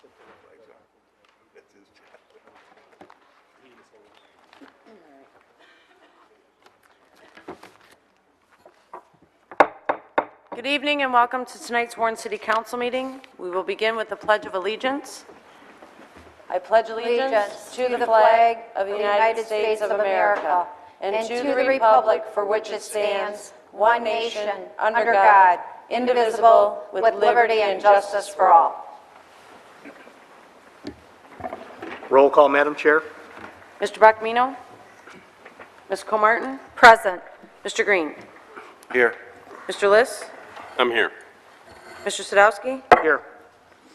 That's his job. Good evening and welcome to tonight's Warren City Council meeting. We will begin with the Pledge of Allegiance. I pledge allegiance to the flag of the United States of America and to the republic for which it stands, one nation, under God, indivisible, with liberty and justice for all. Roll call, Madam Chair. Mr. Bacamino? Ms. Comartin? Present. Mr. Green? Here. Mr. Liss? I'm here. Mr. Sadowski? Here.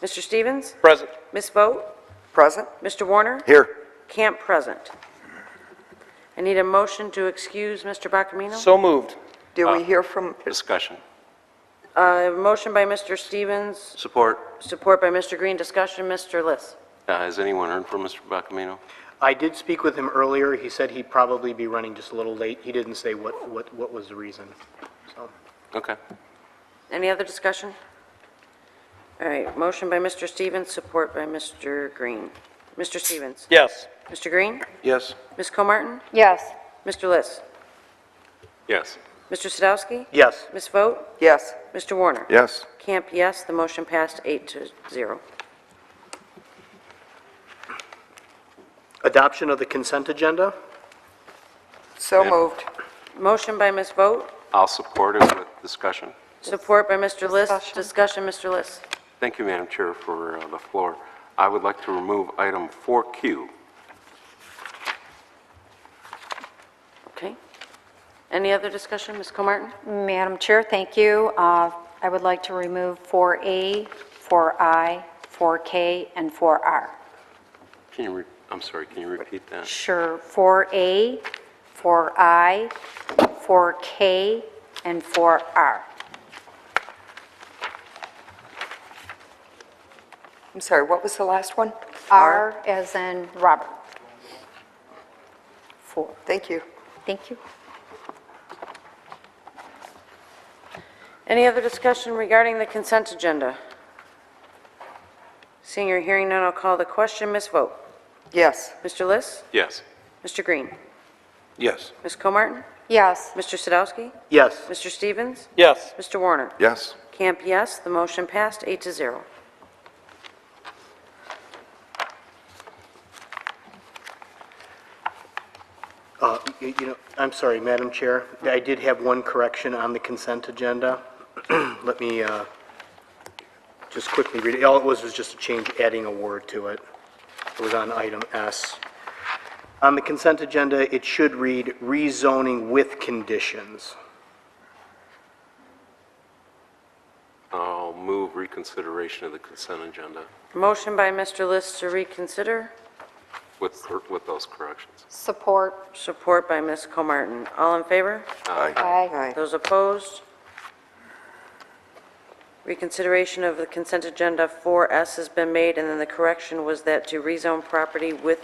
Mr. Stevens? Present. Ms. Vogt? Present. Mr. Warner? Here. Camp present. I need a motion to excuse Mr. Bacamino. So moved. Do we hear from, Discussion. Motion by Mr. Stevens, Support. support by Mr. Green. Discussion, Mr. Liss. Has anyone heard from Mr. Bacamino? I did speak with him earlier. He said he'd probably be running just a little late. He didn't say what was the reason. So, Okay. Any other discussion? All right, motion by Mr. Stevens, support by Mr. Green. Mr. Stevens. Yes. Mr. Green. Yes. Ms. Comartin. yes. Mr. Liss. Yes. Mr. Sadowski. yes. Ms. Vogt. Yes. Mr. Warner. Yes. Camp, yes. The motion passed 8-0. Adoption of the consent agenda. So Yeah. moved. Motion by Ms. Vogt, I'll support it with discussion. support by Mr. Liss. Discussion. Discussion, Mr. Liss. Thank you, Madam Chair, for the floor. I would like to remove item 4Q. Okay. Any other discussion, Ms. Comartin? Madam Chair, thank you. I would like to remove 4A, 4I, 4K, and 4R. I'm sorry, can you repeat that? Sure, 4A, 4I, 4K, and 4R. I'm sorry, what was the last one? R as in Robert. 4. Thank you. Thank you. Any other discussion regarding the consent agenda? Seeing or hearing none, I'll call the question. Ms. Vogt. Yes. Mr. Liss. Yes. Mr. Green. Yes. Ms. Comartin. Yes. Mr. Sadowski. Yes. Mr. Stevens. Yes. Mr. Warner. Yes. Camp, yes. The motion passed 8-0. I'm sorry, Madam Chair. I did have one correction on the consent agenda. Let me just quickly read it. All it was just a change, adding a word to it. It was on item S. On the consent agenda, it should read rezoning with conditions. I'll move reconsideration of the consent agenda Motion by Mr. Liss to reconsider, with those corrections. Support. support by Ms. Comartin. All in favor? Aye. Aye. Those opposed? Reconsideration of the consent agenda 4S has been made, and then the correction was that to rezone property with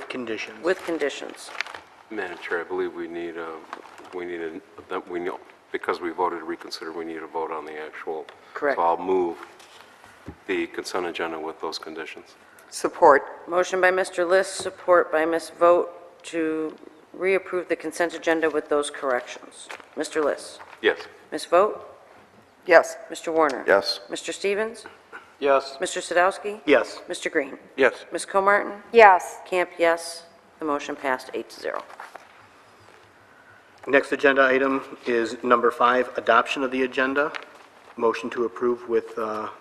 Conditions. conditions. Madam Chair, I believe we need that we know, because we voted to reconsider, we need a vote on the actual. Correct. So I'll move the consent agenda with those conditions. Support. Motion by Mr. List, support by Ms. Vogt to reapprove the consent agenda with those corrections. Mr. List. Yes. Ms. Vogt. Yes. Mr. Warner. Yes. Mr. Stevens. Yes. Mr. Sadowski. Yes. Mr. Green. Yes. Ms. Comartin. Yes. Camp, yes. The motion passed 8-0. Next agenda item is number 5, adoption of the agenda. Motion to approve with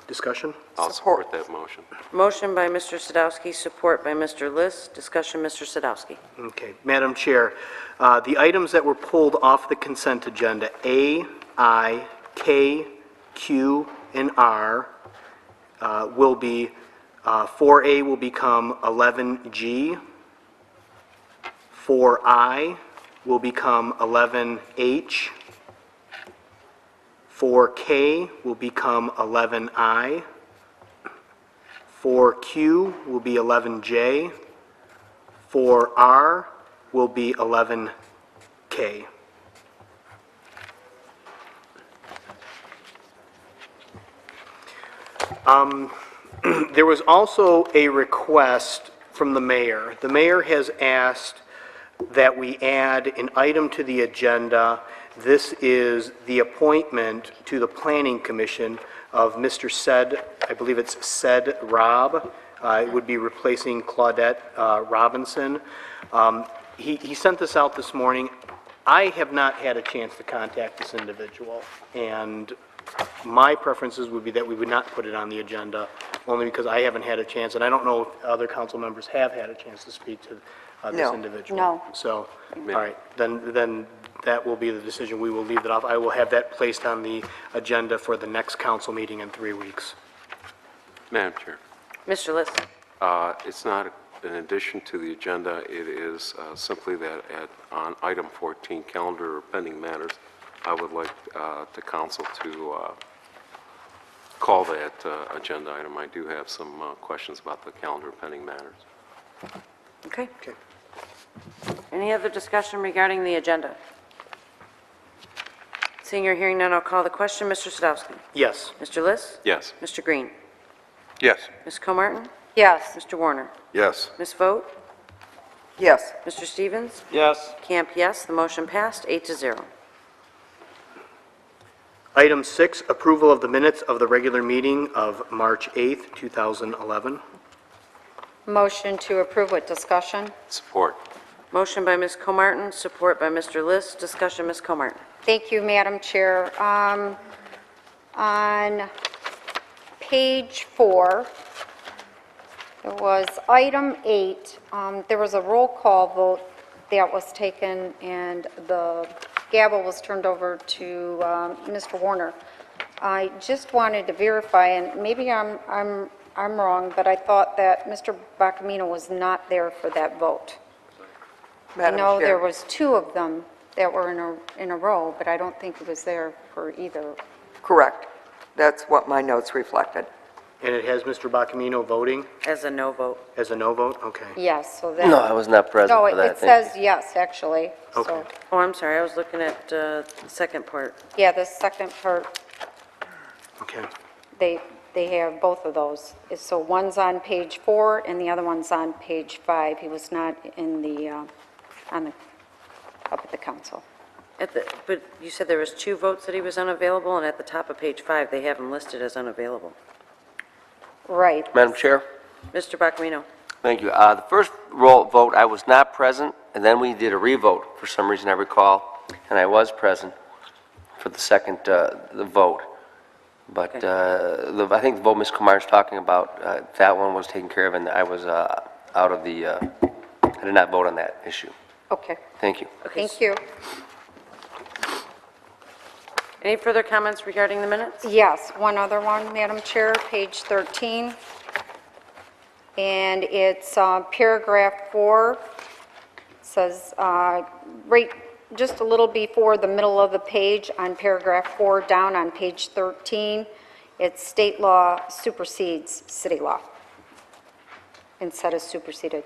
discussion. I'll support that motion. Motion by Mr. Sadowski, support by Mr. List. Discussion, Mr. Sadowski. Okay, Madam Chair, the items that were pulled off the consent agenda, A, I, K, Q, and R, will be, 4A will become 11G, 4I will become 11H, 4K will become 11I, 4Q will be 11J, 4R will be 11K. There was also a request from the mayor. The mayor has asked that we add an item to the agenda. This is the appointment to the Planning Commission of Mr. Said, I believe it's Said Rob. It would be replacing Claudette Robinson. He sent this out this morning. I have not had a chance to contact this individual, and my preferences would be that we would not put it on the agenda, only because I haven't had a chance, and I don't know if other council members have had a chance to speak to this No. individual. No. So, all right, then that will be the decision. We will leave that off. I will have that placed on the agenda for the next council meeting in 3 weeks. Madam Chair, Mr. List. it's not an addition to the agenda. It is simply that on item 14, calendar or pending matters, I would like the council to call that agenda item. I do have some questions about the calendar pending matters. Okay. Okay. Any other discussion regarding the agenda? Seeing or hearing none, I'll call the question. Mr. Sadowski. Yes. Mr. List. Yes. Mr. Green. Yes. Ms. Comartin. Yes. Mr. Warner. Yes. Ms. Vogt. Yes. Mr. Stevens. Yes. Camp, yes. The motion passed, 8-0. Item 6, approval of the minutes of the regular meeting of March 8th, 2011. Motion to approve with discussion. Support. Motion by Ms. Comartin, support by Mr. List. Discussion, Ms. Comartin. Thank you, Madam Chair. On page 4, it was item 8, there was a roll call vote that was taken, and the gavel was turned over to Mr. Warner. I just wanted to verify, and maybe I'm wrong, but I thought that Mr. Bacamino was not there for that vote. I Madam know there Chair. was 2 of them that were in a row, but I don't think he was there for either. Correct. That's what my notes reflected. And it has Mr. Bacamino voting As a no vote. as a no vote? Okay. Yes, so that... No, I was not present No, for that. it says yes, actually. So, Okay. Oh, I'm sorry, I was looking at the second part. yeah, the second part, Okay. they have both of those. So one's on page 4 and the other one's on page 5. He was not in the, up at the council. But you said there was 2 votes that he was unavailable, and at the top of page 5, they have him listed as unavailable. Right. Madam Chair, Mr. Bacamino. thank you. The first roll vote, I was not present, and then we did a revote for some reason I recall, and I was present for the second the vote. But I think the vote Ms. Kumar's talking about, that one was taken care of, and I was out of the, I did not vote on that issue. Okay, Thank you. Okay, thank you. Any further comments regarding the minutes? Yes, one other one, Madam Chair, page 13. And it's paragraph 4, says, right just a little before the middle of the page on paragraph 4, down on page 13, it's state law supersedes city law instead of supersedes.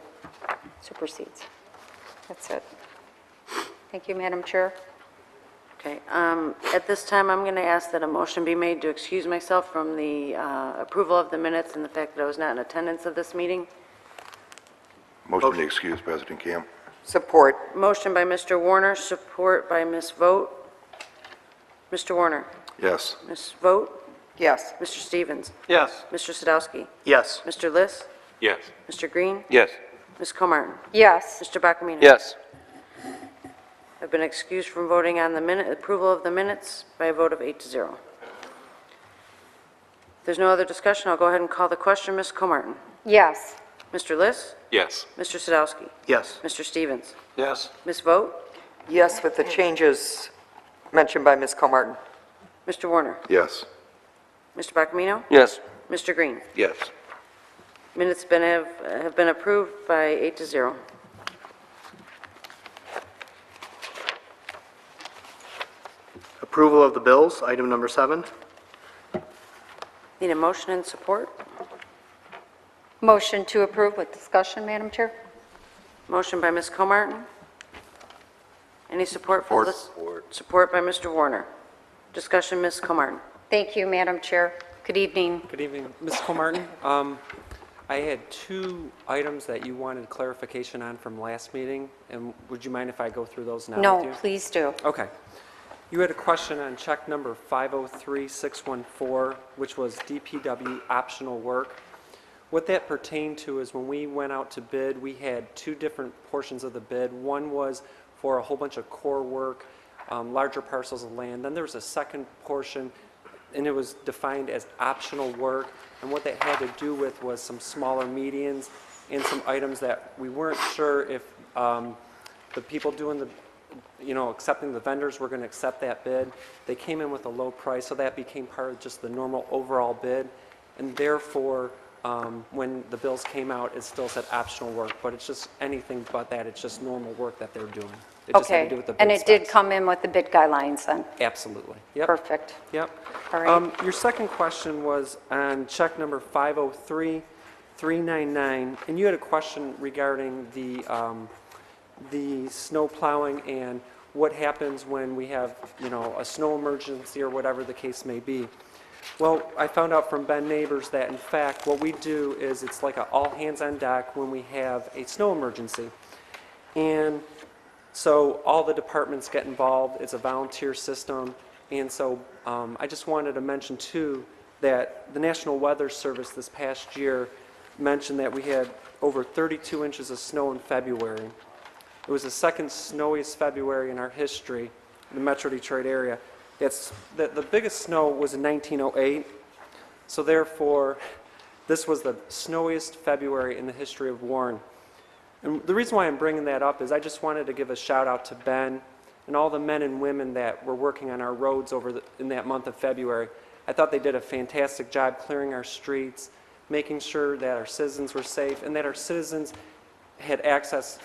That's it. Thank you, Madam Chair. Okay, at this time, I'm going to ask that a motion be made to excuse myself from the approval of the minutes and the fact that I was not in attendance of this meeting. Motion to excuse President Camp. Support. Motion by Mr. Warner, support by Ms. Vogt. Mr. Warner. Yes. Ms. Vogt. Yes. Mr. Stevens. Yes. Mr. Sadowski. Yes. Mr. Liss. Yes. Mr. Green. Yes. Ms. Comartin. Yes. Mr. Bacamino. Yes. I've been excused from voting on the approval of the minutes by a vote of 8-0. If there's no other discussion, I'll go ahead and call the question. Ms. Comartin. Yes. Mr. Liss. Yes. Mr. Sadowski. Yes. Mr. Stevens. Yes. Ms. Vogt. Yes, with the changes mentioned by Ms. Comartin. Mr. Warner. Yes. Mr. Bacamino. Yes. Mr. Green. Yes. Minutes have been approved by 8-0. Approval of the bills, item number 7. Need a motion and support? Motion to approve with discussion, Madam Chair? Motion by Ms. Comartin. Any support for Support. this? Support by Mr. Warner. Discussion, Ms. Comartin. Thank you, Madam Chair. Good evening. Good evening. Ms. Colmartin, I had 2 items that you wanted clarification on from last meeting, and would you mind if I go through those now with No, you? please do. Okay. You had a question on check number 503614, which was DPW optional work. What that pertained to is when we went out to bid, we had 2 different portions of the bid. One was for a whole bunch of core work, larger parcels of land. Then there was a second portion, and it was defined as optional work. And what that had to do with was some smaller medians and some items that we weren't sure if the people doing the, accepting the vendors were going to accept that bid. They came in with a low price, so that became part of just the normal overall bid. And therefore, when the bills came out, it still said optional work, but it's just anything but that. It's just normal work that they're doing. It just had to do Okay, with the bid and it did specs. come in with the bid guidelines then? Absolutely. Yep. Perfect. Yep. All right. Your second question was on check number 503399, and you had a question regarding the snow plowing and what happens when we have, a snow emergency or whatever the case may be. Well, I found out from Ben Neighbors that in fact what we do is it's like an all hands on deck when we have a snow emergency. And so all the departments get involved. It's a volunteer system. And so I just wanted to mention, too, that the National Weather Service this past year mentioned that we had over 32 inches of snow in February. It was the second snowiest February in our history in the Metro Detroit area. The biggest snow was in 1908. So therefore, this was the snowiest February in the history of Warren. And the reason why I'm bringing that up is I just wanted to give a shout out to Ben and all the men and women that were working on our roads in that month of February. I thought they did a fantastic job clearing our streets, making sure that our citizens were safe, and that our citizens had access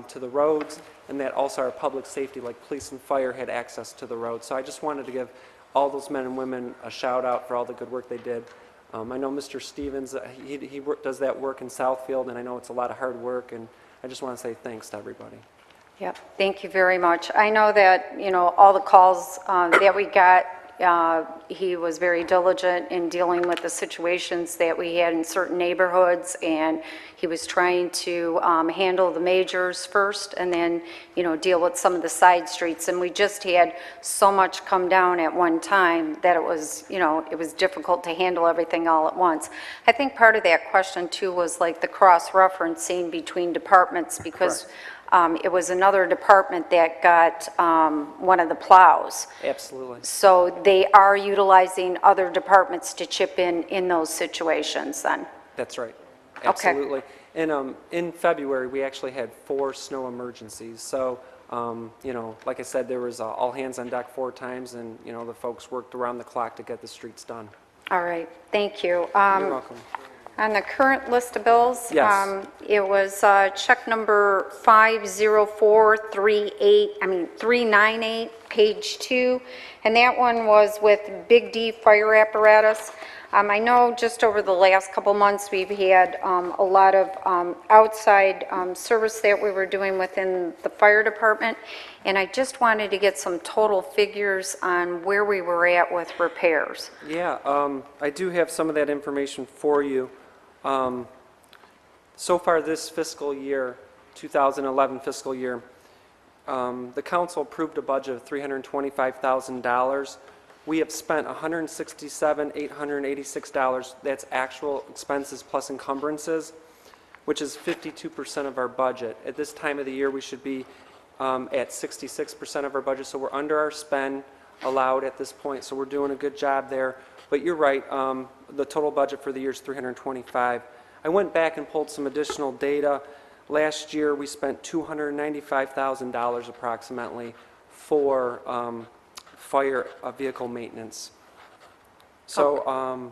to the roads, and that also our public safety, like police and fire, had access to the roads. So I just wanted to give all those men and women a shout out for all the good work they did. I know Mr. Stevens, he does that work in Southfield, and I know it's a lot of hard work, and I just want to say thanks to everybody. Yep, thank you very much. I know that, all the calls that we got, he was very diligent in dealing with the situations that we had in certain neighborhoods, and he was trying to handle the majors first and then, deal with some of the side streets. And we just had so much come down at one time that it was, it was difficult to handle everything all at once. I think part of that question, too, was like the cross-referencing between departments, because it was another department that got one of the plows. Absolutely. So they are utilizing other departments to chip in those situations then? That's right. Okay. Absolutely. And in February, we actually had 4 snow emergencies. So, like I said, there was all hands on deck 4 times, and, the folks worked around the clock to get the streets done. All right, thank you. You're welcome. On the current list of bills, Yes. it was check number 398, page 2, and that one was with Big D Fire Apparatus. I know just over the last couple months, we've had a lot of outside service that we were doing within the fire department, and I just wanted to get some total figures on where we were at with repairs. Yeah, I do have some of that information for you. So far this fiscal year, 2011 fiscal year, the council approved a budget of $325,000. We have spent $167,886. That's actual expenses plus encumbrances, which is 52% of our budget. At this time of the year, we should be at 66% of our budget, so we're under our spend allowed at this point, so we're doing a good job there. But you're right, the total budget for the year is $325,000. I went back and pulled some additional data. Last year, we spent $295,000 approximately for fire vehicle maintenance. So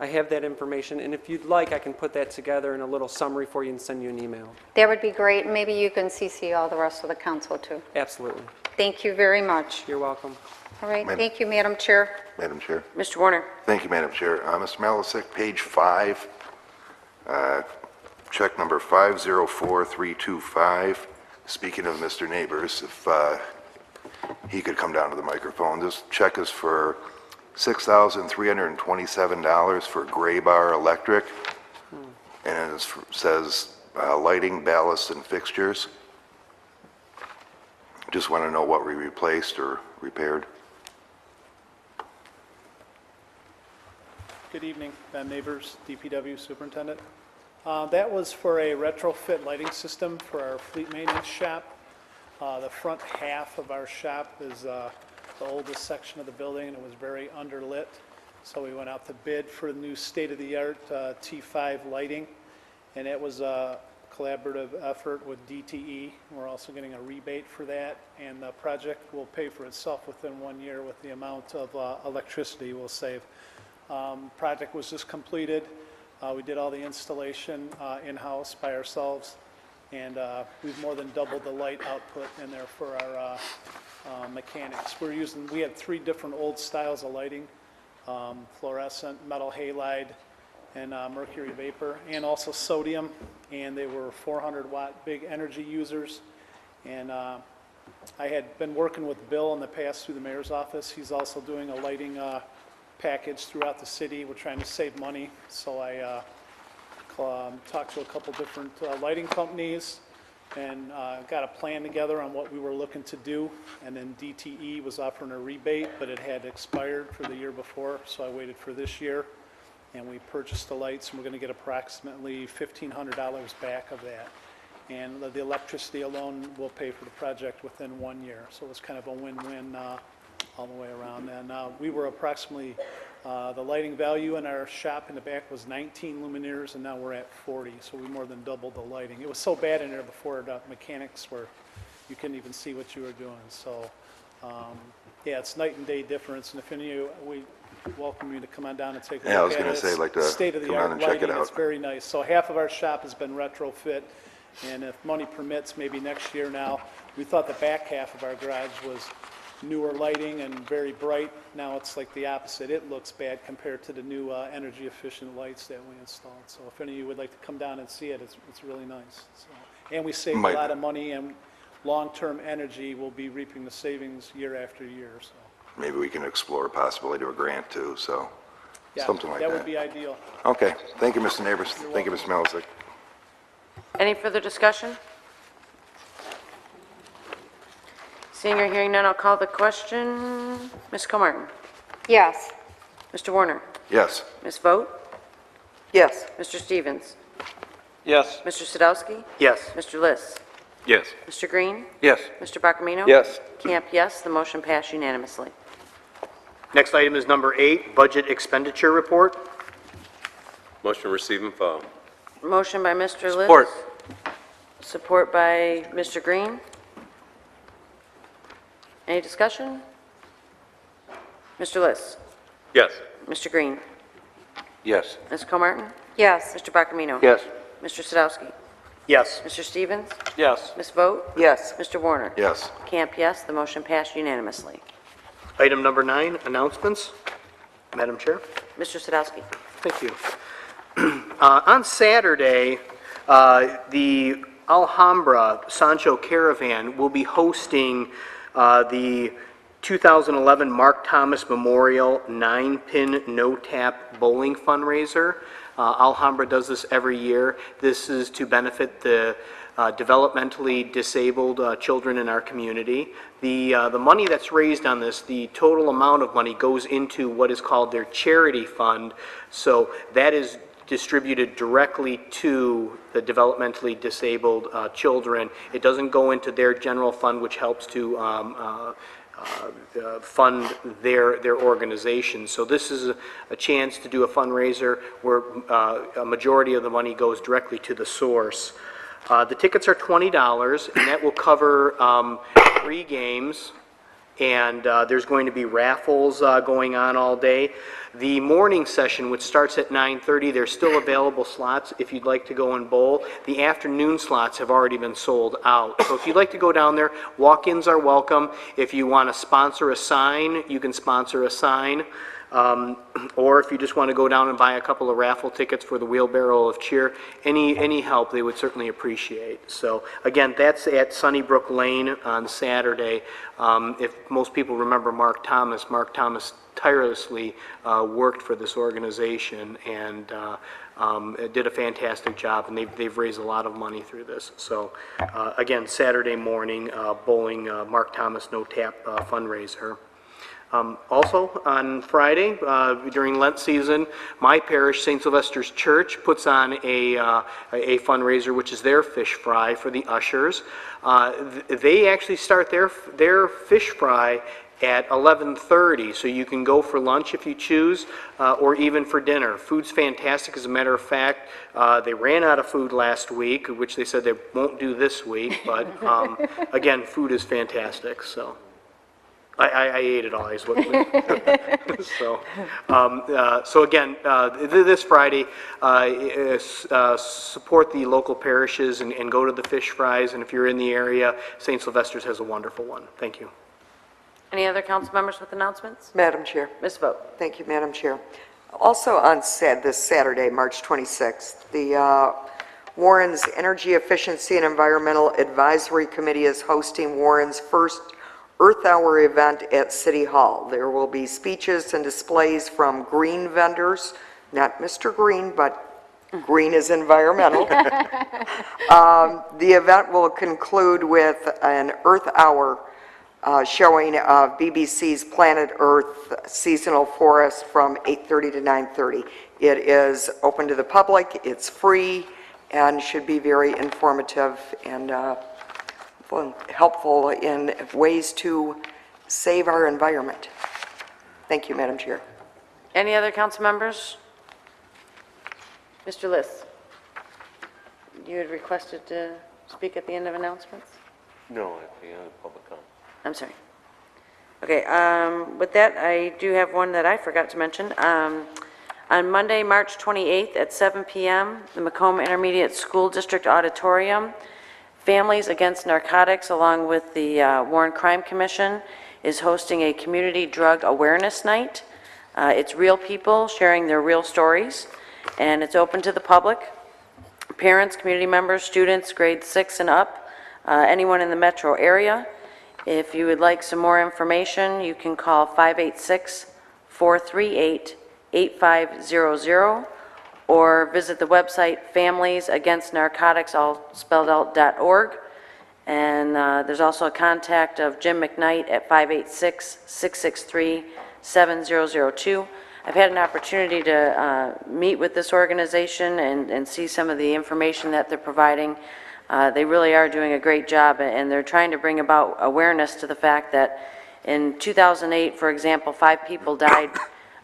I have that information, and if you'd like, I can put that together in a little summary for you and send you an email. That would be great. Maybe you can CC all the rest of the council, too. Absolutely. Thank you very much. You're welcome. All right, Madam- thank you, Madam Chair. Madam Chair. Mr. Warner. Thank you, Madam Chair. Mr. Malasek, page 5, check number 504325. Speaking of Mr. Neighbors, if he could come down to the microphone. This check is for $6,327 for Gray Bar Electric. And it says lighting, ballast, and fixtures. Just want to know what we replaced or repaired. Good evening, Ben Neighbors, DPW Superintendent. That was for a retrofit lighting system for our fleet maintenance shop. The front half of our shop is the oldest section of the building, and it was very underlit. So we went out to bid for the new state-of-the-art T5 lighting, and it was a collaborative effort with DTE. We're also getting a rebate for that, and the project will pay for itself within 1 year with the amount of electricity we'll save. Project was just completed. We did all the installation in-house by ourselves, and we've more than doubled the light output in there for our mechanics. We had 3 different old styles of lighting, fluorescent, metal halide, and mercury vapor, and also sodium, and they were 400-watt big energy users. And I had been working with Bill in the past through the mayor's office. He's also doing a lighting package throughout the city. We're trying to save money, so I talked to a couple different lighting companies and got a plan together on what we were looking to do, and then DTE was offering a rebate, but it had expired for the year before, so I waited for this year, and we purchased the lights, and we're going to get approximately $1,500 back of that. And the electricity alone will pay for the project within 1 year, so it was kind of a win-win all the way around. And we were approximately, the lighting value in our shop in the back was 19 luminaires, and now we're at 40, so we more than doubled the lighting. It was so bad in there before, the mechanics were, you couldn't even see what you were doing. So, yeah, it's night and day difference, and if any of you, we welcome you to come on down and take a look at it. Yeah, I was going to say, I'd like to come State-of-the-art down and check it lighting, out. it's very nice. So half of our shop has been retrofit, and if money permits, maybe next year now. We thought the back half of our garage was newer lighting and very bright. Now it's like the opposite. It looks bad compared to the new energy efficient lights that we installed. So if any of you would like to come down and see it, it's really nice. So, and we saved a lot of money, and long-term energy will be reaping the savings year after year. So Maybe we can explore a possibility of a grant too, so yeah, something like that. that would be ideal. Okay, thank you, Mr. Neighbors. Thank you, Mr. Melisik. Any further discussion? Seeing or hearing none, I'll call the question. Ms. Comartin? Yes. Mr. Warner? Yes. Ms. Vogt? Yes. Mr. Stevens? Yes. Mr. Sadowski? Yes. Mr. Liss? Yes. Mr. Green? Yes. Mr. Barkamino? Yes. Camp, yes. The motion passed unanimously. Next item is number 8, budget expenditure report. Motion to receive and file. Motion by Mr. Liss. Support. Support by Mr. Green. Any discussion? Mr. Liss? Yes. Mr. Green? Yes. Ms. Comartin? Yes. Mr. Barkamino? Yes. Mr. Sadowski? Yes. Mr. Stevens? Yes. Ms. Vogt? Yes. Mr. Warner? Yes. Camp, yes. The motion passed unanimously. Item number 9, announcements. Madam Chair. Mr. Sadowski? Thank you. On Saturday, the Alhambra Sancho Caravan will be hosting the 2011 Mark Thomas Memorial 9-pin no-tap bowling fundraiser. Alhambra does this every year. This is to benefit the developmentally disabled children in our community. The money that's raised on this, the total amount of money goes into what is called their charity fund. So that is distributed directly to the developmentally disabled children. It doesn't go into their general fund, which helps to fund their organization. So this is a chance to do a fundraiser where a majority of the money goes directly to the source. The tickets are $20, and that will cover 3 games, and there's going to be raffles going on all day. The morning session, which starts at 9:30, there's still available slots if you'd like to go and bowl. The afternoon slots have already been sold out. So if you'd like to go down there, walk-ins are welcome. If you want to sponsor a sign, you can sponsor a sign. Or if you just want to go down and buy a couple of raffle tickets for the Wheelbarrow of Cheer, any help they would certainly appreciate. So again, that's at Sunnybrook Lane on Saturday. If most people remember Mark Thomas tirelessly worked for this organization and did a fantastic job, and they've raised a lot of money through this. So, again, Saturday morning, bowling, Mark Thomas No Tap fundraiser. Also, on Friday, during Lent season, my parish, St. Sylvester's Church, puts on a fundraiser, which is their fish fry for the ushers. They actually start their fish fry at 11:30, so you can go for lunch if you choose, or even for dinner. Food's fantastic. As a matter of fact, they ran out of food last week, which they said they won't do this week, but again, food is fantastic, so. I ate it all, is what. So again, this Friday, support the local parishes and go to the fish fries, and if you're in the area, St. Sylvester's has a wonderful one. Thank you. Any other council members with announcements? Madam Chair. Ms. Vogt. Thank you, Madam Chair. Also on this Saturday, March 26th, the Warren's Energy Efficiency and Environmental Advisory Committee is hosting Warren's first Earth Hour event at City Hall. There will be speeches and displays from green vendors, not Mr. Green, but green is environmental. The event will conclude with an Earth Hour showing of BBC's Planet Earth seasonal forest from 8:30 to 9:30. It is open to the public, it's free, and should be very informative and helpful in ways to save our environment. Thank you, Madam Chair. Any other council members? Mr. Liss, you had requested to speak at the end of announcements? No, at the end of public comment. I'm sorry. Okay, with that, I do have one that I forgot to mention. On Monday, March 28th at 7 p.m., the Macomb Intermediate School District Auditorium, Families Against Narcotics, along with the Warren Crime Commission, is hosting a community drug awareness night. It's real people sharing their real stories, and it's open to the public. Parents, community members, students, grade 6 and up, anyone in the metro area. If you would like some more information, you can call 586-438-8500 or visit the website familiesagainstnarcotics, all spelled out, .org. And there's also a contact of Jim McKnight at 586-663-7002. I've had an opportunity to meet with this organization and see some of the information that they're providing. They really are doing a great job, and they're trying to bring about awareness to the fact that in 2008, for example, 5 people died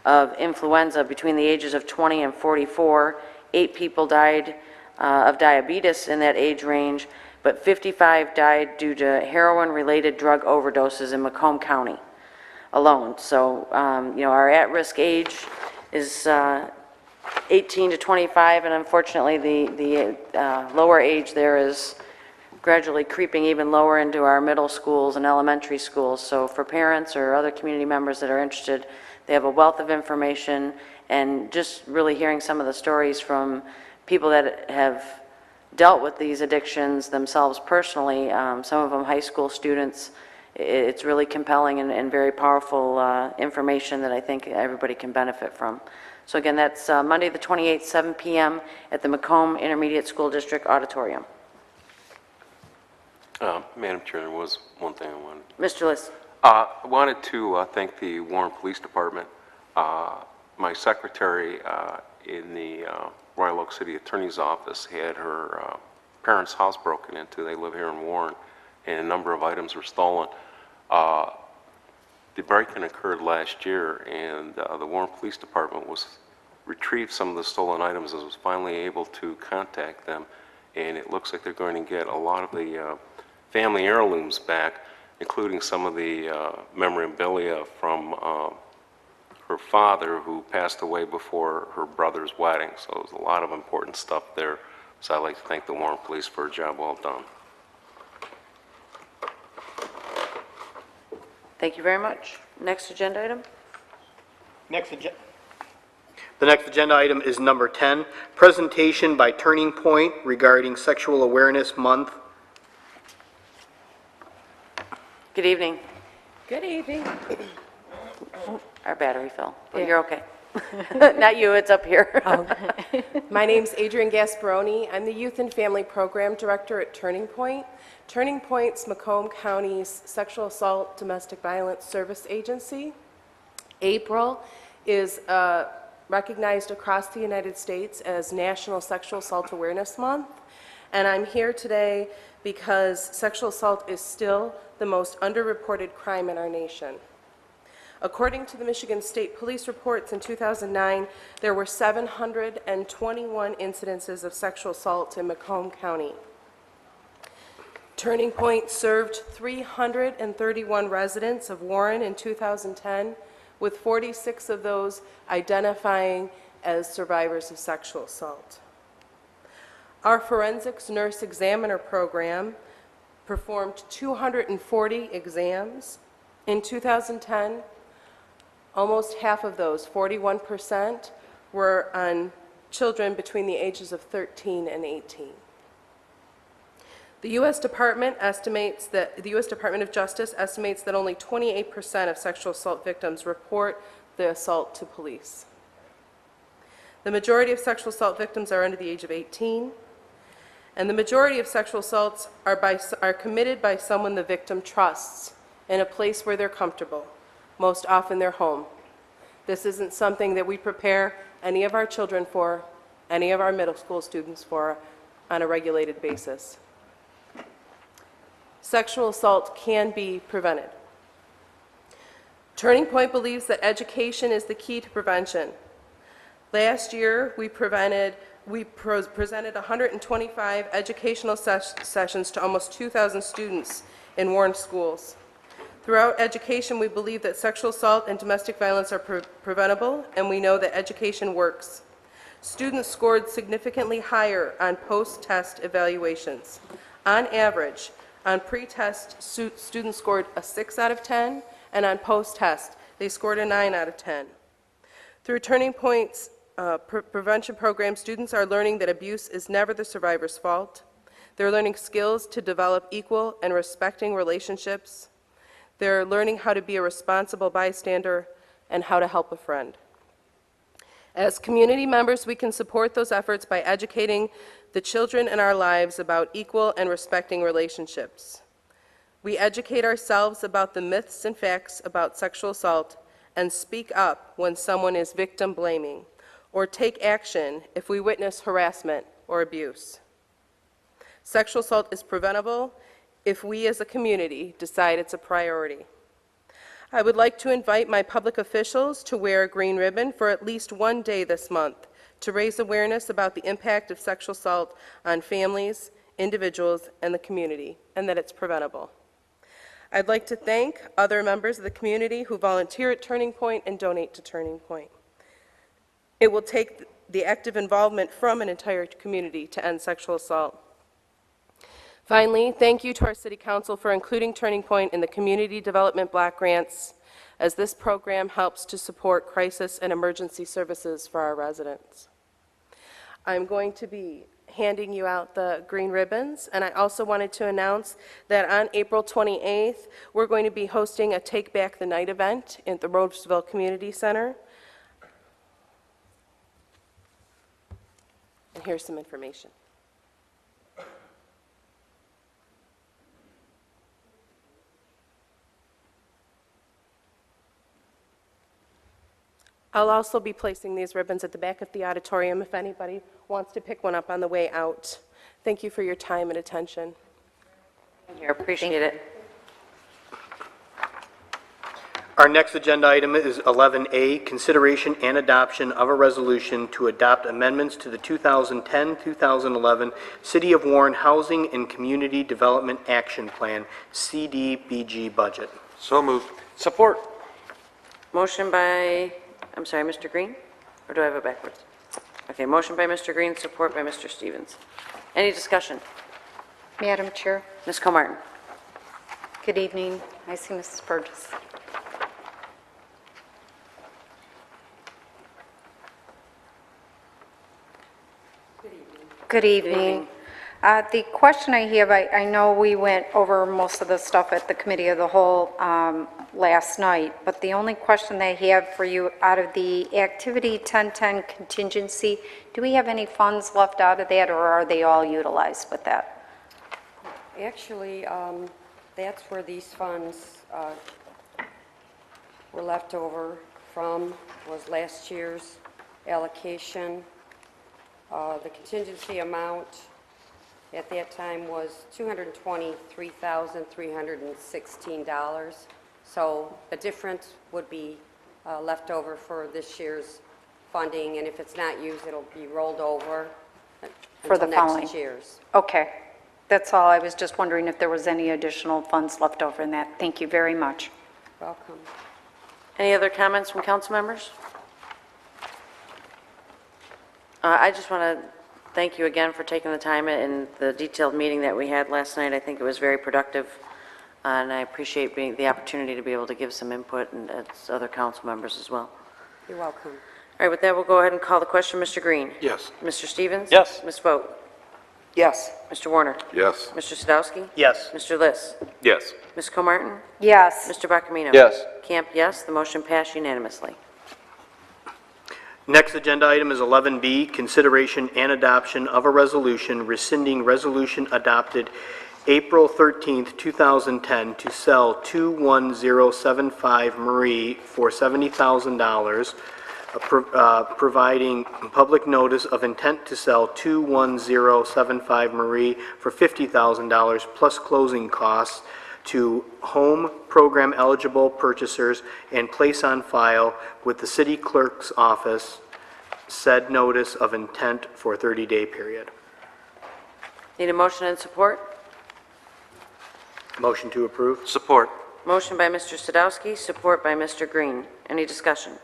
of influenza between the ages of 20 and 44. 8 people died of diabetes in that age range, but 55 died due to heroin-related drug overdoses in Macomb County alone. So, you know, our at-risk age is 18 to 25, and unfortunately the lower age there is gradually creeping even lower into our middle schools and elementary schools. So for parents or other community members that are interested, they have a wealth of information, and just really hearing some of the stories from people that have dealt with these addictions themselves personally, some of them high school students. It's really compelling and very powerful information that I think everybody can benefit from. So again, that's Monday the 28th, 7 p.m. at the Macomb Intermediate School District Auditorium. Madam Chair, there was one thing I wanted. Mr. Liss. I wanted to thank the Warren Police Department. My secretary in the Royal Oak City Attorney's Office had her parents' house broken into. They live here in Warren, and a number of items were stolen. The break-in occurred last year, and the Warren Police Department retrieved some of the stolen items and was finally able to contact them, and it looks like they're going to get a lot of the family heirlooms back, including some of the memorabilia from her father, who passed away before her brother's wedding. So there's a lot of important stuff there. So I'd like to thank the Warren Police for a job well done. Thank you very much. Next agenda item? The next agenda item is number 10, presentation by Turning Point regarding Sexual Awareness Month. Good evening. Good evening. our battery fell, but you're okay. Not you, it's up here. My name's Adrienne Gasparoni. I'm the Youth and Family Program Director at Turning Point. Turning Point's Macomb County's Sexual Assault Domestic Violence Service Agency. April is recognized across the United States as National Sexual Assault Awareness Month. And I'm here today because sexual assault is still the most underreported crime in our nation. According to the Michigan State Police reports in 2009, there were 721 incidences of sexual assault in Macomb County. Turning Point served 331 residents of Warren in 2010, with 46 of those identifying as survivors of sexual assault. Our forensics nurse examiner program performed 240 exams in 2010. Almost half of those, 41%, were on children between the ages of 13 and 18. The U.S. Department of Justice estimates that only 28% of sexual assault victims report the assault to police. The majority of sexual assault victims are under the age of 18, and the majority of sexual assaults are committed by someone the victim trusts in a place where they're comfortable, most often their home. This isn't something that we prepare any of our children for, any of our middle school students for, on a regulated basis. Sexual assault can be prevented. Turning Point believes that education is the key to prevention. Last year, we presented 125 educational sessions to almost 2,000 students in Warren schools. Throughout education, we believe that sexual assault and domestic violence are preventable, and we know that education works. Students scored significantly higher on post-test evaluations. On average, on pre-test, students scored a 6 out of 10, and on post-test, they scored a 9 out of 10. Through Turning Point's prevention program, students are learning that abuse is never the survivor's fault. They're learning skills to develop equal and respecting relationships. They're learning how to be a responsible bystander and how to help a friend. As community members, we can support those efforts by educating the children in our lives about equal and respecting relationships. We educate ourselves about the myths and facts about sexual assault and speak up when someone is victim blaming, or take action if we witness harassment or abuse. Sexual assault is preventable if we as a community decide it's a priority. I would like to invite my public officials to wear a green ribbon for at least one day this month to raise awareness about the impact of sexual assault on families, individuals, and the community, and that it's preventable. I'd like to thank other members of the community who volunteer at Turning Point and donate to Turning Point. It will take the active involvement from an entire community to end sexual assault. Finally, thank you to our City Council for including Turning Point in the Community Development Block Grants, as this program helps to support crisis and emergency services for our residents. I'm going to be handing you out the green ribbons, and I also wanted to announce that on April 28th, we're going to be hosting a Take Back the Night event at the Roseville Community Center. And here's some information. I'll also be placing these ribbons at the back of the auditorium if anybody wants to pick one up on the way out. Thank you for your time and attention. I appreciate it. Our next agenda item is 11A, consideration and adoption of a resolution to adopt amendments to the 2010-2011 City of Warren Housing and Community Development Action Plan, CDBG budget. So moved. Support. Motion by, I'm sorry, Mr. Green? Or do I have it backwards? Okay, motion by Mr. Green, support by Mr. Stevens. Any discussion? Madam Chair, Ms. Comartin? good evening. I see Mrs. Burgess. Good evening. The question I have, I know we went over most of the stuff at the committee of the whole last night, but the only question I have for you, out of the activity 1010 contingency, do we have any funds left out of that, or are they all utilized with that? Actually, that's where these funds were left over from, was last year's allocation. The contingency amount at that time was $223,316. So the difference would be left over for this year's funding, and if it's not used, it'll be rolled over For the until following. next year's. Okay, that's all. I was just wondering if there was any additional funds left over in that. Thank you very much. Welcome. Any other comments from council members? I just want to thank you again for taking the time in the detailed meeting that we had last night. I think it was very productive, and I appreciate the opportunity to be able to give some input, and as other council members as well. You're welcome. All right, with that, we'll go ahead and call the question. Mr. Green? Yes. Mr. Stevens? Yes. Ms. Vogt? Yes. Mr. Warner? Yes. Mr. Sadowski? Yes. Mr. Liss? Yes. Ms. Comartin? Yes. Mr. Bacamino? Yes. Camp, yes. The motion passed unanimously. Next agenda item is 11B, consideration and adoption of a resolution rescinding resolution adopted April 13th, 2010 to sell 21075 Marie for $70,000, providing public notice of intent to sell 21075 Marie for $50,000 plus closing costs to home program eligible purchasers and place on file with the city clerk's office said notice of intent for a 30-day period. Need a motion and support? Motion to approve? Support. Motion by Mr. Sadowski, support by Mr. Green. Any discussion?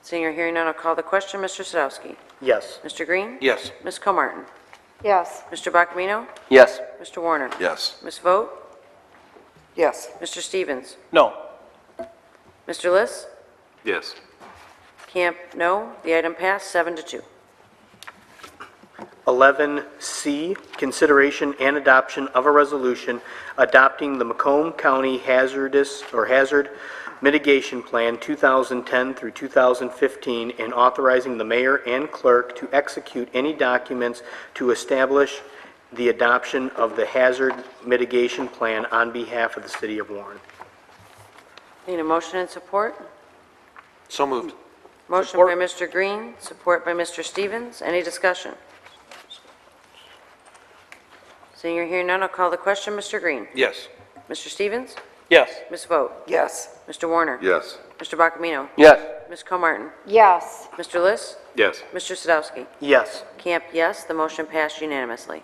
Seeing or hearing none, I'll call the question. Mr. Sadowski? Yes. Mr. Green? Yes. Ms. Comartin? Yes. Mr. Bacamino? Yes. Mr. Warner? Yes. Ms. Vogt? Yes. Mr. Stevens? No. Mr. Liss? Yes. Camp, no. The item passed, 7-2. 11C, consideration and adoption of a resolution adopting the Macomb County Hazard Mitigation Plan 2010 through 2015 and authorizing the mayor and clerk to execute any documents to establish the adoption of the hazard mitigation plan on behalf of the city of Warren. Need a motion and support? So moved. Motion by Mr. Green, support by Mr. Stevens. Any discussion? Seeing or hearing none, I'll call the question. Mr. Green? Yes. Mr. Stevens? Yes. Ms. Vogt? Yes. Mr. Warner? Yes. Mr. Bacamino? Yes. Ms. Comartin? Yes. Mr. Liss? Yes. Mr. Sadowski? Yes. Camp, yes. The motion passed unanimously.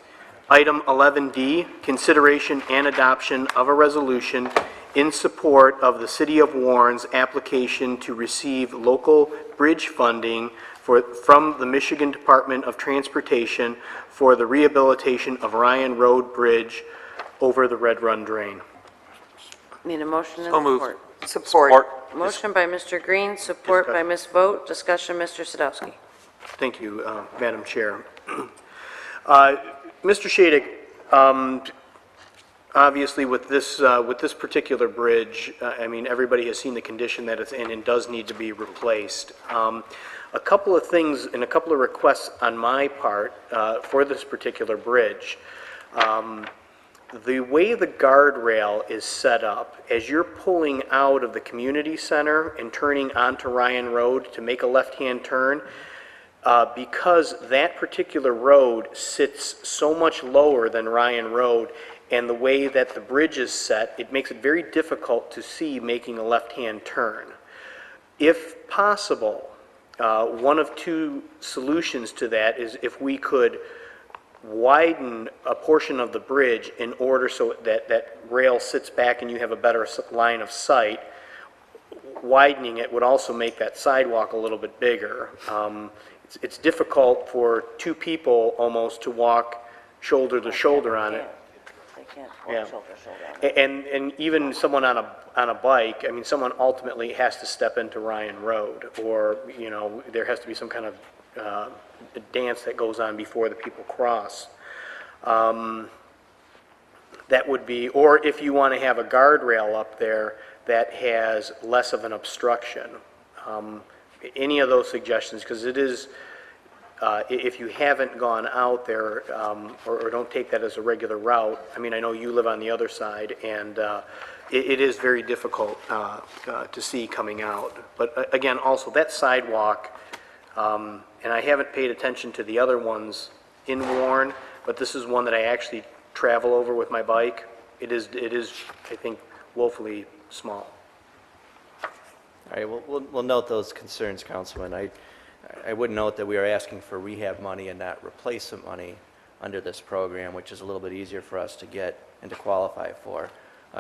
Item 11D, consideration and adoption of a resolution in support of the City of Warren's application to receive local bridge funding from the Michigan Department of Transportation for the rehabilitation of Ryan Road Bridge over the Red Run Drain. Need a motion and So moved. support. Support. Motion by Mr. Green, support by Ms. Vogt. Discussion, Mr. Sadowski. Thank you, Madam Chair. Mr. Shadid, obviously with this particular bridge, I mean, everybody has seen the condition that it's in and does need to be replaced. A couple of things and a couple of requests on my part for this particular bridge. The way the guardrail is set up, as you're pulling out of the community center and turning onto Ryan Road to make a left-hand turn, because that particular road sits so much lower than Ryan Road, and the way that the bridge is set, it makes it very difficult to see making a left-hand turn. If possible, one of two solutions to that is if we could widen a portion of the bridge in order so that that rail sits back and you have a better line of sight. Widening it would also make that sidewalk a little bit bigger. It's difficult for two people almost to walk shoulder to shoulder on it. can't Yeah. walk shoulder to shoulder. And even someone on a bike, I mean, someone ultimately has to step into Ryan Road, or, you know, there has to be some kind of dance that goes on before the people cross. That would be, or if you want to have a guardrail up there that has less of an obstruction. Any of those suggestions, because it is, if you haven't gone out there, or don't take that as a regular route, I mean, I know you live on the other side, and it is very difficult to see coming out. But again, also, that sidewalk, and I haven't paid attention to the other ones in Warren, but this is one that I actually travel over with my bike. It is, I think, woefully small. All right, we'll note those concerns, Councilman. I would note that we are asking for rehab money and not replacement money under this program, which is a little bit easier for us to get and to qualify for.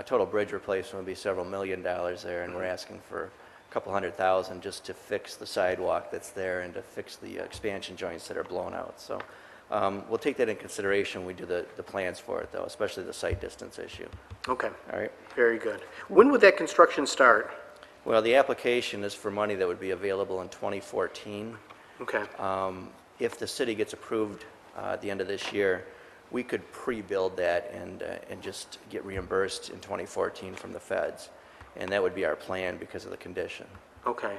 Total bridge replacement would be several $1 million there, and we're asking for a couple $100,000 just to fix the sidewalk that's there and to fix the expansion joints that are blown out. So we'll take that in consideration when we do the plans for it, though, especially the site distance issue. Okay, All right? very good. When would that construction start? Well, the application is for money that would be available in 2014. Okay, If the city gets approved at the end of this year, we could pre-build that and just get reimbursed in 2014 from the feds. And that would be our plan because of the condition. okay.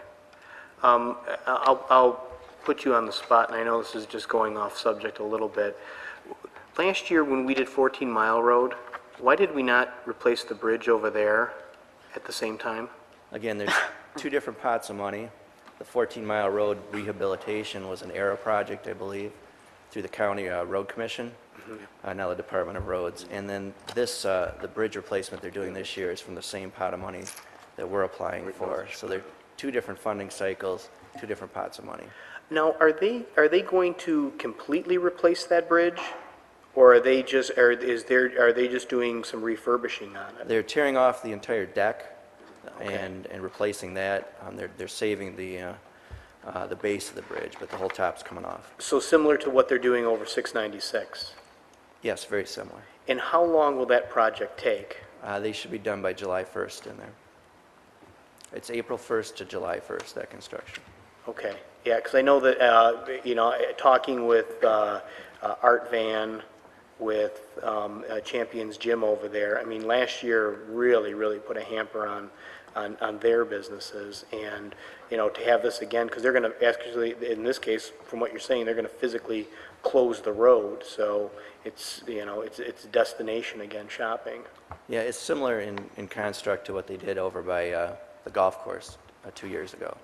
I'll put you on the spot, and I know this is just going off subject a little bit. Last year, when we did 14 Mile Road, why did we not replace the bridge over there at the same time? Again, there's two different pots of money. The 14-mile road rehabilitation was an ERA project, I believe, through the county road commission, now the Department of Roads. And then this, the bridge replacement they're doing this year is from the same pot of money that we're applying for. So they're two different funding cycles, two different pots of money. Now, are they going to completely replace that bridge? Or are they just, are they just doing some refurbishing on it? They're tearing off the entire deck Okay. and replacing that. They're saving the base of the bridge, but the whole top's coming off. So similar to what they're doing over 696? Yes, very similar. And how long will that project take? They should be done by July 1st in there. It's April 1st to July 1st, that construction. Okay, yeah, because I know that, you know, talking with Art Van, with Champions Gym over there, I mean, last year really put a hamper on their businesses, and, you know, to have this again, because they're going to actually, in this case, from what you're saying, they're going to physically close the road, so it's, you know, it's destination again shopping. Yeah, it's similar in construct to what they did over by the golf course 2 years ago,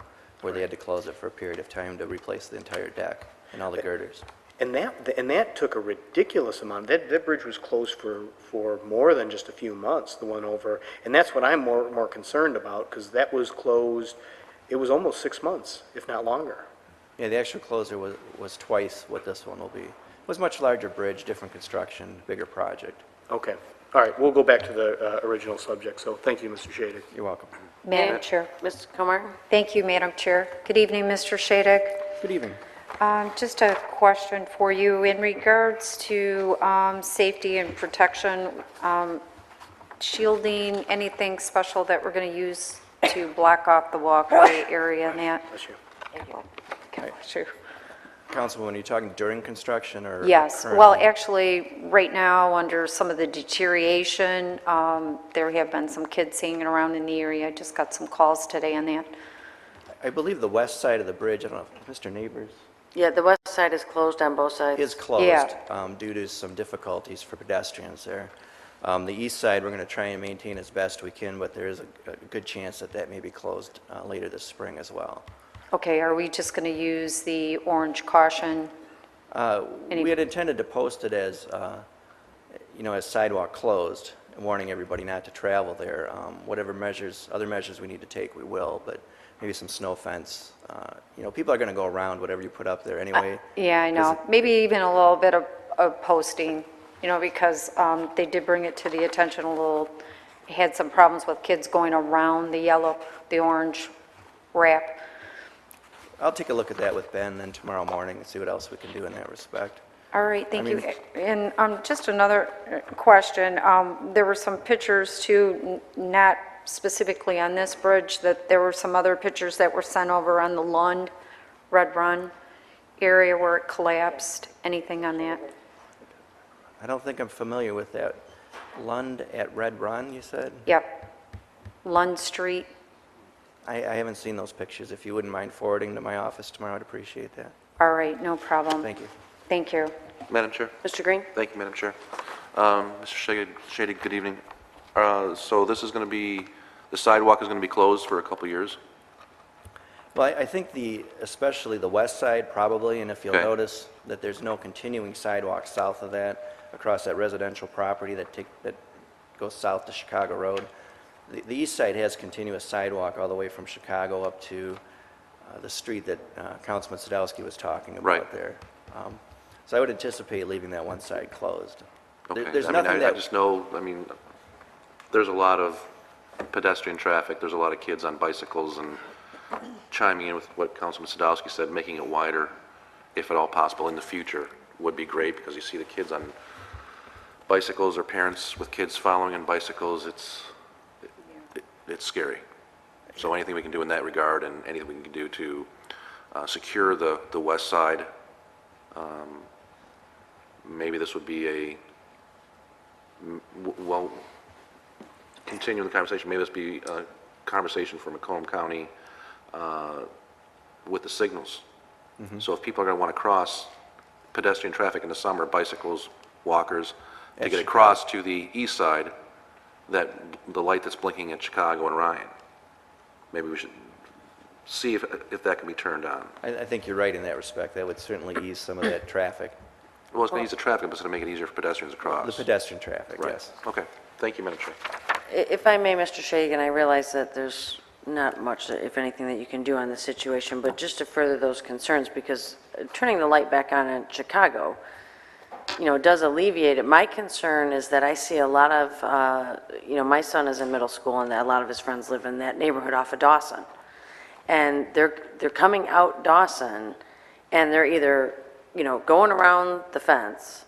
where they had to close it for a period of time to replace the entire deck and all the girders. And that took a ridiculous amount. That bridge was closed for more than just a few months, the one over, and that's what I'm more concerned about, because that was closed, it was almost 6 months, if not longer. Yeah, the actual closure was twice what this one will be. It was much larger bridge, different construction, bigger project. Okay, all right, we'll go back to the original subject, so thank you, Mr. Shadid. You're welcome. Madam Chair. Mr. Kumar? Thank you, Madam Chair. Good evening, Mr. Shadid. Good evening. Just a question for you in regards to safety and protection, shielding, anything special that we're going to use to block off the walkway area and that? Bless you. Okay, sure. Councilwoman, are you talking during construction or Yes, currently? well, actually, right now, under some of the deterioration, there have been some kids hanging around in the area. I just got some calls today on that. I believe the west side of the bridge, I don't know, Mr. Neighbors, Yeah, the west side is closed on both sides. is closed Yeah. due to some difficulties for pedestrians there. The east side, we're going to try and maintain as best we can, but there is a good chance that that may be closed later this spring as well. Okay, are we just going to use the orange caution? Any- We had intended to post it as, you know, as sidewalk closed, warning everybody not to travel there. Whatever measures, other measures we need to take, we will, but maybe some snow fence. You know, people are going to go around whatever you put up there anyway. Yeah, I know. Maybe even a little bit of posting, you know, because they did bring it to the attention a little, had some problems with kids going around the orange wrap. I'll take a look at that with Ben then tomorrow morning and see what else we can do in that respect. All right, thank you. And just another question. There were some pictures too, not specifically on this bridge, that there were some other pictures that were sent over on the Lund, Red Run area where it collapsed. Anything on that? I don't think I'm familiar with that. Lund at Red Run, you said? Yep. Lund Street. I haven't seen those pictures. If you wouldn't mind forwarding to my office tomorrow, I'd appreciate that. All right, no problem. Thank you. Thank you. Madam Chair? Mr. Green? Thank you, Madam Chair. Mr. Shady, good evening. So this is going to be, the sidewalk is going to be closed for a couple years? Well, I think especially the west side probably, and if you'll Okay. notice that there's no continuing sidewalk south of that, across that residential property that goes south to Chicago Road. The east side has continuous sidewalk all the way from Chicago up to the street that Councilman Sadowski was talking about Right. there. So I would anticipate leaving that one side closed. Okay. There's I mean, nothing I that, just know, I mean, there's a lot of pedestrian traffic, there's a lot of kids on bicycles, and chiming in with what Councilman Sadowski said, making it wider, if at all possible in the future, would be great, because you see the kids on bicycles or parents with kids following on bicycles, it's scary. So anything we can do in that regard, and anything we can do to secure the west side, maybe this would be well, continuing the conversation, maybe this be a conversation for Macomb County with the signals. So if people are going to want to cross pedestrian traffic in the summer, bicycles, walkers, to get across to the east side, that the light that's blinking at Chicago and Ryan, maybe we should see if that can be turned on. I think you're right in that respect. That would certainly ease some of that traffic. Well, it's going to ease the traffic, but it's going to make it easier for pedestrians to cross. The pedestrian traffic, Right. yes. Okay. Thank you, Madam Chair. If I may, Mr. Shagan, I realize that there's not much, if anything, that you can do on this situation, but just to further those concerns, because turning the light back on in Chicago, it does alleviate it. My concern is that I see a lot of, my son is in middle school, and a lot of his friends live in that neighborhood off of Dawson. And they're coming out Dawson, and they're either, going around the fence.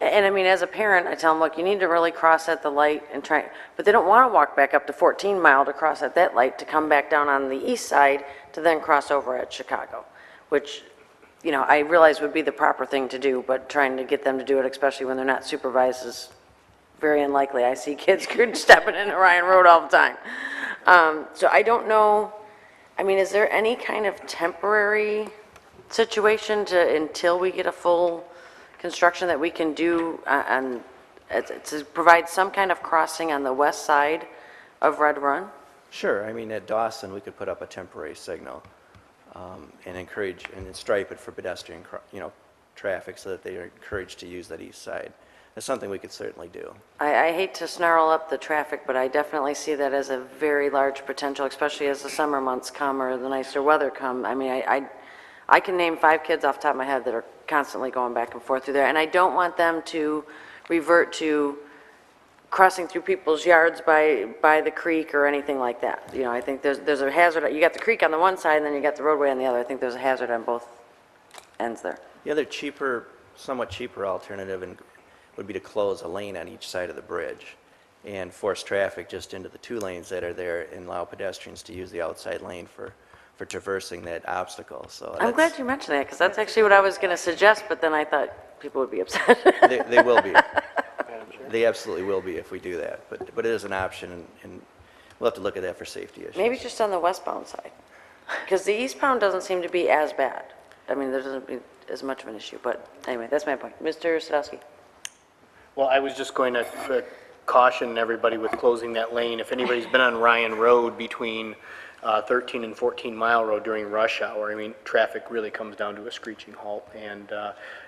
And I mean, as a parent, I tell them, look, you need to really cross at the light and try, but they don't want to walk back up to 14 Mile to cross at that light to come back down on the east side to then cross over at Chicago, which, I realize would be the proper thing to do, but trying to get them to do it, especially when they're not supervised, is very unlikely. I see kids stepping into Ryan Road all the time. So I don't know, I mean, is there any kind of temporary situation until we get a full construction that we can do to provide some kind of crossing on the west side of Red Run? Sure. I mean, at Dawson, we could put up a temporary signal and encourage and stripe it for pedestrian, traffic so that they are encouraged to use that east side. That's something we could certainly do. I hate to snarl up the traffic, but I definitely see that as a very large potential, especially as the summer months come or the nicer weather come. I mean, I can name 5 kids off the top of my head that are constantly going back and forth through there, and I don't want them to revert to crossing through people's yards by the creek or anything like that. I think there's a hazard. You got the creek on the one side, and then you got the roadway on the other. I think there's a hazard on both ends there. The other somewhat cheaper alternative would be to close a lane on each side of the bridge and force traffic just into the 2 lanes that are there and allow pedestrians to use the outside lane for traversing that obstacle. So I'm glad you mentioned that, because that's actually what I was going to suggest, but then I thought people would be upset. They will be. They absolutely will be if we do that. But it is an option, and we'll have to look at that for safety issues. Maybe just on the westbound side, because the eastbound doesn't seem to be as bad. I mean, there doesn't be as much of an issue, but anyway, that's my point. Mr. Sadowski? Well, I was just going to caution everybody with closing that lane. If anybody's been on Ryan Road between 13 and 14 Mile Road during rush hour, I mean, traffic really comes down to a screeching halt, and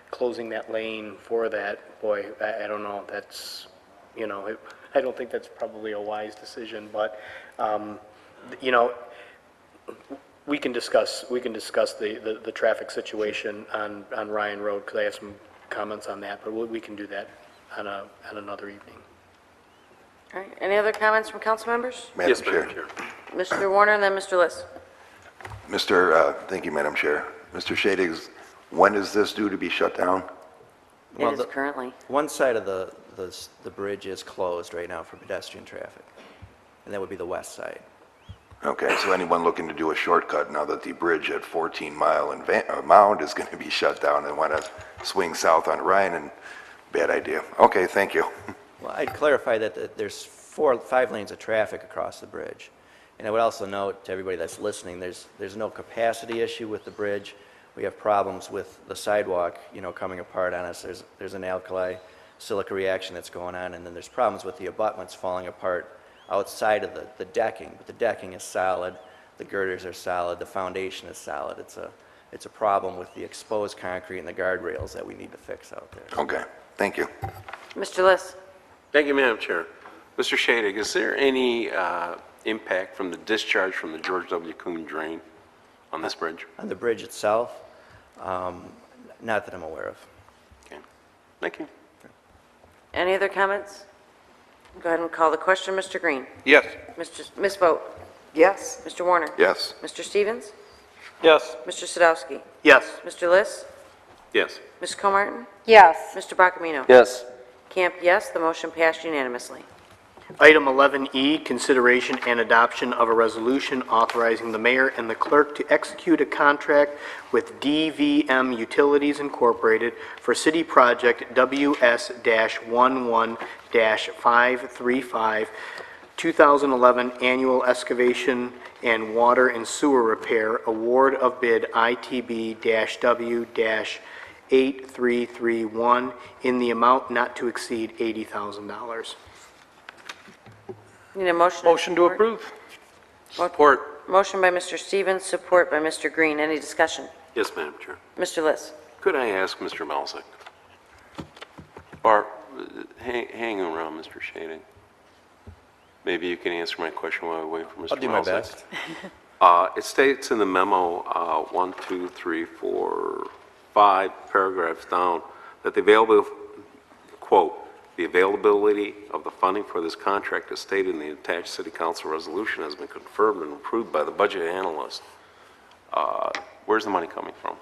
closing that lane for that, boy, I don't know, that's, I don't think that's probably a wise decision, but, we can discuss the traffic situation on Ryan Road, because I have some comments on that, but we can do that on another evening. All right, any other comments from council members? Madam Chair. Mr. Warner and then Mr. List. Thank you, Madam Chair. Mr. Shadix, when is this due to be shut down? It Well, is the- currently. One side of the bridge is closed right now for pedestrian traffic, and that would be the west side. Okay, so anyone looking to do a shortcut now that the bridge at 14 Mile and Mound is going to be shut down and want to swing south on Ryan, and bad idea. Okay, thank you. Well, I'd clarify that there's 5 lanes of traffic across the bridge. And I would also note to everybody that's listening, there's no capacity issue with the bridge. We have problems with the sidewalk, coming apart on us. There's an alkali silica reaction that's going on, and then there's problems with the abutments falling apart outside of the decking. But the decking is solid, the girders are solid, the foundation is solid. It's a problem with the exposed concrete and the guardrails that we need to fix out there. Okay, thank you. Mr. List? Thank you, Madam Chair. Mr. Shadig, is there any impact from the discharge from the George W. Kuhn drain on this bridge? On the bridge itself, not that I'm aware of. Okay, thank you. Any other comments? Go ahead and call the question. Mr. Green? Yes. Ms. Vogt? Yes. Mr. Warner? Yes. Mr. Stevens? Yes. Mr. Sadowski? Yes. Mr. List? Yes. Ms. Comartin? Yes. Mr. Bacamino? Yes. Camp, yes. The motion passed unanimously. Item 11E, consideration and adoption of a resolution authorizing the mayor and the clerk to execute a contract with DVM Utilities Incorporated for city project WS-11-535, 2011 annual excavation and water and sewer repair, award of bid ITB-W-8331 in the amount not to exceed $80,000. Need a motion? Motion to approve. Support. Motion by Mr. Stevens, support by Mr. Green. Any discussion? Yes, Madam Chair. Mr. List? Could I ask Mr. Melzick? Or hang around, Mr. Shadig. Maybe you can answer my question while I wait for Mr. Melzick. I'll do my best. It states in the memo, 1, 2, 3, 4, 5 paragraphs down, that the available, quote, "The availability of the funding for this contract as stated in the attached city council resolution has been confirmed and approved by the budget analyst." Where's the money coming from?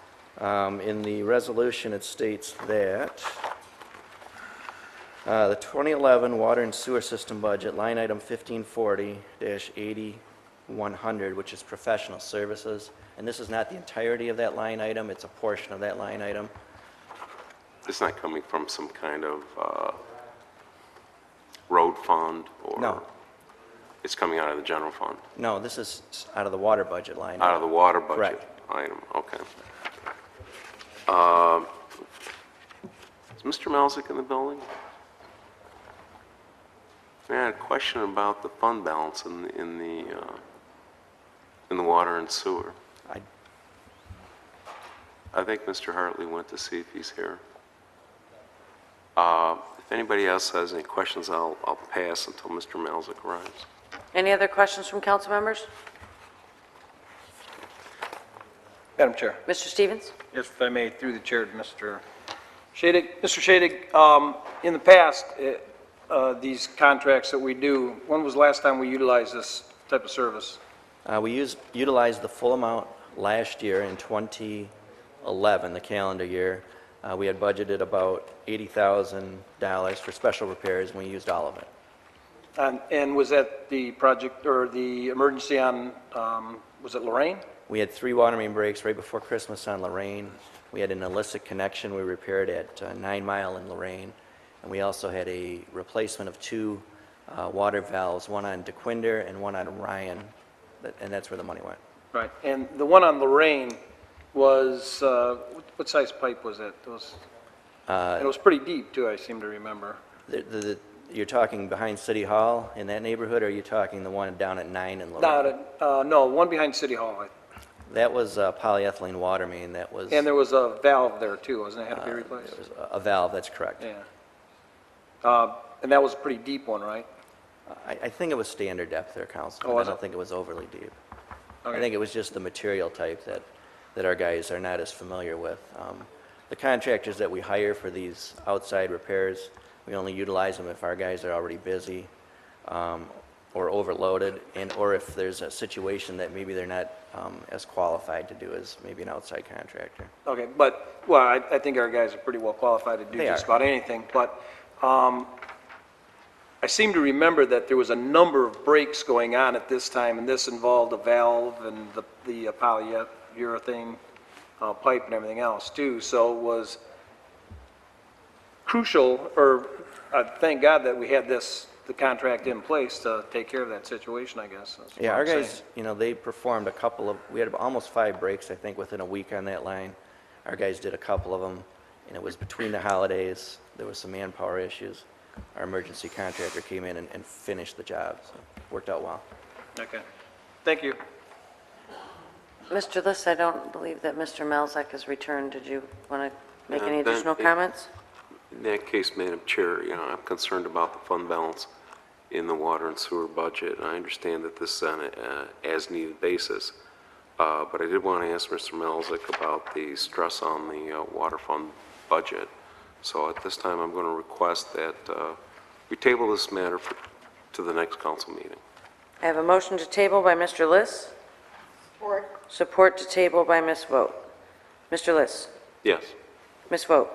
In the resolution, it states that the 2011 water and sewer system budget, line item 1540-8100, which is professional services, and this is not the entirety of that line item, it's a portion of that line item. It's not coming from some kind of road fund, or? No. It's coming out of the general fund? No, this is out of the water budget line. Out of the water budget? Correct. Item, okay. Is Mr. Melzick in the building? I had a question about the fund balance in the water and sewer. I think Mr. Hartley went to see if he's here. If anybody else has any questions, I'll pass until Mr. Melzick arrives. Any other questions from council members? Madam Chair, Mr. Stevens? if I may, through the chair to Mr. Shadig. Mr. Shadig, in the past, these contracts that we do, when was the last time we utilized this type of service? We utilized the full amount last year in 2011, the calendar year. We had budgeted about $80,000 for special repairs, and we used all of it. And was that the project, or the emergency on, was it Lorraine? We had 3 water main breaks right before Christmas on Lorraine. We had an illicit connection we repaired at 9 Mile in Lorraine. And we also had a replacement of 2 water valves, one on DeQuinder and one on Ryan, and that's where the money went. Right, and the one on Lorraine was, what size pipe was it? And it was pretty deep, too, I seem to remember. You're talking behind City Hall in that neighborhood, or are you talking the one down at 9 in Lorraine? No, one behind City Hall. That was a polyethylene water main that was... And there was a valve there, too, wasn't it? Had to be replaced? There was a valve, that's correct. Yeah. And that was a pretty deep one, right? I think it was standard depth there, Councilman. Oh, was I don't it? think it was overly deep. Okay. I think it was just the material type that our guys are not as familiar with. The contractors that we hire for these outside repairs, we only utilize them if our guys are already busy. or overloaded, or if there's a situation that maybe they're not as qualified to do as maybe an outside contractor. Okay, but, well, I think our guys are pretty well qualified to do They just are. about anything, but I seem to remember that there was a number of breaks going on at this time, and this involved a valve and the polyurethane pipe and everything else, too, so it was crucial, or thank God that we had the contract in place to take care of that situation, I guess. That's what Yeah, I'm our saying. guys, you know, they performed we had almost 5 breaks, I think, within a week on that line. Our guys did a couple of them, and it was between the holidays. There was some manpower issues. Our emergency contractor came in and finished the job, so it worked out well. Okay, thank you. Mr. List, I don't believe that Mr. Malzak has returned. Did you want to make any Then additional comments? In that case, Madam Chair, I'm concerned about the fund balance in the water and sewer budget. I understand that this is on an as-needed basis, but I did want to ask Mr. Melzik about the stress on the water fund budget. So at this time, I'm going to request that we table this matter to the next council meeting. I have a motion to table by Mr. List. Support to table by Ms. Vogt. Mr. List. Yes. Ms. Vogt.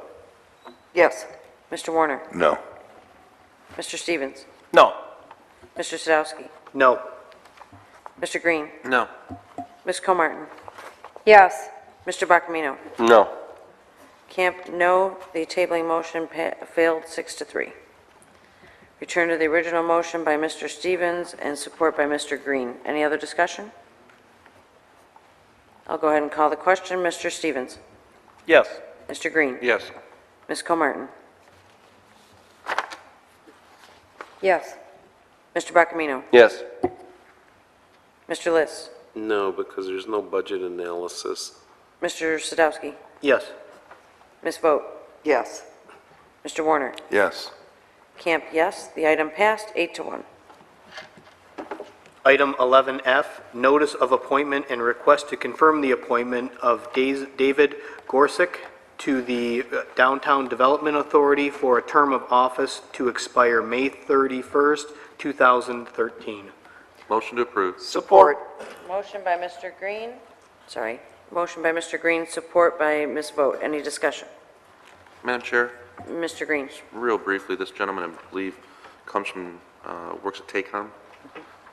Yes. Mr. Warner. No. Mr. Stevens. No. Mr. Sadowski. No. Mr. Green. No. Ms. Comartin. Yes. Mr. Bacamino. No. Camp, no. The tabling motion failed 6-3. Return to the original motion by Mr. Stevens and support by Mr. Green. Any other discussion? I'll go ahead and call the question. Mr. Stevens. Yes. Mr. Green. Yes. Ms. Comartin. Yes. Mr. Bacamino. Yes. Mr. Liss. No, because there's no budget analysis. Mr. Sadowski. Yes. Ms. Vogt. Yes. Mr. Warner. Yes. Camp, yes. The item passed 8-1. Item 11F, notice of appointment and request to confirm the appointment of David Gorsick to the Downtown Development Authority for a term of office to expire May 31st, 2013. Motion to approve. Support. Motion by Mr. Green. Sorry. Motion by Mr. Green, support by Ms. Vogt. Any discussion? Madam Chair, Mr. Green. real briefly, this gentleman, I believe, comes from, works at TACOM,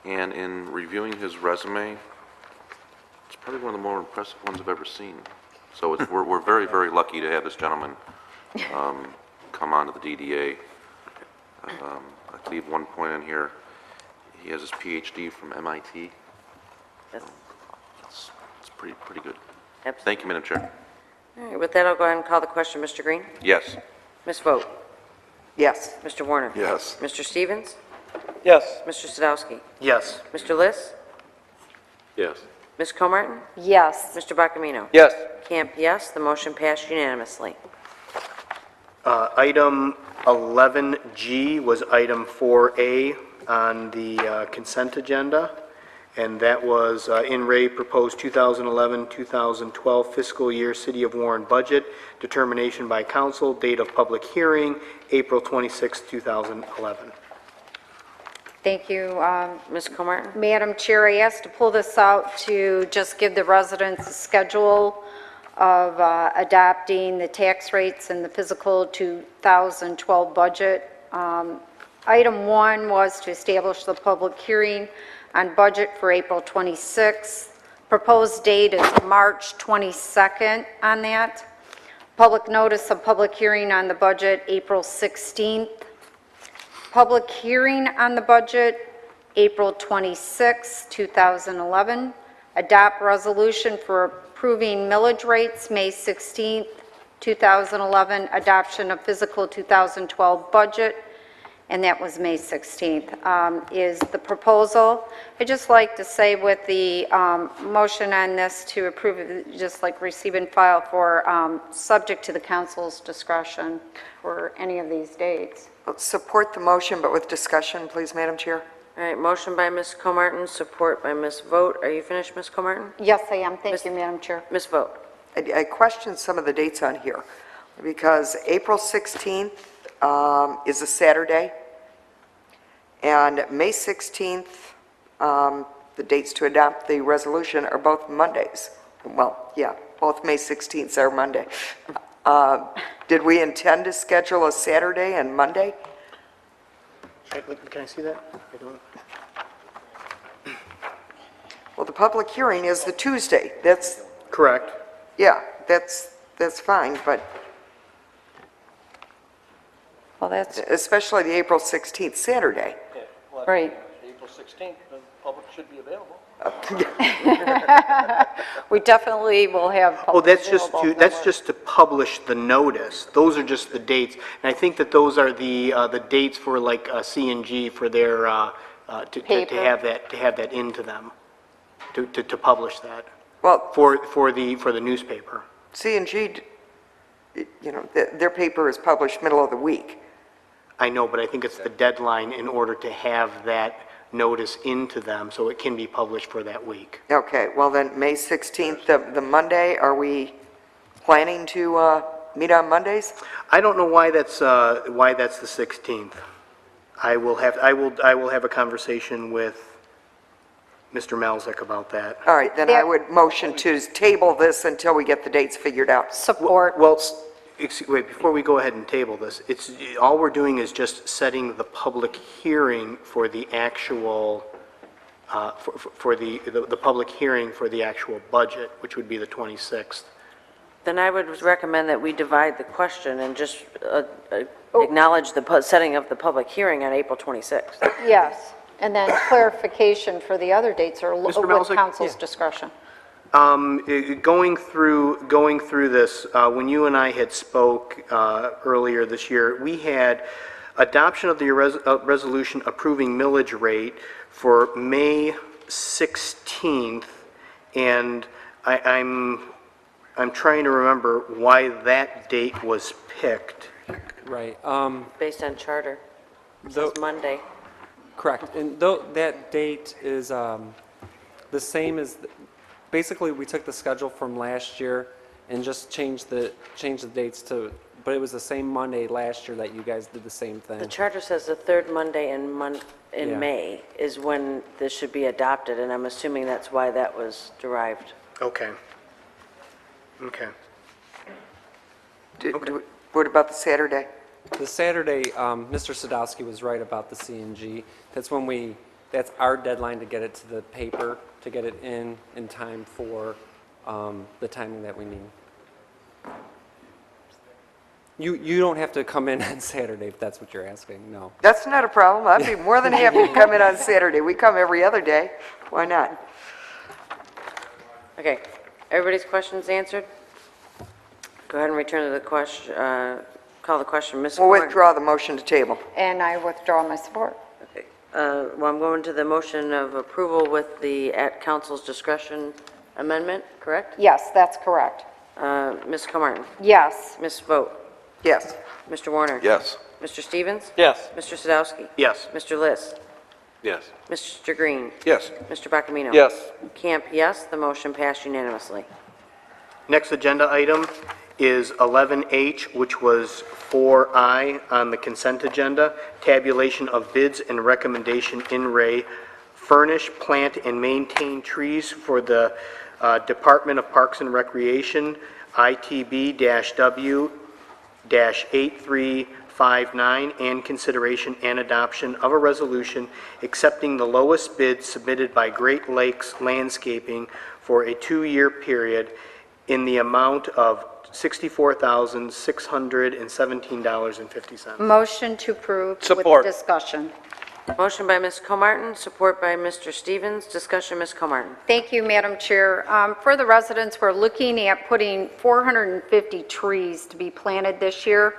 and in reviewing his resume, it's probably one of the more impressive ones I've ever seen. So we're very, very lucky to have this gentleman come on to the DDA. I believe one point in here, he has his PhD from MIT. Yes. It's pretty good. Absolutely. Thank you, Madam Chair. All right, with that, I'll go ahead and call the question. Mr. Green. Yes. Ms. Vogt. Yes. Mr. Warner. Yes. Mr. Stevens. Yes. Mr. Sadowski. Yes. Mr. Liss. Yes. Ms. Comartin. Yes. Mr. Bacamino. Yes. Camp, yes. The motion passed unanimously. Item 11G was item 4A on the consent agenda, and that was in Ray proposed 2011-2012 fiscal year City of Warren budget, determination by council, date of public hearing, April 26, 2011. Thank you. Ms. Comartin. Madam Chair, I asked to pull this out to just give the residents a schedule of adopting the tax rates in the fiscal 2012 budget. Item 1 was to establish the public hearing on budget for April 26th. Proposed date is March 22nd on that. Public notice of public hearing on the budget, April 16th. Public hearing on the budget, April 26, 2011. Adopt resolution for approving millage rates, May 16, 2011. Adoption of fiscal 2012 budget, and that was May 16th, is the proposal. I'd just like to say with the motion on this to approve it, just like receive and file for, subject to the council's discretion for any of these dates. Support the motion, but with discussion, please, Madam Chair. All right, motion by Ms. Comartin, support by Ms. Vogt. Are you finished, Ms. Comartin? Yes, I am. Thank you, Madam Chair. Ms. Vogt. I questioned some of the dates on here, because April 16th is a Saturday, And May 16th, the dates to adopt the resolution are both Mondays. Well, yeah, both May 16ths are Monday. Did we intend to schedule a Saturday and Monday? Can I see that? I don't. Well, the public hearing is the Tuesday. That's, Correct. yeah, that's fine, but Well, that's, especially the April 16th Saturday. right. April 16th, the public should be available. We definitely will have Oh, public that's just available to, that's for- just to publish the notice. Those are just the dates. And I think that those are the dates for like C&G for their, to Paper. have that into them, to publish that Well, for the newspaper. C&G, you know, their paper is published middle of the week. I know, but I think it's the deadline in order to have that notice into them, so it can be published for that week. Okay, well then, May 16th, the Monday, are we planning to meet on Mondays? I don't know why that's the 16th. I will have a conversation with Mr. Malzek about that. All right, then I would motion to table this until we get the dates figured out. Support. Well, wait, before we go ahead and table this, all we're doing is just setting the public hearing for the actual, for the public hearing for the actual budget, which would be the 26th. Then I would recommend that we divide the question and just acknowledge the setting of the public hearing on April 26th. Yes, and then clarification for the other dates are with Malzek? council's discretion. Going through this, when you and I had spoke earlier this year, we had adoption of the resolution approving millage rate for May 16th, and I'm trying to remember why that date was picked. Right. Based on charter. It Though- says Monday. Correct. And though that date is the same as, basically, we took the schedule from last year and just changed the dates to, but it was the same Monday last year that you guys did the same thing. The charter says the third Monday in Yeah. May is when this should be adopted, and I'm assuming that's why that was derived. Okay. Okay. What about the Saturday? The Saturday, Mr. Sadowski was right about the C&G. That's when that's our deadline to get it to the paper, to get it in time for the timing that we need. You don't have to come in on Saturday if that's what you're asking, no. That's not a problem. I'd be more than happy to come in on Saturday. We come every other day. Why not? Okay, everybody's questions answered? Go ahead and return to the question, call the question. Ms. We'll Warren. withdraw the motion to table. And I withdraw my support. Okay, well, I'm going to the motion of approval with the at council's discretion amendment, correct? Yes, that's correct. Ms. Comartin? Yes. Ms. Vogt? Yes. Mr. Warner? Yes. Mr. Stevens? Yes. Mr. Sadowski? Yes. Mr. List? Yes. Mr. Green? Yes. Mr. Bacamino? Yes. Camp, yes. The motion passed unanimously. Next agenda item is 11H, which was 4I on the consent agenda, tabulation of bids and recommendation in Ray, furnish, plant, and maintain trees for the Department of Parks and Recreation, ITB-W-8359, and consideration and adoption of a resolution accepting the lowest bid submitted by Great Lakes Landscaping for a 2-year period in the amount of $64,617.50. Motion to approve with Support. discussion. Motion by Ms. Comartin, support by Mr. Stevens. Discussion, Ms. Comartin. Thank you, Madam Chair. For the residents, we're looking at putting 450 trees to be planted this year.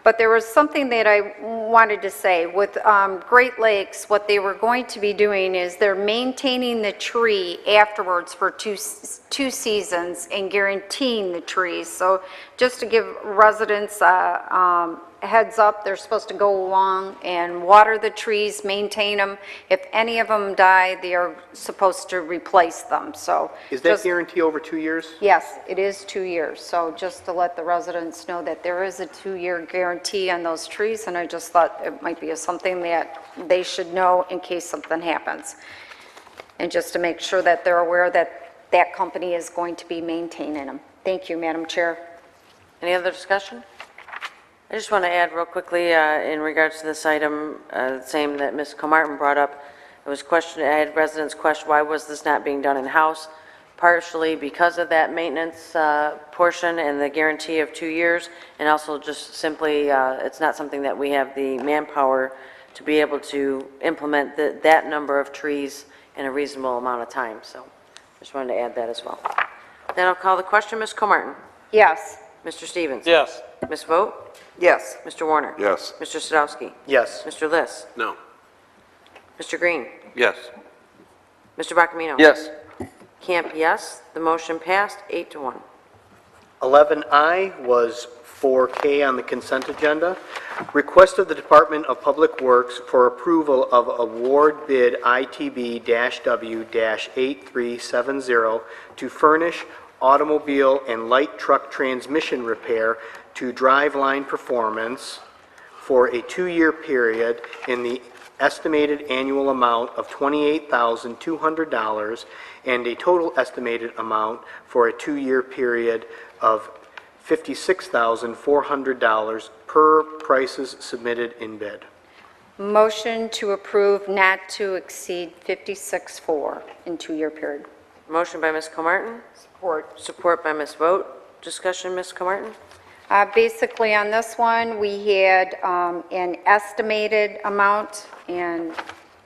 But there was something that I wanted to say. With Great Lakes, what they were going to be doing is they're maintaining the tree afterwards for two seasons and guaranteeing the trees. So just to give residents heads up, they're supposed to go along and water the trees, maintain them. If any of them die, they are supposed to replace them, so. Is that just- guarantee over 2 years? Yes, it is 2 years, so just to let the residents know that there is a 2-year guarantee on those trees, and I just thought it might be something that they should know in case something happens. And just to make sure that they're aware that that company is going to be maintaining them. Thank you, Madam Chair. Any other discussion? I just want to add real quickly in regards to this item, same that Ms. Comartin brought up. It was questioned, I had residents question, why was this not being done in-house? Partially because of that maintenance portion and the guarantee of 2 years, and also just simply, it's not something that we have the manpower to be able to implement that number of trees in a reasonable amount of time. So just wanted to add that as well. Then I'll call the question. Ms. Comartin? Yes. Mr. Stevens? Yes. Ms. Vogt? Yes. Mr. Warner? Yes. Mr. Sadowski? Yes. Mr. Liss? No. Mr. Green? Yes. Mr. Bacamino? Yes. Camp, yes. The motion passed 8-1. 11I was 4K on the consent agenda. Request of the Department of Public Works for approval of award bid ITB-W-8370 to furnish automobile and light truck transmission repair to Driveline Performance for a 2-year period in the estimated annual amount of $28,200 and a total estimated amount for a 2-year period of $56,400 per prices submitted in bid. Motion to approve not to exceed 56.4 in 2-year period. Motion by Ms. Comartin. Support. Support by Ms. Vogt. Discussion, Ms. Comartin? Basically, on this one, we had an estimated amount, and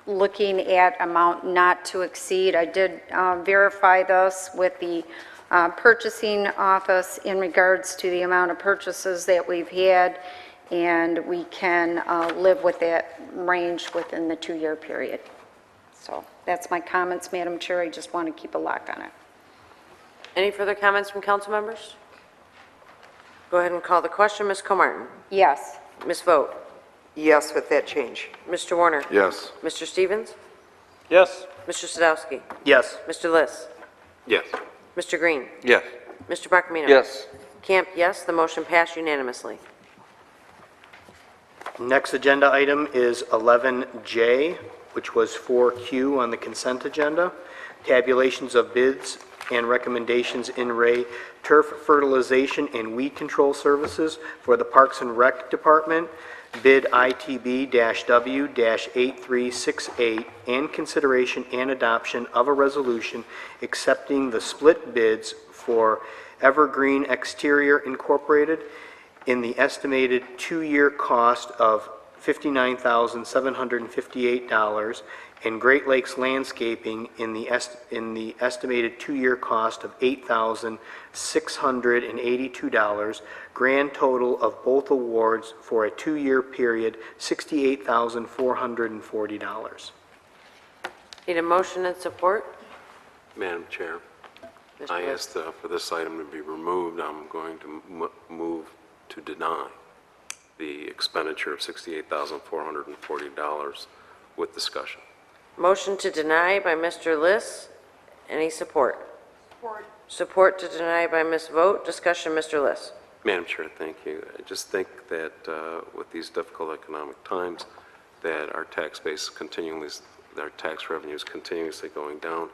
looking at amount not to exceed. I did verify this with the purchasing office in regards to the amount of purchases that we've had, and we can live with that range within the 2-year period. So that's my comments, Madam Chair. I just want to keep a lock on it. Any further comments from council members? Go ahead and call the question. Ms. Comartin? Yes. Ms. Vogt? Yes, with that change. Mr. Warner? Yes. Mr. Stevens? Yes. Mr. Sadowski? Yes. Mr. Liss? Yes. Mr. Green? Yes. Mr. Bacamino? Yes. Camp, yes. The motion passed unanimously. Next agenda item is 11J, which was 4Q on the consent agenda. Tabulations of bids and recommendations in Ray turf fertilization and weed control services for the Parks and Rec Department, bid ITB-W-8368, and consideration and adoption of a resolution accepting the split bids for Evergreen Exterior Incorporated in the estimated 2-year cost of $59,758, and Great Lakes Landscaping in the estimated 2-year cost of $8,682, grand total of both awards for a 2-year period, $68,440. Need a motion and support? Madam Chair, Mr. I Liss? asked for this item to be removed. I'm going to move to deny the expenditure of $68,440 with discussion. Motion to deny by Mr. Liss. Any support? Support. Support to deny by Ms. Vogt. Discussion, Mr. Liss. Madam Chair, thank you. I just think that with these difficult economic times, that our tax base our tax revenue is continuously going down.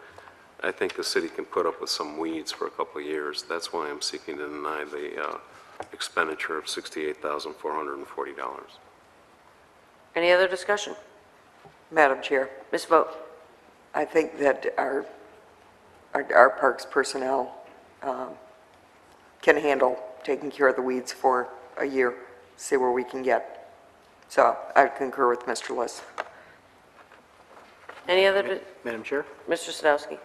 I think the city can put up with some weeds for a couple of years. That's why I'm seeking to deny the expenditure of $68,440. Any other discussion? Madam Chair, Ms. Vogt? I think that our parks personnel can handle taking care of the weeds for a year, see where we can get. So I concur with Mr. Liss. Any other? Madam Chair? Mr. Sadowski?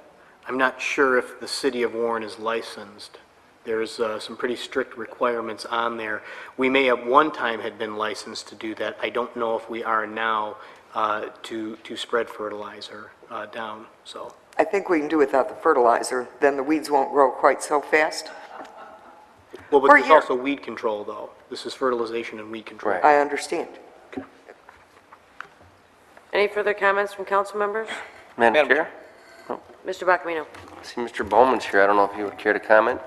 I'm not sure if the city of Warren is licensed. There's some pretty strict requirements on there. We may at one time had been licensed to do that. I don't know if we are now to spread fertilizer down, so. I think we can do without the fertilizer, then the weeds won't grow quite so fast. Well, but For a there's year. also weed control, though. This is fertilization and weed control. Right. I understand. Any further comments from council members? Madam Chair? Mr. Bacamino? I see Mr. Bowman's here. I don't know if he would care to comment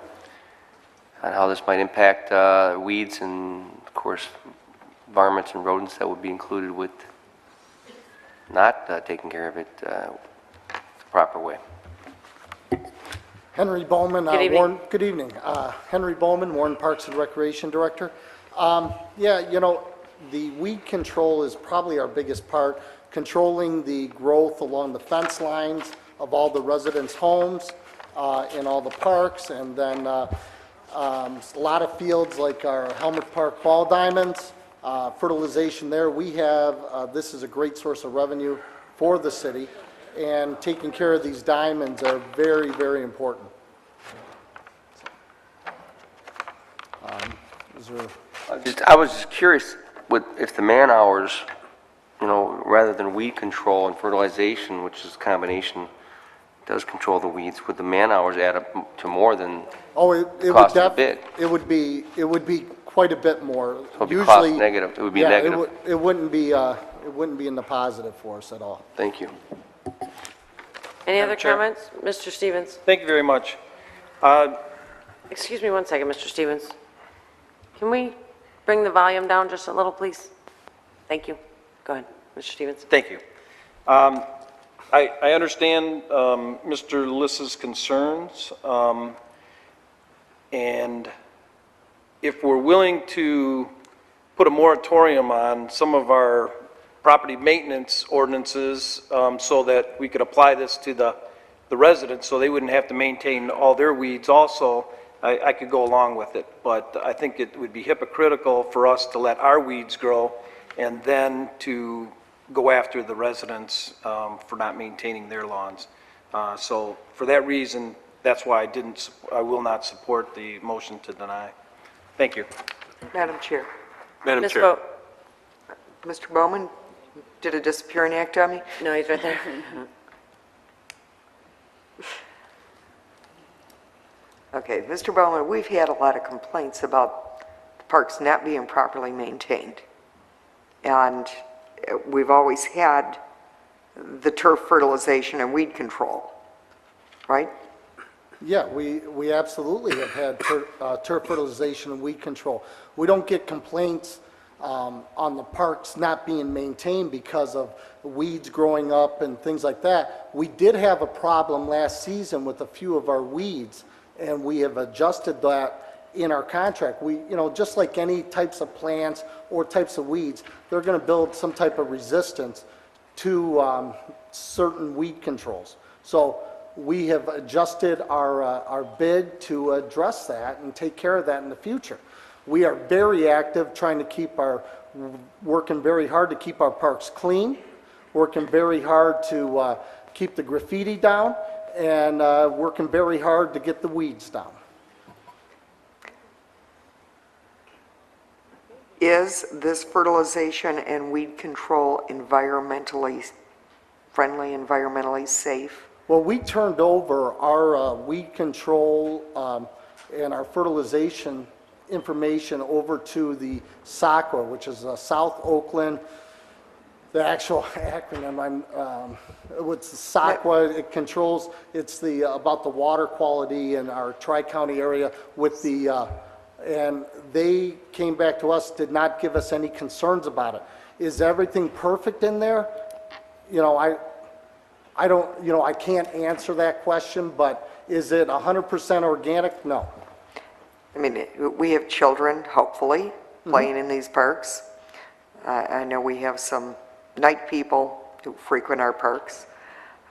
on how this might impact weeds and, of course, varmints and rodents that would be included with not taking care of it the proper way. Henry Bowman, Good evening. Warren, good evening. Henry Bowman, Warren Parks and Recreation Director. Yeah, you know, the weed control is probably our biggest part, controlling the growth along the fence lines of all the residents' homes, in all the parks, and then a lot of fields like our Helmut Park Ball Diamonds, fertilization there. We have, this is a great source of revenue for the city, and taking care of these diamonds are very, very important. Is there, I was just curious if the man hours, you know, rather than weed control and fertilization, which is a combination, does control the weeds, would the man hours add up to more than oh, it would cost of the bid? it would be quite a bit more. So it'd be cost negative, it would be yeah, negative. It wouldn't be in the positive for us at all. Thank you. Any other Chair. comments? Mr. Stevens? Thank you very much. Excuse me one second, Mr. Stevens. Can we bring the volume down just a little, please? Thank you. Go ahead, Mr. Stevens. Thank you. I understand Mr. Lissa's concerns, and if we're willing to put a moratorium on some of our property maintenance ordinances so that we could apply this to the residents so they wouldn't have to maintain all their weeds also, I could go along with it. But I think it would be hypocritical for us to let our weeds grow and then to go after the residents for not maintaining their lawns. So for that reason, that's why I will not support the motion to deny. Thank you. Madam Chair. Madam Ms. Chair. Vogt? Mr. Bowman, did a disappearing act on me? No, he's right there. Okay, Mr. Bowman, we've had a lot of complaints about the parks not being properly maintained. And we've always had the turf fertilization and weed control, right? Yeah, we absolutely have had turf fertilization and weed control. We don't get complaints on the parks not being maintained because of weeds growing up and things like that. We did have a problem last season with a few of our weeds, and we have adjusted that in our contract. We, you know, just like any types of plants or types of weeds, they're going to build some type of resistance to certain weed controls. So we have adjusted our bid to address that and take care of that in the future. We are very active trying to working very hard to keep our parks clean, working very hard to keep the graffiti down, and working very hard to get the weeds down. Is this fertilization and weed control environmentally friendly, environmentally safe? Well, we turned over our weed control and our fertilization information over to the SACWA, which is South Oakland. The actual acronym, it's the SACWA. It controls. It's about the water quality in our tri-county area with the. And they came back to us, did not give us any concerns about it. Is everything perfect in there? You know, I don't, you know, I can't answer that question, but is it 100% organic? No. I mean, we have children, hopefully, playing in these parks. I know we have some night people who frequent our parks.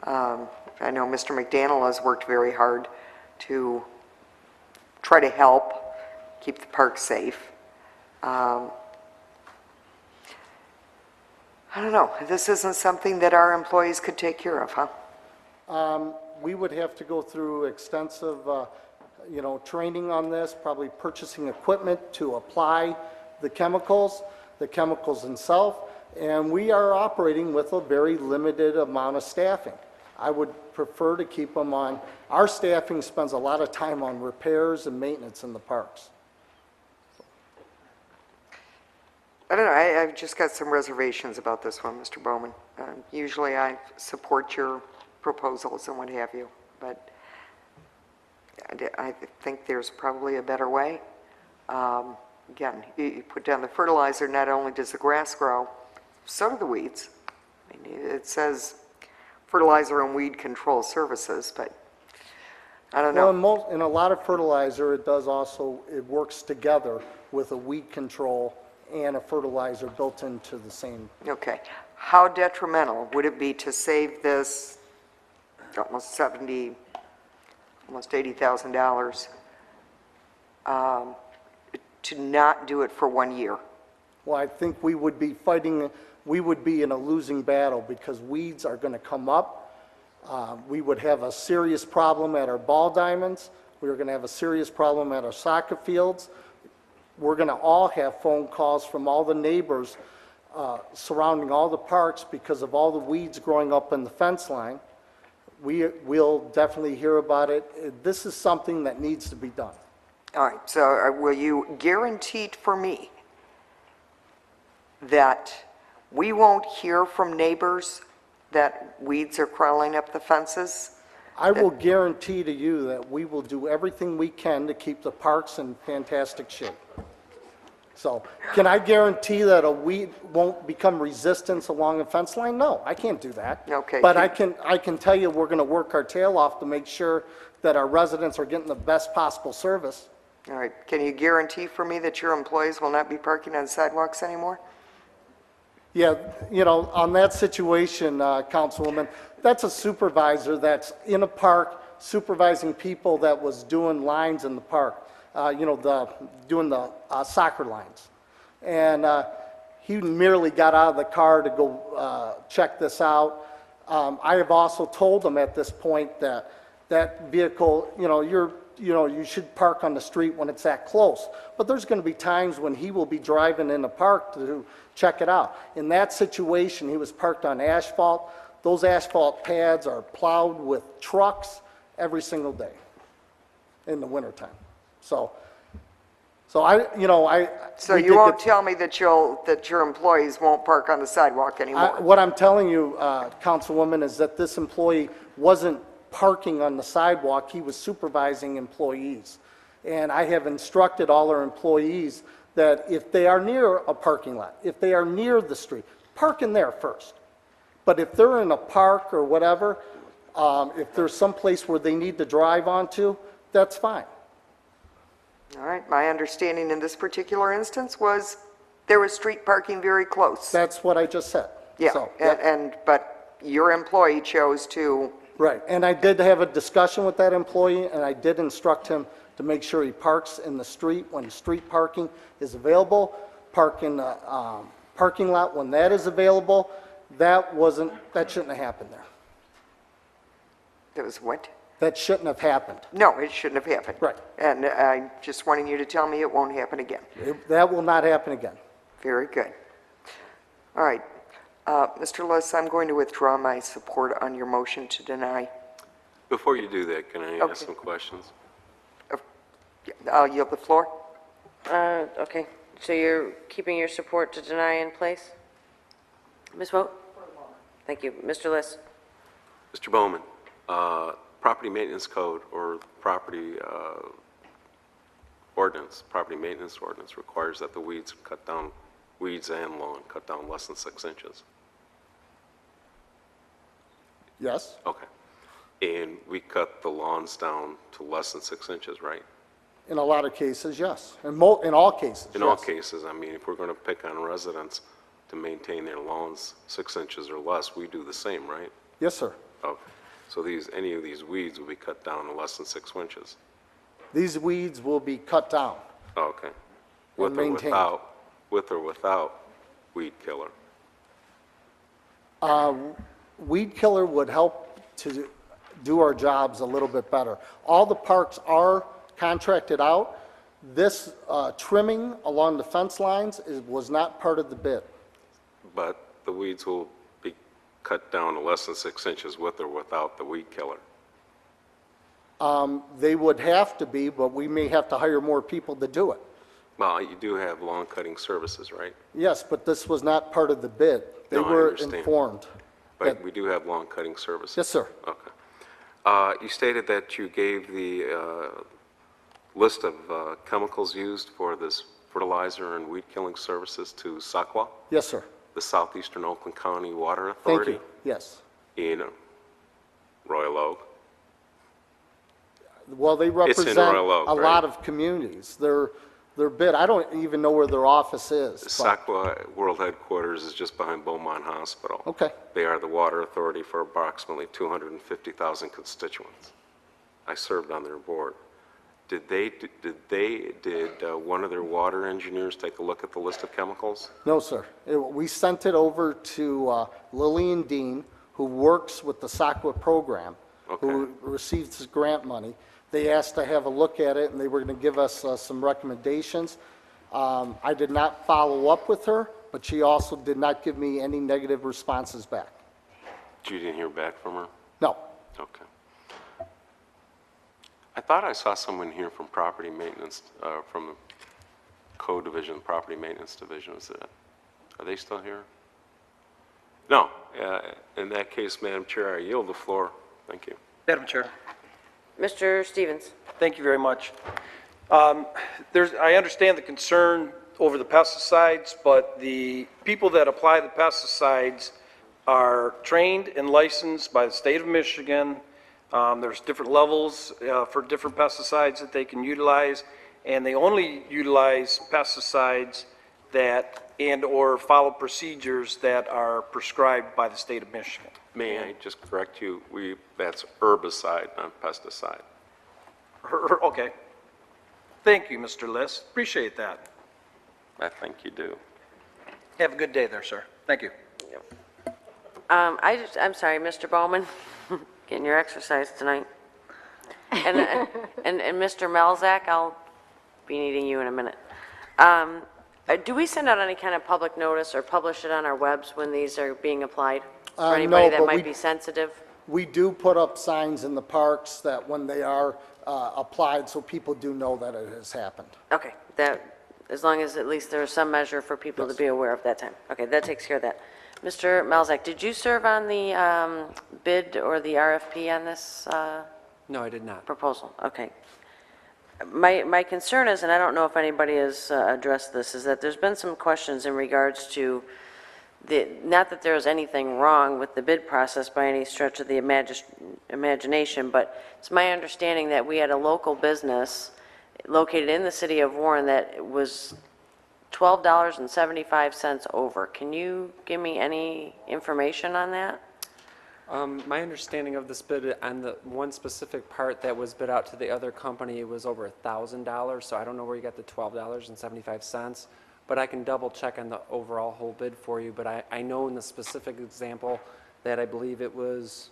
I know Mr. McDaniel has worked very hard to try to help keep the park safe. I don't know, this isn't something that our employees could take care of, huh? We would have to go through extensive, you know, training on this, probably purchasing equipment to apply the chemicals themselves, and we are operating with a very limited amount of staffing. I would prefer to keep them on. Our staffing spends a lot of time on repairs and maintenance in the parks. I don't know, I've just got some reservations about this one, Mr. Bowman. Usually I support your proposals and what have you, but I think there's probably a better way. Again, you put down the fertilizer, not only does the grass grow, so do the weeds. I mean, it says fertilizer and weed control services, but I don't know. Well, in a lot of fertilizer, it does also, it works together with a weed control and a fertilizer built into the same. Okay. How detrimental would it be to save this almost $80,000 to not do it for 1 year? Well, I think we would be fighting, we would be in a losing battle because weeds are going to come up. We would have a serious problem at our ball diamonds. We're going to have a serious problem at our soccer fields. We're going to all have phone calls from all the neighbors surrounding all the parks because of all the weeds growing up in the fence line. We'll definitely hear about it. This is something that needs to be done. All right, so will you guarantee for me that we won't hear from neighbors that weeds are crawling up the fences? I will guarantee to you that we will do everything we can to keep the parks in fantastic shape. So, can I guarantee that a weed won't become resistance along a fence line? No, I can't do that. Okay. But I can tell you we're going to work our tail off to make sure that our residents are getting the best possible service. All right, can you guarantee for me that your employees will not be parking on sidewalks anymore? Yeah, you know, on that situation, Councilwoman, that's a supervisor that's in a park supervising people that was doing lines in the park, doing the soccer lines. And he merely got out of the car to go check this out. I have also told him at this point that that vehicle, you should park on the street when it's that close. But there's going to be times when he will be driving in the park to check it out. In that situation, he was parked on asphalt. Those asphalt pads are plowed with trucks every single day in the wintertime. So you won't tell me that your employees won't park on the sidewalk anymore? What I'm telling you, Councilwoman, is that this employee wasn't parking on the sidewalk, he was supervising employees. And I have instructed all our employees that if they are near a parking lot, if they are near the street, park in there first. But if they're in a park or whatever, if there's some place where they need to drive onto, that's fine. All right, my understanding in this particular instance was there was street parking very close. That's what I just said. Yeah, So, but your employee chose to... Right, and I did have a discussion with that employee, and I did instruct him to make sure he parks in the street when street parking is available, park in the parking lot when that is available. That shouldn't have happened there. That was what? That shouldn't have happened. No, it shouldn't have happened. Right. And I'm just wanting you to tell me it won't happen again. That will not happen again. Very good. All right. Mr. Lewis, I'm going to withdraw my support on your motion to deny. Before you do that, can I Okay. ask some questions? I'll yield the floor. Okay, so you're keeping your support to deny in place? Ms. Vogt? Thank you. Mr. Liss? Mr. Bowman, property maintenance code or property maintenance ordinance requires that the weeds and lawn cut down less than 6 inches. Yes? Okay. And we cut the lawns down to less than 6 inches, right? In a lot of cases, yes. In all cases, In all yes. cases, I mean, if we're going to pick on residents to maintain their lawns 6 inches or less, we do the same, right? Yes, sir. Okay. So any of these weeds will be cut down to less than 6 inches? These weeds will be cut down. Okay. And maintained. With or without weed killer? Weed killer would help to do our jobs a little bit better. All the parks are contracted out. This trimming along the fence lines was not part of the bid. But the weeds will be cut down to less than 6 inches with or without the weed killer? They would have to be, but we may have to hire more people to do it. Well, you do have lawn cutting services, right? Yes, but this was not part of the bid. They No, I were understand. informed. But we do have lawn cutting services. Yes, sir. Okay. You stated that you gave the list of chemicals used for this fertilizer and weed killing services to SACWA, Yes, sir. the Southeastern Oakland County Water Thank Authority, you. Yes. in Royal Oak. Well, they It's in represent Royal Oak, a right? lot of communities. Their bid, I don't even know where their office is. The but- SACWA World Headquarters is just behind Beaumont Hospital. Okay. They are the water authority for approximately 250,000 constituents. I served on their board. Did one of their water engineers take a look at the list of chemicals? No, sir. We sent it over to Lillian Dean, who works with the SACWA program, who receives the grant money. They asked to have a look at it, and they were going to give us some recommendations. I did not follow up with her, but she also did not give me any negative responses back. You didn't hear back from her? No. Okay. I thought I saw someone here from property maintenance, from the code division, property maintenance division. Are they still here? No. In that case, Madam Chair, I yield the floor. Thank you. Madam Chair. Mr. Stevens? Thank you very much. I understand the concern over the pesticides, but the people that apply the pesticides are trained and licensed by the state of Michigan. There's different levels for different pesticides that they can utilize, and they only utilize pesticides that and/or follow procedures that are prescribed by the state of Michigan. May I just correct you? That's herbicide, not pesticide. Okay. Thank you, Mr. Liss. Appreciate that. I think you do. Have a good day there, sir. Thank you. I'm sorry, Mr. Bowman, getting your exercise tonight. And Mr. Melzak, I'll be needing you in a minute. Do we send out any kind of public notice or publish it on our webs when these are being applied? For anybody that but might be sensitive? We do put up signs in the parks that when they are applied, so people do know that it has happened. Okay, as long as at least there's some measure for people to be aware of that time. Okay, that takes care of that. Mr. Melzak, did you serve on the bid or the RFP on this No, I did not. proposal? Okay. My concern is, and I don't know if anybody has addressed this, is that there's been some questions in regards to not that there is anything wrong with the bid process by any stretch of the imagination, but it's my understanding that we had a local business located in the city of Warren that was $12.75 over. Can you give me any information on that? My understanding of this bid on the one specific part that was bid out to the other company was over $1,000, so I don't know where you got the $12.75, but I can double check on the overall whole bid for you, but I know in the specific example that I believe it was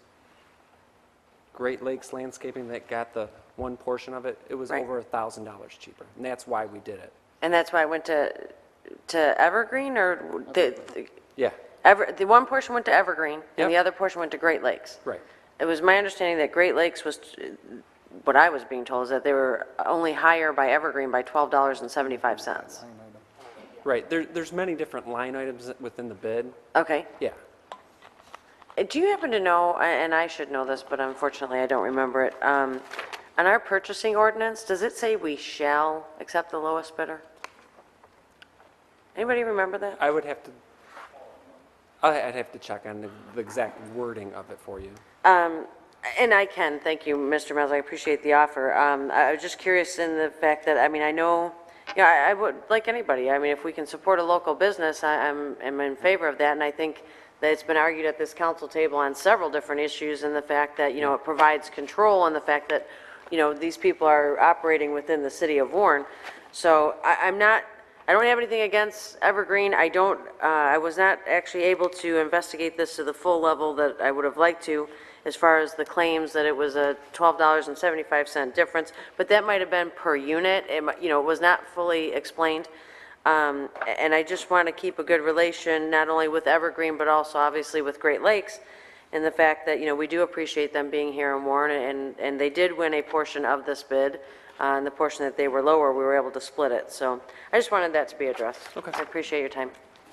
Great Lakes Landscaping that got the one portion of it. It was Right. over $1,000 cheaper, and that's why we did it. And that's why I went to Evergreen, or Yeah, the one portion went to Evergreen, and the Yep. other portion went to Great Lakes. right. It was my understanding that Great Lakes was, what I was being told is that they were only higher by Evergreen by $12.75. Right, there's many different line items within the bid. Okay. Yeah. Do you happen to know, and I should know this, but unfortunately I don't remember it, on our purchasing ordinance, does it say we shall accept the lowest bidder? Anybody remember that? I'd have to check on the exact wording of it for you. And I can, thank you, Mr. Mills, I appreciate the offer. I was just curious in the fact that, I mean, I know, yeah, I would, like anybody, I mean, if we can support a local business, I'm in favor of that, and I think that it's been argued at this council table on several different issues, and the fact that, it provides control, and the fact that, these people are operating within the city of Warren. So I don't have anything against Evergreen. I was not actually able to investigate this to the full level that I would have liked to, as far as the claims that it was a $12.75 difference, but that might have been per unit. It was not fully explained. And I just want to keep a good relation, not only with Evergreen, but also obviously with Great Lakes, and the fact that, we do appreciate them being here in Warren, and they did win a portion of this bid. and the portion that they were lower, we were able to split it. So I just wanted that to be addressed. Okay. I appreciate your time.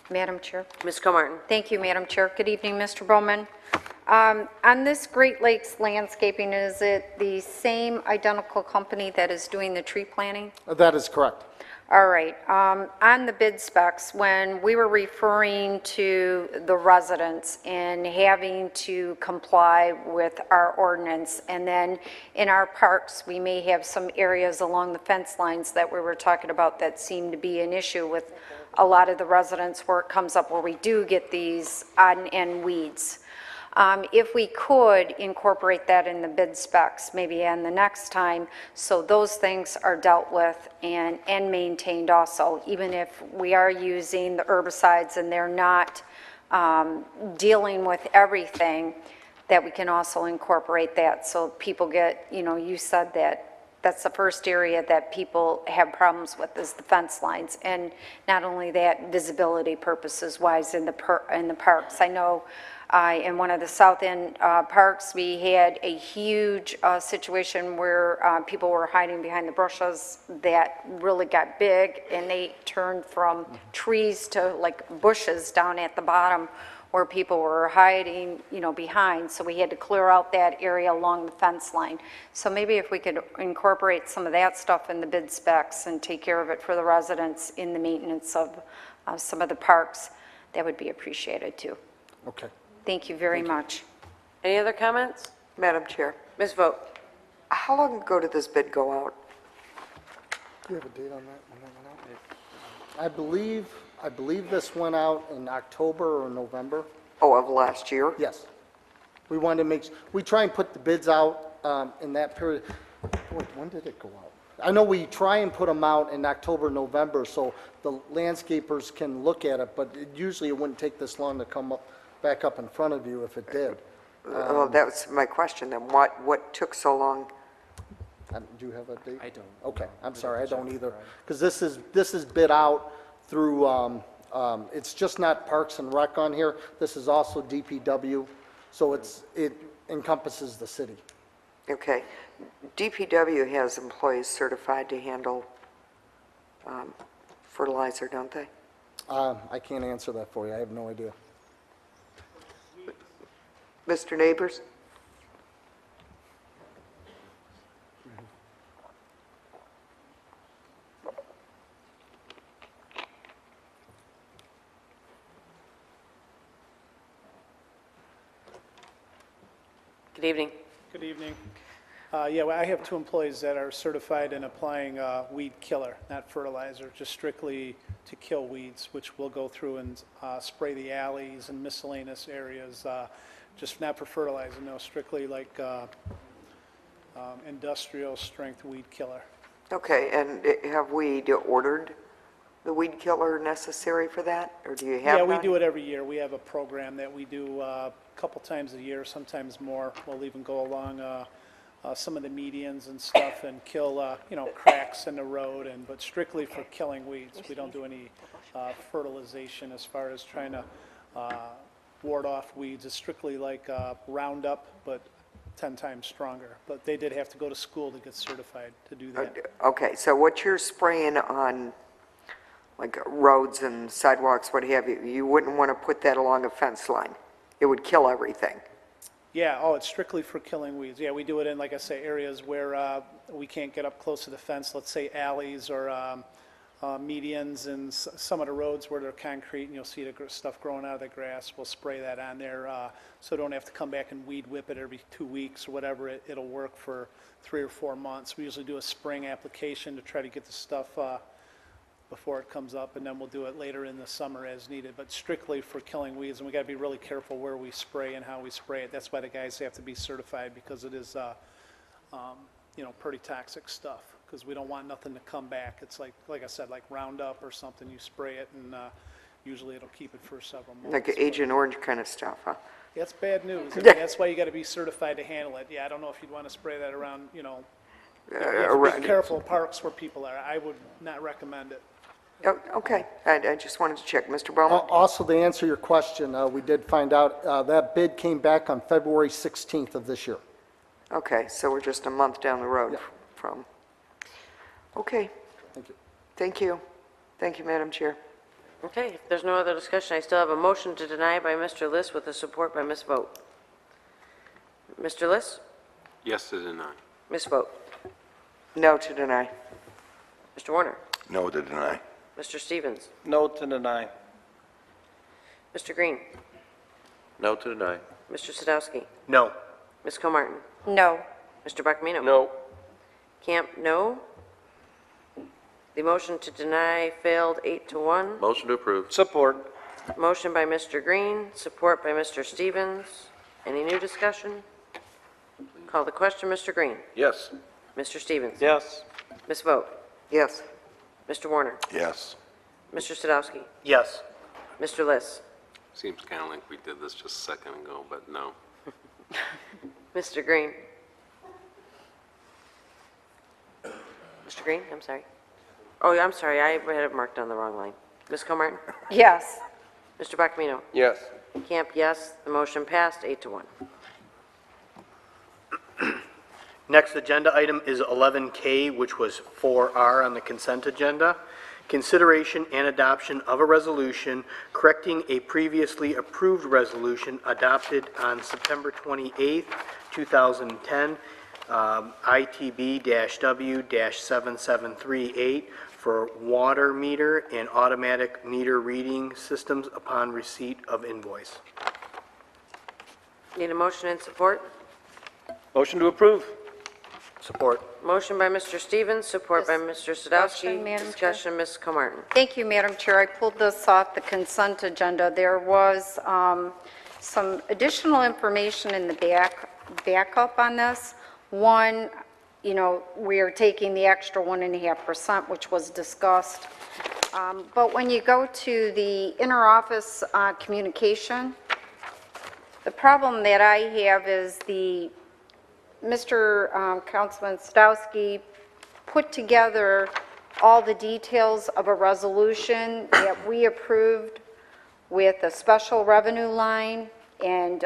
Madam Chair. Ms. Comartin? Thank you, Madam Chair. Good evening, Mr. Bowman. On this Great Lakes landscaping, is it the same identical company that is doing the tree planting? That is correct. All right, on the bid specs, when we were referring to the residents and having to comply with our ordinance, and then in our parks, we may have some areas along the fence lines that we were talking about that seem to be an issue with a lot of the residents where it comes up where we do get these odd-end weeds. If we could incorporate that in the bid specs, maybe on the next time, so those things are dealt with and maintained also, even if we are using the herbicides and they're not dealing with everything, that we can also incorporate that, so people get, you said that that's the first area that people have problems with is the fence lines, and not only that, visibility purposes wise in the parks. I know in one of the South End parks, we had a huge situation where people were hiding behind the bushes that really got big, and they turned from trees to like bushes down at the bottom where people were hiding, behind. So we had to clear out that area along the fence line. So maybe if we could incorporate some of that stuff in the bid specs and take care of it for the residents in the maintenance of some of the parks, that would be appreciated too. Okay. Thank you very much. Any other comments? Madam Chair, Ms. Vogt? how long ago did this bid go out? Do you have a date on that? When that went out? I believe this went out in October or November. Oh, of last year? Yes. We wanted to we try and put the bids out in that period. Wait, when did it go out? I know we try and put them out in October, November, so the landscapers can look at it, but usually it wouldn't take this long to come back up in front of you if it did. Well, that was my question, then what took so long? Do you have a date? I don't. Okay, I'm sorry, I don't either. Because this is bid out through, it's just not Parks and Rec on here. This is also DPW, so it encompasses the city. Okay. DPW has employees certified to handle fertilizer, don't they? I can't answer that for you, I have no idea. Mr. Neighbors? Good evening. Good evening. Yeah, well, I have two employees that are certified in applying weed killer, not fertilizer, just strictly to kill weeds, which we'll go through and spray the alleys and miscellaneous areas, just not for fertilizer, no, strictly like industrial strength weed killer. Okay, and have we ordered the weed killer necessary for that, or do you have Yeah, we none? do it every year. We have a program that we do a couple times a year, sometimes more. We'll even go along some of the medians and stuff and kill, cracks in the road, but strictly for killing weeds. We don't do any fertilization as far as trying to ward off weeds. It's strictly like Roundup, but 10 times stronger. But they did have to go to school to get certified to do that. Okay, so what you're spraying on, like roads and sidewalks, what have you, you wouldn't want to put that along a fence line? It would kill everything. Yeah, oh, it's strictly for killing weeds. Yeah, we do it in, like I say, areas where we can't get up close to the fence, let's say alleys or medians and some of the roads where they're concrete and you'll see the stuff growing out of the grass. We'll spray that on there so don't have to come back and weed whip it every 2 weeks or whatever. It'll work for 3 or 4 months. We usually do a spring application to try to get the stuff before it comes up, and then we'll do it later in the summer as needed, but strictly for killing weeds, and we got to be really careful where we spray and how we spray it. That's why the guys have to be certified, because it is, pretty toxic stuff, because we don't want nothing to come back. It's like I said, like Roundup or something, you spray it, and usually it'll keep it for several months. Like Agent Orange kind of stuff, huh? That's bad news. I mean, that's why you got to be certified to handle it. Yeah, I don't know if you'd want to spray that around, you have to be careful of parks where people are. I would not recommend it. Oh, okay, I just wanted to check. Mr. Bowman? Also, to answer your question, we did find out that bid came back on February 16th of this year. Okay, so we're just a month down the road from, Okay. Thank you. Thank you. Thank you, Madam Chair. Okay, if there's no other discussion, I still have a motion to deny by Mr. List with a support by Ms. Vogt. Mr. List? Yes to deny. Ms. Vogt? No to deny. Mr. Warner? No to deny. Mr. Stevens? No to deny. Mr. Green? No to deny. Mr. Sadowski? No. Ms. Comartin? No. Mr. Buckman? No. Camp, no. The motion to deny failed 8-1. Motion to approve. Support. Motion by Mr. Green, support by Mr. Stevens. Any new discussion? Call the question, Mr. Green. Yes. Mr. Stevens. Yes. Ms. Vogt. Yes. Mr. Warner. Yes. Mr. Sadowski. Yes. Mr. Liss. Seems kind of like we did this just a second ago, but no. Mr. Green. Mr. Green, I'm sorry. Oh, yeah, I'm sorry, I had it marked on the wrong line. Ms. Comartin. Yes. Mr. Buckman. Yes. Camp, yes. The motion passed 8-1. Next agenda item is 11K, which was 4R on the consent agenda. Consideration and adoption of a resolution correcting a previously approved resolution adopted on September 28th, 2010, ITB-W-7738 for water meter and automatic meter reading systems upon receipt of invoice. Need a motion and support? Motion to approve. Support. Motion by Mr. Stevens, support by Mr. Sadowski. Discussion, Madam Chair. Discussion, Ms. Comartin. Thank you, Madam Chair. I pulled this off the consent agenda. There was some additional information in the backup on this. One, you know, we are taking the extra 1.5%, which was discussed. But when you go to the interoffice communication, the problem that I have is Mr. Councilman Sadowski put together all the details of a resolution that we approved with a special revenue line and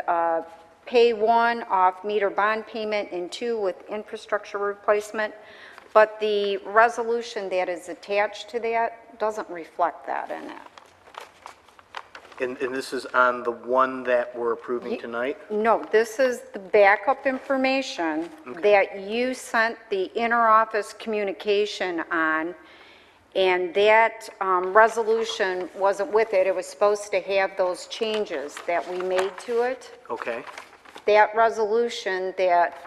pay 1 off meter bond payment and 2 with infrastructure replacement. But the resolution that is attached to that doesn't reflect that in it. And this is on the one that we're approving tonight? No, this is the backup information that you sent the interoffice communication on, and that resolution wasn't with it. It was supposed to have those changes that we made to it. Okay. That resolution that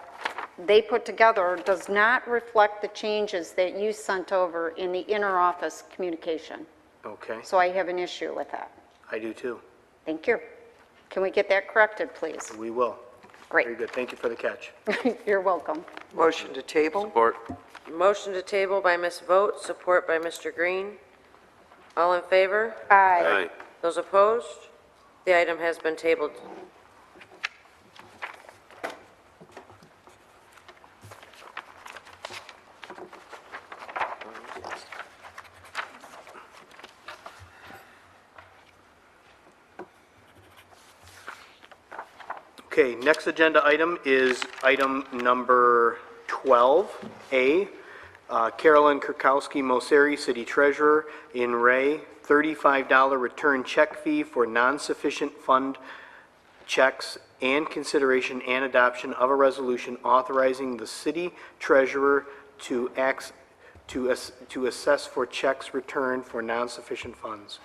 they put together does not reflect the changes that you sent over in the interoffice communication. Okay. So I have an issue with that. I do too. Thank you. Can we get that corrected, please? We will. Great. Very good. Thank you for the catch. You're welcome. Motion to table? Support. Motion to table by Ms. Vogt, support by Mr. Green. All in favor? Aye. Aye. Those opposed? The item has been tabled. Okay, next agenda item is item number 12A. Carolyn Kirkowski-Moseri, City Treasurer, in Ray, $35 return check fee for non-sufficient fund checks and consideration and adoption of a resolution authorizing the City Treasurer to assess for checks returned for non-sufficient funds.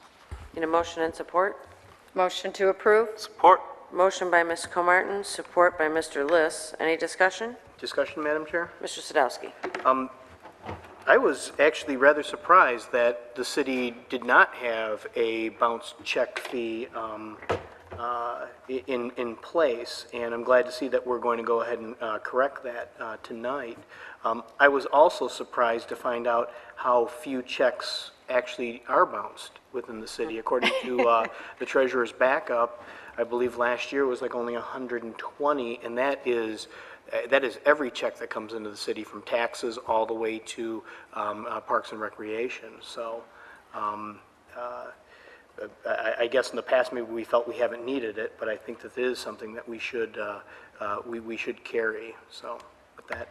Need a motion and support? Motion to approve? Support. Motion by Ms. Comartin, support by Mr. Liss. Any discussion? Discussion, Madam Chair? Mr. Sadowski. I was actually rather surprised that the city did not have a bounce check fee in place, and I'm glad to see that we're going to go ahead and correct that tonight. I was also surprised to find out how few checks actually are bounced within the city. According to the treasurer's backup, I believe last year was like only 120, and that is every check that comes into the city, from taxes all the way to parks and recreation. So I guess in the past maybe we felt we haven't needed it, but I think that it is something that we should we should carry. So with that,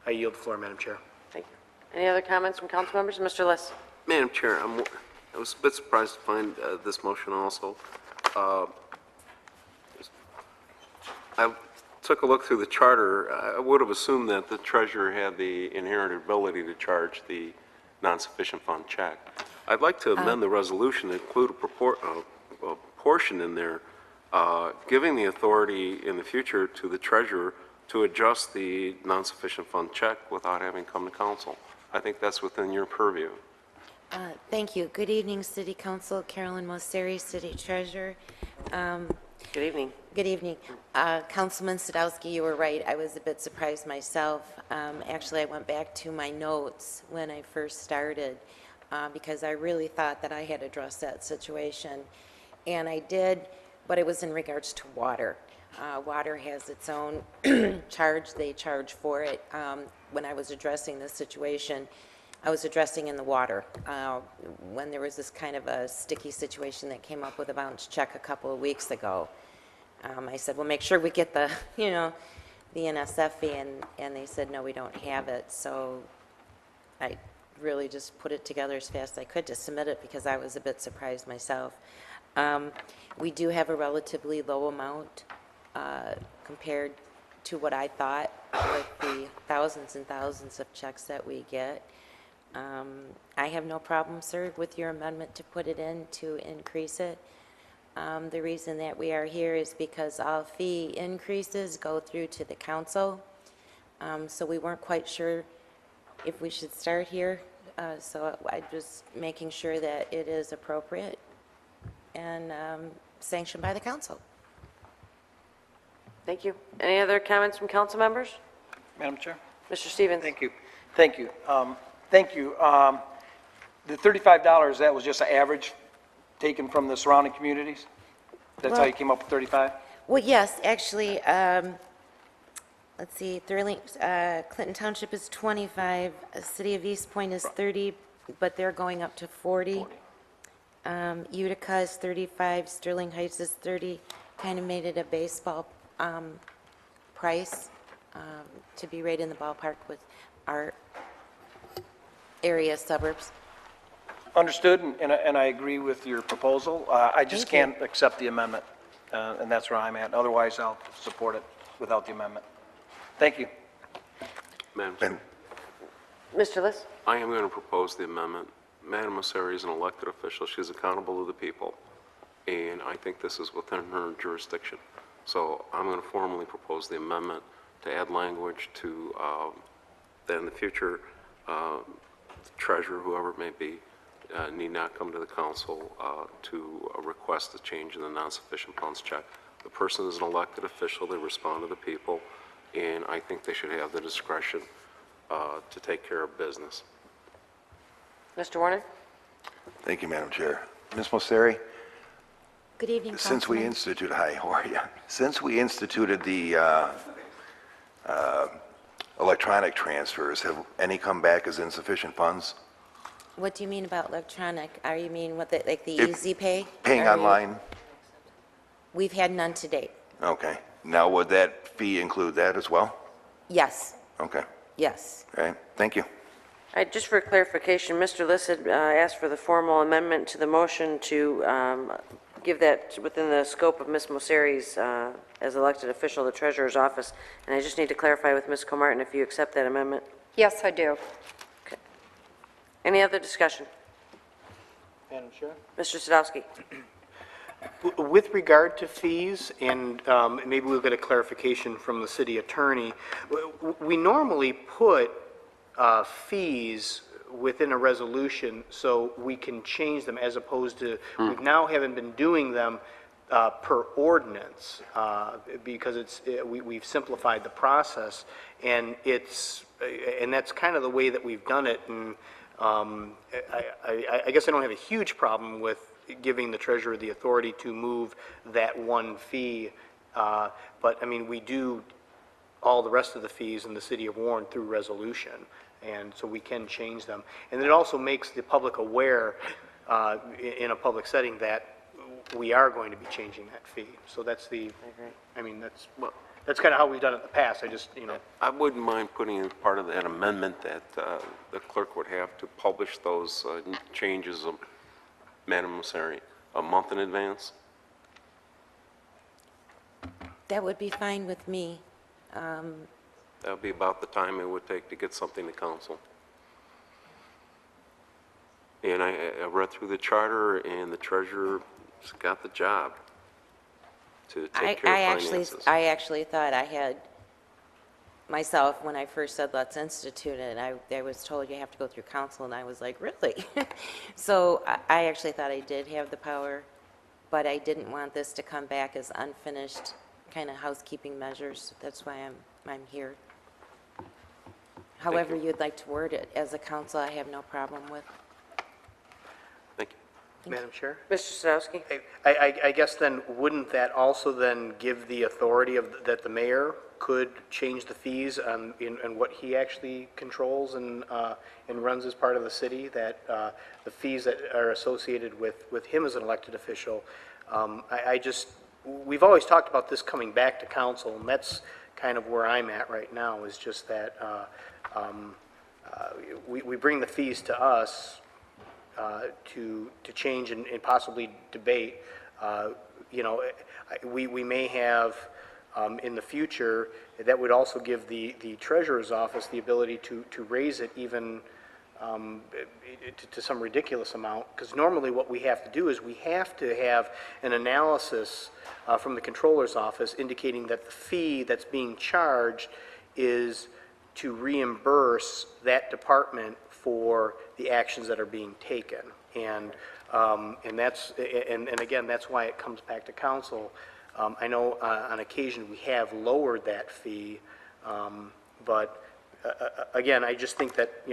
I yield the floor, Madam Chair. Thank you. Any other comments from council members? Mr. Liss? Madam Chair, I was a bit surprised to find this motion also. I took a look through the charter. I would have assumed that the treasurer had the inherent ability to charge the non-sufficient fund check. I'd like to amend the resolution to include a portion in there giving the authority in the future to the treasurer to adjust the non-sufficient fund check without having come to council. I think that's within your purview. Thank you. Good evening, City Council. Carolyn Mosseri, City Treasurer. Good evening. Good evening. Councilman Sadowski, you were right. I was a bit surprised myself. Actually, I went back to my notes when I first started because I really thought that I had addressed that situation. And I did, but it was in regards to water. Water has its own charge. They charge for it. When I was addressing this situation, I was addressing in the water. When there was this kind of a sticky situation that came up with a bounce check a couple of weeks ago, I said, well, make sure we get the, the NSF fee, and they said, no, we don't have it. So I really just put it together as fast as I could to submit it because I was a bit surprised myself. We do have a relatively low amount compared to what I thought with the thousands and thousands of checks that we get. I have no problem, sir, with your amendment to put it in to increase it. The reason that we are here is because all fee increases go through to the council. So we weren't quite sure if we should start here. So I'm just making sure that it is appropriate and sanctioned by the council. Thank you. Any other comments from council members? Madam Chair? Mr. Stevens? Thank you. Thank you. Thank you. The $35, that was just an average taken from the surrounding communities? That's how you came up with 35? Well, yes, actually, let's see, Clinton Township is 25, City of East Point is 30, but they're going up to 40. Utica is 35, Sterling Heights is 30, kind of made it a baseball price to be right in the ballpark with our area suburbs. Understood, and I agree with your proposal. I just Thank you. can't accept the amendment, and that's where I'm at. Otherwise, I'll support it without the amendment. Thank you. Madam Chair, Mr. Liss? I am going to propose the amendment. Madam Mosseri is an elected official. She's accountable to the people, and I think this is within her jurisdiction. So I'm going to formally propose the amendment to add language to that in the future, the treasurer, whoever it may be, need not come to the council to request a change in the non-sufficient funds check. The person is an elected official. They respond to the people, and I think they should have the discretion to take care of business. Mr. Warner? Thank you, Madam Chair. Ms. Mosseri? Good evening, Since we Councilman. hi, how are you? Since we instituted the electronic transfers, have any come back as insufficient funds? What do you mean about electronic? Are you mean what, like the If- Easy Pay? Paying Are you- online? We've had none to date. Okay. Now, would that fee include that as well? Yes, Okay. yes. All right. Thank you. All right, just for clarification, Mr. Liss had asked for the formal amendment to the motion to give that within the scope of Ms. Mosseri's, as elected official, the treasurer's office. And I just need to clarify with Ms. Comartin if you accept that amendment. Yes, I do. Okay. Any other discussion? Madam Chair? Mr. Sadowski? With regard to fees, and maybe we'll get a clarification from the city attorney, we normally put fees within a resolution so we can change them as opposed to, we now haven't been doing them per ordinance because we've simplified the process, and that's kind of the way that we've done it. And I guess I don't have a huge problem with giving the treasurer the authority to move that one fee, but I mean, we do all the rest of the fees in the city of Warren through resolution, and so we can change them. And it also makes the public aware in a public setting that we are going to be changing that fee. So that's the, I mean, that's, well, That's kind of how we've done it in the past, I just, I wouldn't mind putting in part of that amendment that the clerk would have to publish those changes of minimum salary a month in advance. That would be fine with me. That would be about the time it would take to get something to council. And I read through the charter, and the treasurer's got the job to take care of finances. I actually thought I had, myself, when I first said let's institute it, I was told you have to go through council, and I was like, really? So I actually thought I did have the power, but I didn't want this to come back as unfinished kind of housekeeping measures. That's why I'm here. However you'd like to word it, as a council, I have no problem with. Thank you. Madam Chair? Mr. Sadowski? I guess then, wouldn't that also then give the authority that the mayor could change the fees on, in what he actually controls and runs as part of the city, that the fees that are associated with him as an elected official, we've always talked about this coming back to council, and that's kind of where I'm at right now, is just that we bring the fees to us to change and possibly debate. We may have in the future, that would also give the treasurer's office the ability to raise it even to some ridiculous amount, because normally what we have to do is we have to have an analysis from the controller's office indicating that the fee that's being charged is to reimburse that department for the actions that are being taken. And that's, and again, that's why it comes back to council. I know on occasion we have lowered that fee, but again, I just think that,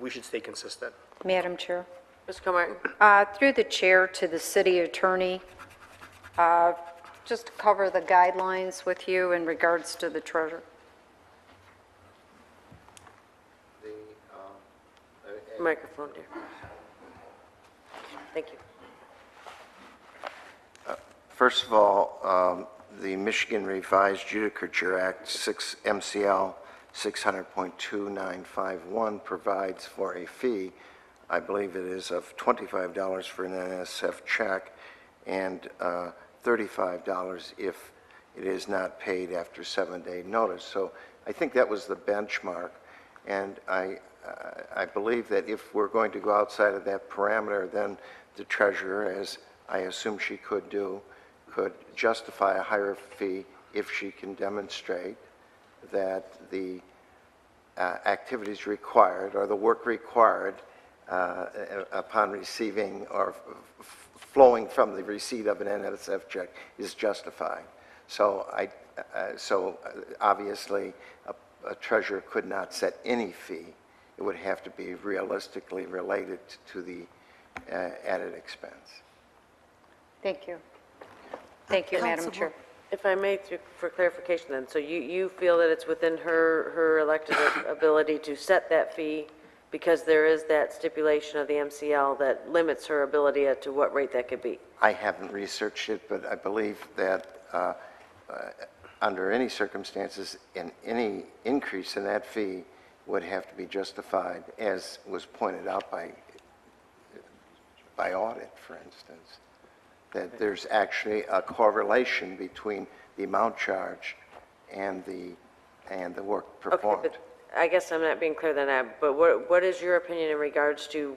we should stay consistent. Madam Chair. Ms. Comartin? Through the chair to the city attorney, just to cover the guidelines with you in regards to the treasurer. Microphone, dear. Thank you. First of all, the Michigan Revised Judicature Act 6 MCL 600.2951 provides for a fee, I believe it is of $25 for an NSF check and $35 if it is not paid after 7-day notice. So I think that was the benchmark, and I believe that if we're going to go outside of that parameter, then the treasurer, as I assume she could do, could justify a higher fee if she can demonstrate that the activities required or the work required upon receiving or flowing from the receipt of an NSF check is justified. So obviously a treasurer could not set any fee. It would have to be realistically related to the added expense. Thank you. Thank you, Madam Chair. If I may, for clarification then, so you feel that it's within her elected ability to set that fee because there is that stipulation of the MCL that limits her ability as to what rate that could be? I haven't researched it, but I believe that under any circumstances, any increase in that fee would have to be justified, as was pointed out by audit, for instance, that there's actually a correlation between the amount charged and the work performed. Okay, but I guess I'm not being clear than that, but what is your opinion in regards to,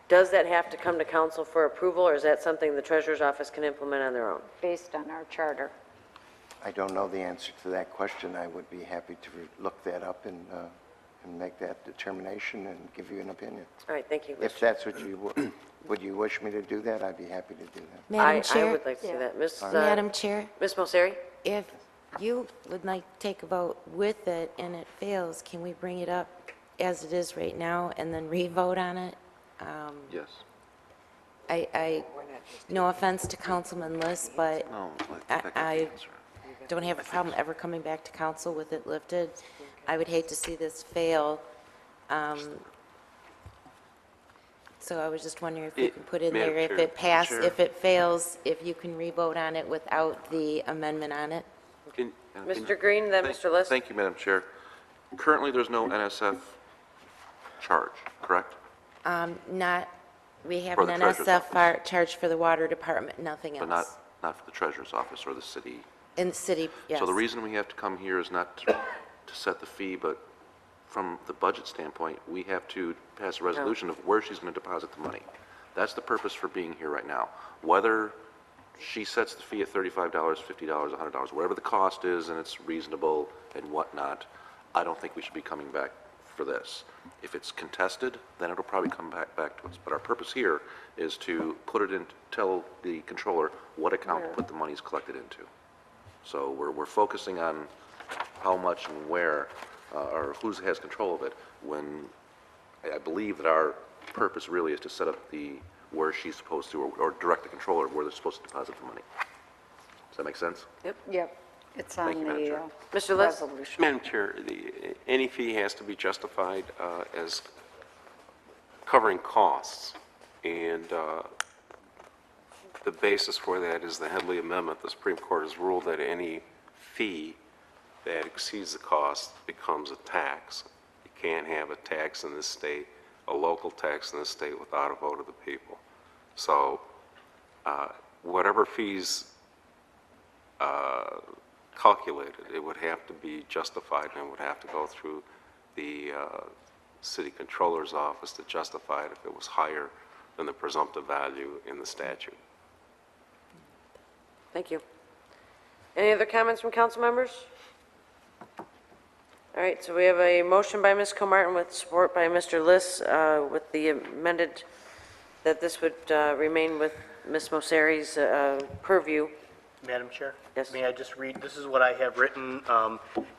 does that have to come to council for approval, or is that something the treasurer's office can implement on their own? Based on our charter. I don't know the answer to that question. I would be happy to look that up and make that determination and give you an opinion. All right, thank you. If that's what you, would you wish me to do that? I'd be happy to do that. Madam I Chair? would like to see that. Madam Chair? Ms. Moseri? If you would like to take a vote with it and it fails, can we bring it up as it is right now and then re-vote on it? Yes. No offense to Councilman List, but I don't have a problem ever coming back to council with it lifted. I would hate to see this fail. So I was just wondering if you can put in there, if it passes, if it fails, if you can re-vote on it without the amendment on it. Mr. Green, then Mr. List. Thank you, Madam Chair. Currently, there's no NSF charge, correct? Not, we have For an the treasurer's NSF charge for the water department, nothing But else. not for the treasurer's office or the city. In the city, yes. So the reason we have to come here is not to set the fee, but from the budget standpoint, we have to pass a resolution of where she's going to deposit the money. That's the purpose for being here right now. Whether she sets the fee at $35, $50, $100, whatever the cost is, and it's reasonable and whatnot, I don't think we should be coming back for this. If it's contested, then it'll probably come back to us. But our purpose here is to put it in, tell the controller what account to put the monies collected into. So we're focusing on how much and where, or who has control of it, when I believe that our purpose really is to set up where she's supposed to, or direct the controller where they're supposed to deposit the money. Does that make sense? Yep, it's on Thank you, Madam the Chair. Mr. List. resolution. Madam Chair, any fee has to be justified as covering costs, and the basis for that is the Headley Amendment. The Supreme Court has ruled that any fee that exceeds the cost becomes a tax. You can't have a tax in this state, a local tax in this state, without a vote of the people. So whatever fees calculated, it would have to be justified, and it would have to go through the city controller's office to justify it if it was higher than the presumptive value in the statute. Thank you. Any other comments from council members? All right, so we have a motion by Ms. Comartin with support by Mr. Liss with the amended, that this would remain with Ms. Mosseri's purview. Madam Chair? Yes. May I just read, this is what I have written,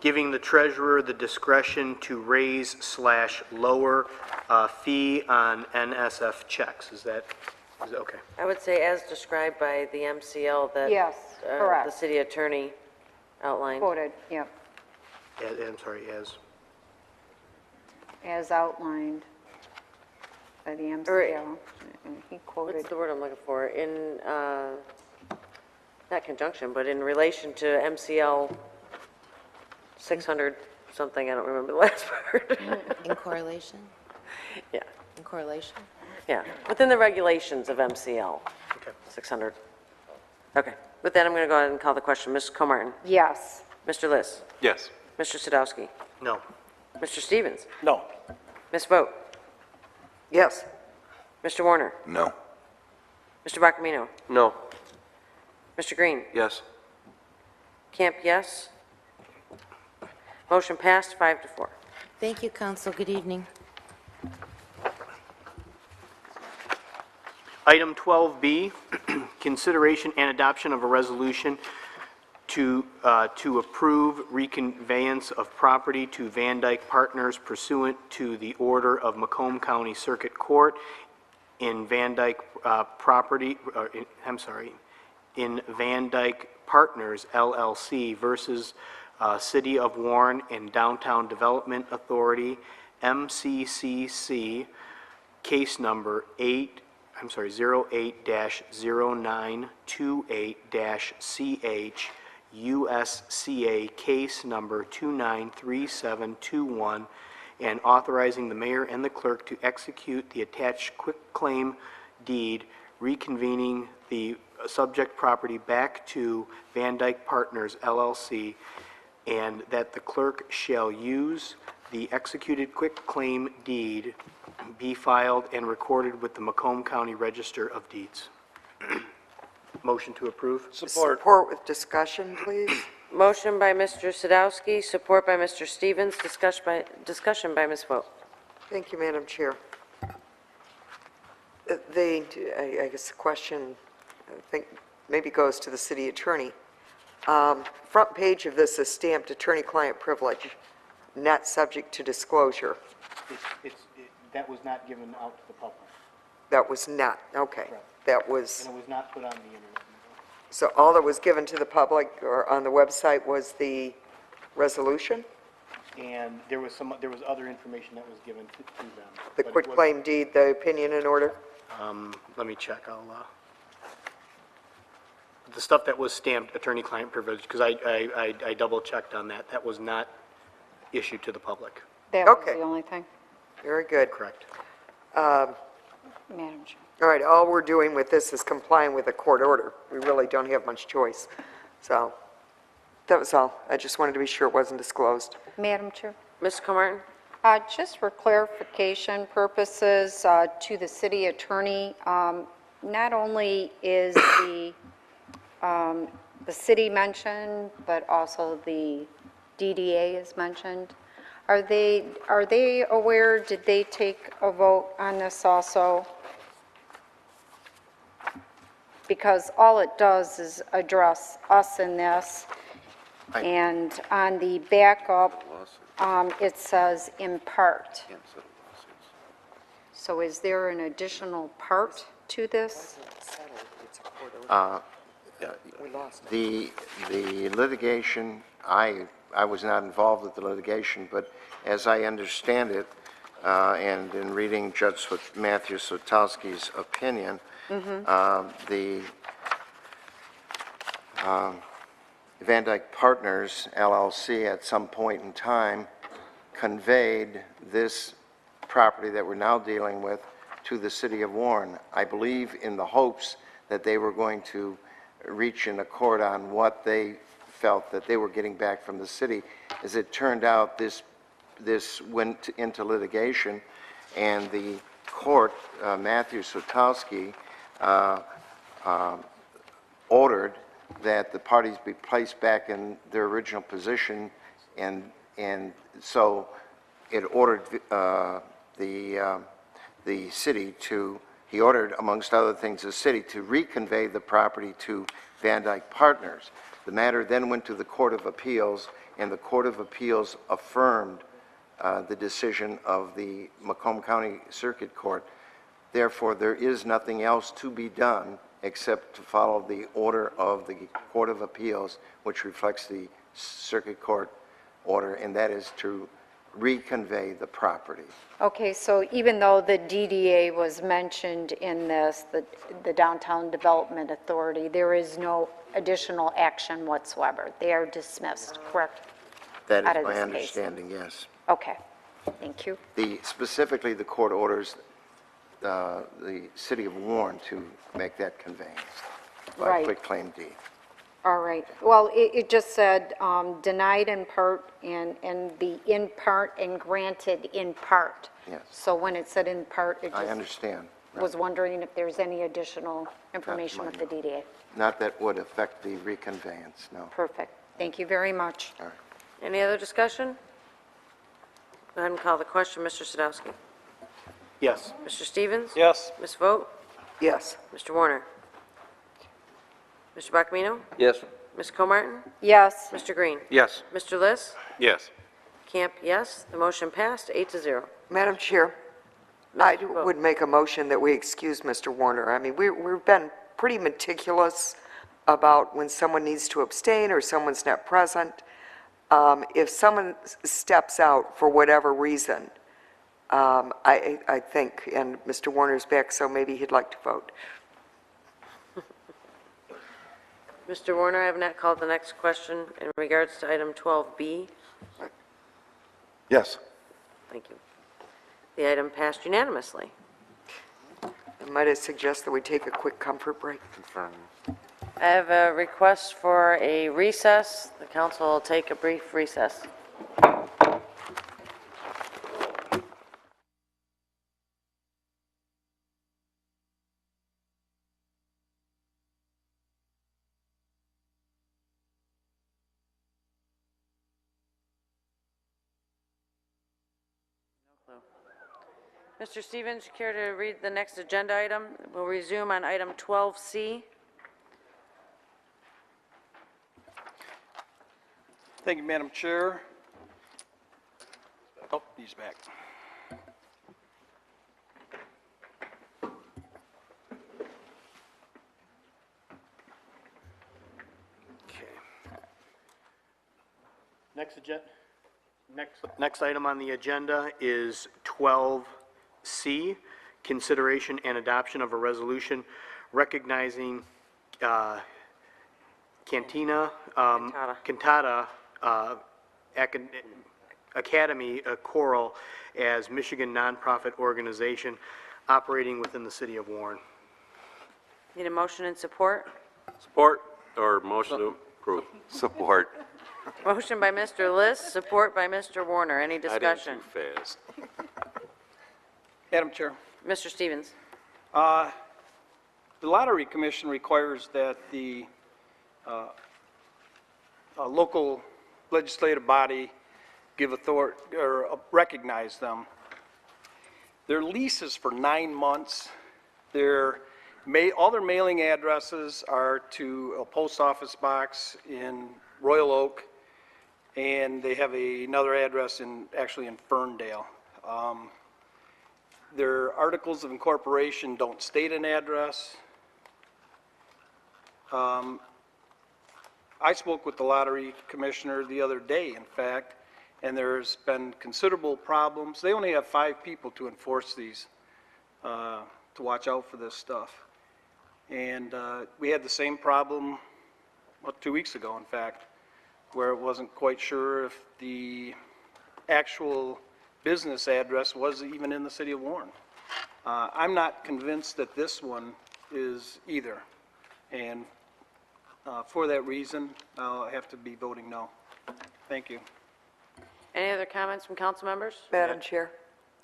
giving the treasurer the discretion to raise/lower fee on NSF checks. Is that okay? I would say as described by the MCL that Yes, the correct. city attorney outlined. Quoted, yep, I'm sorry, as outlined by the MCL. And he quoted, What's the word I'm looking for? In, not conjunction, but in relation to MCL 600 something, I don't remember the last part. In correlation? Yeah, In correlation? yeah, within the regulations of MCL 600. Okay, with that, I'm going to go ahead and call the question. Ms. Comartin? yes. Mr. Liss? Yes. Mr. Sadowski? No. Mr. Stevens? No. Ms. Vogt? Yes. Mr. Warner? No. Mr. Bacamino? No. Mr. Green? Yes. Camp, yes. Motion passed, 5-4. Thank you, council. Good evening. Item 12B, consideration and adoption of a resolution to approve reconveyance of property to Van Dyke Partners pursuant to the order of Macomb County Circuit Court in Van Dyke in Van Dyke Partners LLC versus City of Warren and Downtown Development Authority, MCCC, case number 08-0928-CH, USCA case number 293721, and authorizing the mayor and the clerk to execute the attached quitclaim deed, reconvening the subject property back to Van Dyke Partners LLC, and that the clerk shall use the executed quitclaim deed be filed and recorded with the Macomb County Register of Deeds. Motion to approve? Support. Support with discussion, please. Motion by Mr. Sadowski, support by Mr. Stevens, discussion by Ms. Vogt. Thank you, Madam Chair. I guess the question, I think, maybe goes to the city attorney. Front page of this is stamped attorney-client privilege, not subject to disclosure. That was not given out to the public. That was not, okay. Correct. That was, And it was not put on the internet. so all that was given to the public or on the website was the resolution? And there was other information that was given to them. The but it quitclaim deed, the opinion and order? Let me check, The stuff that was stamped attorney-client privilege, because I double-checked on that, that was not issued to the public. That was Okay. the only thing, Very good. Correct. Madam Chair. All right, all we're doing with this is complying with a court order. We really don't have much choice. So, that was all. I just wanted to be sure it wasn't disclosed. Madam Chair. Ms. Comartin? Just for clarification purposes, to the city attorney, not only is the city mentioned, but also the DDA is mentioned. Are they aware, did they take a vote on this also? Because all it does is address us in this, and on the backup, it says in part. So is there an additional part to this? The litigation, I was not involved with the litigation, but as I understand it, and in reading Judge Matthew Sotowski's opinion, the Van Dyke Partners LLC at some point in time conveyed this property that we're now dealing with to the city of Warren, I believe in the hopes that they were going to reach an accord on what they felt that they were getting back from the city. As it turned out, this went into litigation, and the court, Matthew Sotowski, ordered that the parties be placed back in their original position, and so it ordered the city to, he ordered, amongst other things, the city to reconvey the property to Van Dyke Partners. The matter then went to the Court of Appeals, and the Court of Appeals affirmed the decision of the Macomb County Circuit Court. Therefore, there is nothing else to be done except to follow the order of the Court of Appeals, which reflects the Circuit Court order, and that is to reconvey the property. Okay, so even though the DDA was mentioned in this, the Downtown Development Authority, there is no additional action whatsoever. They are dismissed, correct? That Out is of my this case. understanding, yes. Okay, thank you. Specifically, the court orders the city of Warren to make that conveyance by Right. quitclaim deed. All right. Well, it just said denied in part and the in part and granted in part. Yes. So when it said in part, it I just understand. was wondering if there's any additional information with the DDA. Not that would affect the reconveyance, no. Perfect. Thank you very much. All right. Any other discussion? Go ahead and call the question. Mr. Sadowski? Yes. Mr. Stevens? Yes. Ms. Vogt? Yes. Mr. Warner? Mr. Bachamino? Yes. Ms. Comartin? Yes. Mr. Green? Yes. Mr. Liss? Yes. Camp, yes. The motion passed, 8-0. Madam Chair, I would make a motion that we excuse Mr. Warner. I mean, we've been pretty meticulous about when someone needs to abstain or someone's not present. If someone steps out for whatever reason, I think, and Mr. Warner's back, so maybe he'd like to vote. Mr. Warner, I have not called the next question in regards to item 12B. Yes. Thank you. The item passed unanimously. Might I suggest that we take a quick comfort break? Confirm. I have a request for a recess. The council will take a brief recess. Mr. Stevens, you care to read the next agenda item? We'll resume on item 12C. Thank you, Madam Chair. Oh, he's back. Next item on the agenda is 12C, consideration and adoption of a resolution recognizing Cantina, Cantata. Cantata Academy Choral as Michigan nonprofit organization operating within the city of Warren. Need a motion and support? Support, or motion to approve. Support. Motion by Mr. List, support by Mr. Warner. Any I didn't discussion? too fast. Madam Chair, Mr. Stevens? the Lottery Commission requires that the local legislative body give authority, or recognize them. Their lease is for 9 months. All their mailing addresses are to a post office box in Royal Oak, and they have another address actually in Ferndale. Their articles of incorporation don't state an address. I spoke with the lottery commissioner the other day, in fact, and there's been considerable problems. They only have 5 people to enforce these, to watch out for this stuff. And we had the same problem, 2 weeks ago, in fact, where it wasn't quite sure if the actual business address was even in the city of Warren. I'm not convinced that this one is either. And for that reason, I'll have to be voting no. Thank you. Any other comments from council members? Madam Chair,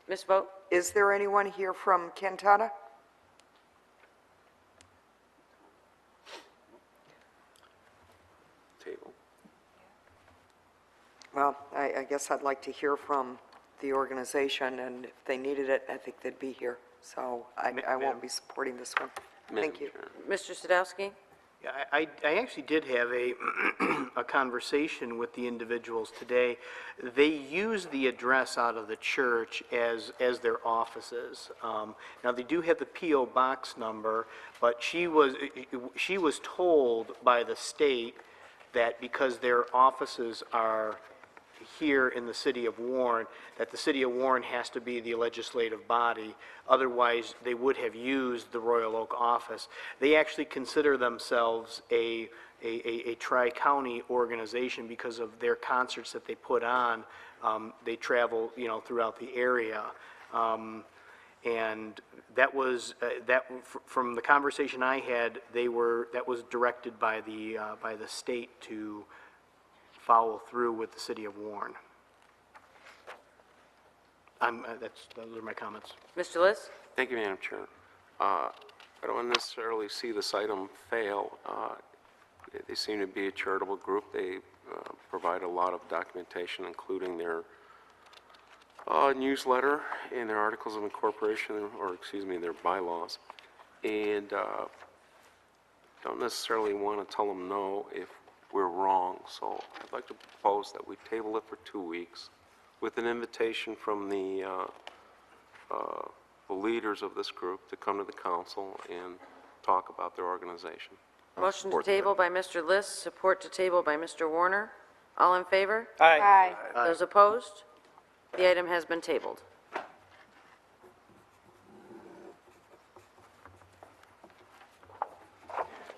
Ms. Vogt? is there anyone here from Cantata? Table. Well, I guess I'd like to hear from the organization, and if they needed it, I think they'd be here. So I won't be supporting this one. Thank you. Mr. Sadowski? Yeah, I actually did have a conversation with the individuals today. They use the address out of the church as their offices. Now, they do have the P.O. box number, but she was told by the state that because their offices are here in the city of Warren, that the city of Warren has to be the legislative body. Otherwise, they would have used the Royal Oak office. They actually consider themselves a tri-county organization because of their concerts that they put on. They travel, throughout the area. And that was, from the conversation I had, that was directed by the state to follow through with the city of Warren. Those are my comments. Mr. List? Thank you, Madam Chair. I don't necessarily see this item fail. They seem to be a charitable group. They provide a lot of documentation, including their newsletter and their articles of incorporation, or excuse me, their bylaws. And don't necessarily want to tell them no if we're wrong. So I'd like to propose that we table it for 2 weeks with an invitation from the leaders of this group to come to the council and talk about their organization. Motion to table by Mr. List, support to table by Mr. Warner. All in favor? Aye. Those opposed? The item has been tabled.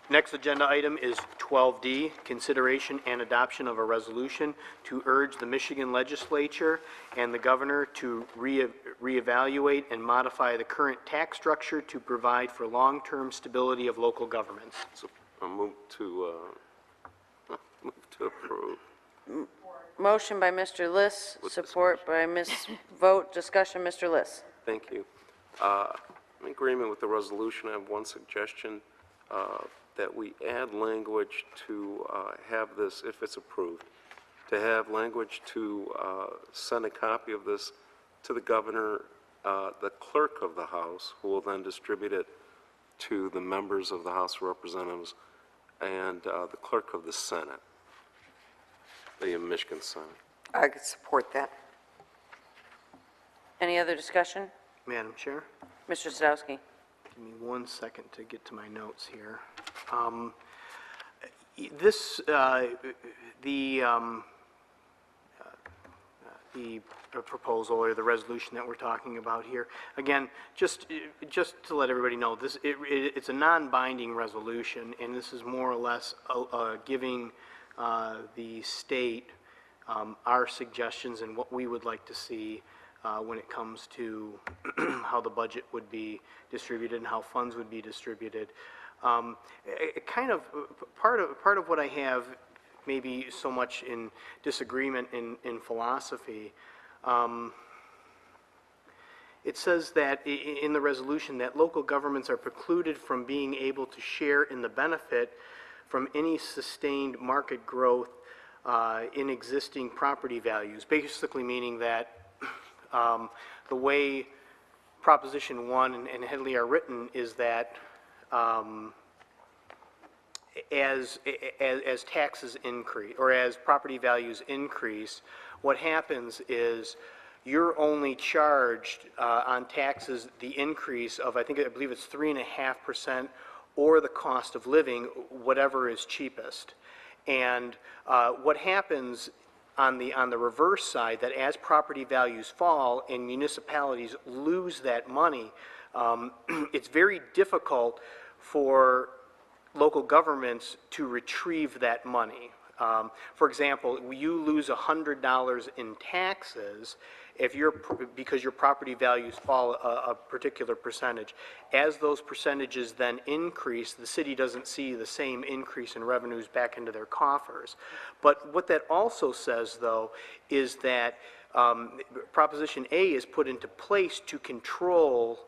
Next agenda item is 12D, consideration and adoption of a resolution to urge the Michigan legislature and the governor to reevaluate and modify the current tax structure to provide for long-term stability of local governments. So I move to approve. Motion by Mr. List, support by Ms. Vogt. Discussion, Mr. List. Thank you. I'm in agreement with the resolution. I have one suggestion, that we add language to have this, if it's approved, to have language to send a copy of this to the governor, the clerk of the House, who will then distribute it to the members of the House of Representatives, and the clerk of the Senate, the Michigan Senate. I could support that. Any other discussion? Madam Chair? Mr. Sadowski. Give me 1 second to get to my notes here. The the proposal or the resolution that we're talking about here. Again, just to let everybody know, it's a non-binding resolution, and this is more or less giving the state our suggestions and what we would like to see when it comes to how the budget would be distributed and how funds would be distributed. Kind of part of what I have, maybe so much in disagreement in philosophy, it says that in the resolution that local governments are precluded from being able to share in the benefit from any sustained market growth in existing property values, basically meaning that the way Proposition 1 and Headley are written is that as taxes increase, or as property values increase, what happens is you're only charged on taxes the increase of, I believe it's 3.5%, or the cost of living, whatever is cheapest. And what happens on the reverse side, that as property values fall and municipalities lose that money, it's very difficult for local governments to retrieve that money. For example, you lose $100 in taxes because your property values fall a particular percentage. As those percentages then increase, the city doesn't see the same increase in revenues back into their coffers. But what that also says, though, is that Proposition A is put into place to control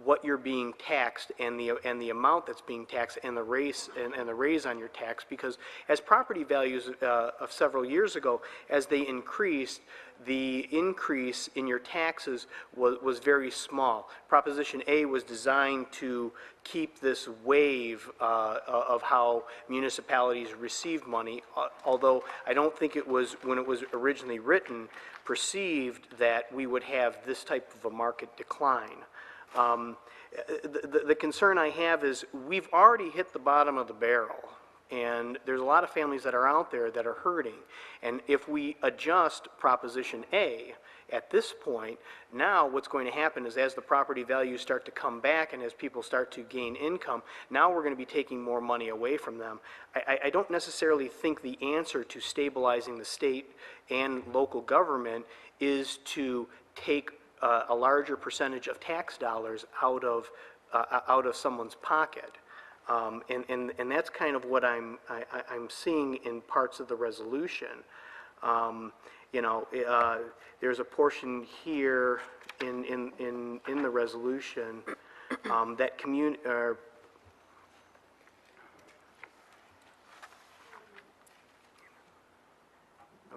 what you're being taxed and the amount that's being taxed and the raise on your tax, because as property values of several years ago, as they increased, the increase in your taxes was very small. Proposition A was designed to keep this wave of how municipalities receive money, although I don't think it was, when it was originally written, perceived that we would have this type of a market decline. The concern I have is we've already hit the bottom of the barrel, and there's a lot of families that are out there that are hurting. And if we adjust Proposition A at this point, now what's going to happen is as the property values start to come back and as people start to gain income, now we're going to be taking more money away from them. I don't necessarily think the answer to stabilizing the state and local government is to take a larger percentage of tax dollars out of someone's pocket, and that's kind of what I'm seeing in parts of the resolution. There's a portion here in the resolution that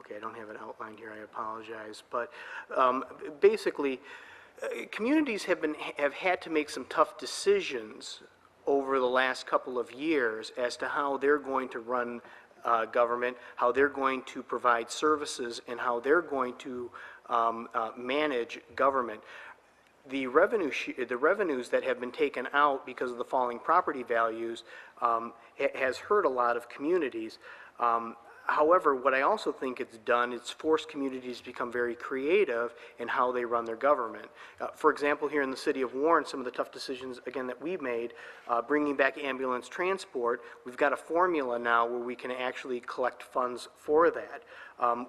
Okay, I don't have it outlined here, I apologize. But basically, communities have had to make some tough decisions over the last couple of years as to how they're going to run government, how they're going to provide services, and how they're going to manage government. The revenues that have been taken out because of the falling property values has hurt a lot of communities. However, what I also think it's done is forced communities to become very creative in how they run their government. For example, here in the city of Warren, some of the tough decisions, again, that we made, bringing back ambulance transport, we've got a formula now where we can actually collect funds for that.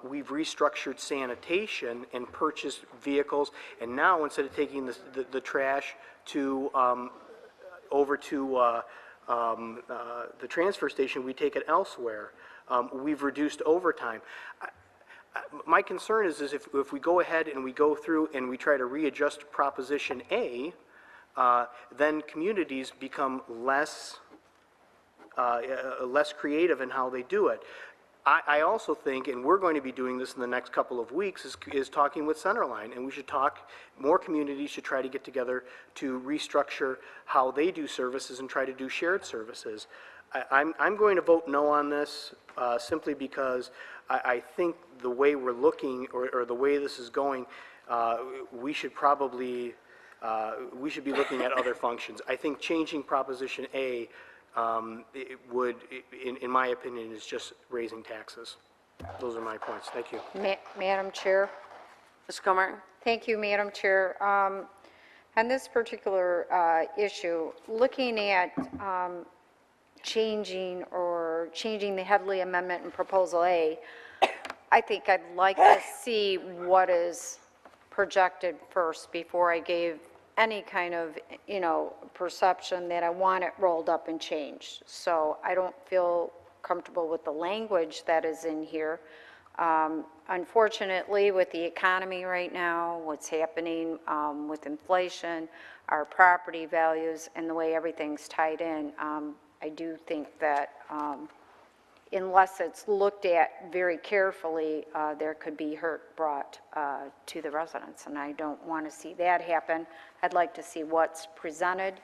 We've restructured sanitation and purchased vehicles, and now instead of taking the trash over to the transfer station, we take it elsewhere. We've reduced overtime. My concern is if we go ahead and we go through and we try to readjust Proposition A, then communities become less creative in how they do it. I also think, and we're going to be doing this in the next couple of weeks, is talking with Centerline, and we should more communities should try to get together to restructure how they do services and try to do shared services. I'm going to vote no on this simply because I think the way we're looking, or the way this is going, we should be looking at other functions. I think changing Proposition A it would, in my opinion, is just raising taxes. Those are my points. Thank you. Madam Chair. Ms. Comartin? Thank you, Madam Chair. On this particular issue, looking at changing the Headley Amendment in Proposal A, I think I'd like to see what is projected first before I gave any kind of, perception that I want it rolled up and changed. So I don't feel comfortable with the language that is in here. Unfortunately, with the economy right now, what's happening with inflation, our property values, and the way everything's tied in, I do think that unless it's looked at very carefully, there could be hurt brought to the residents, and I don't want to see that happen. I'd like to see what's presented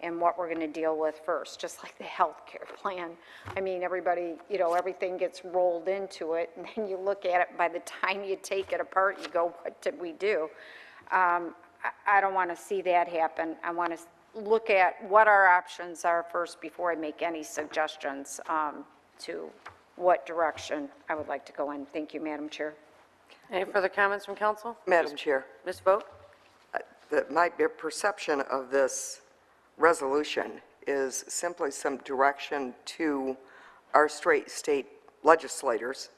and what we're going to deal with first, just like the health care plan. I mean, everybody, everything gets rolled into it, and then you look at it, by the time you take it apart, you go, what did we do? I don't want to see that happen. I want to look at what our options are first before I make any suggestions to what direction I would like to go in. Thank you, Madam Chair. Any further comments from council? Madam Chair, Ms. Vogt? my perception of this resolution is simply some direction to our state legislators,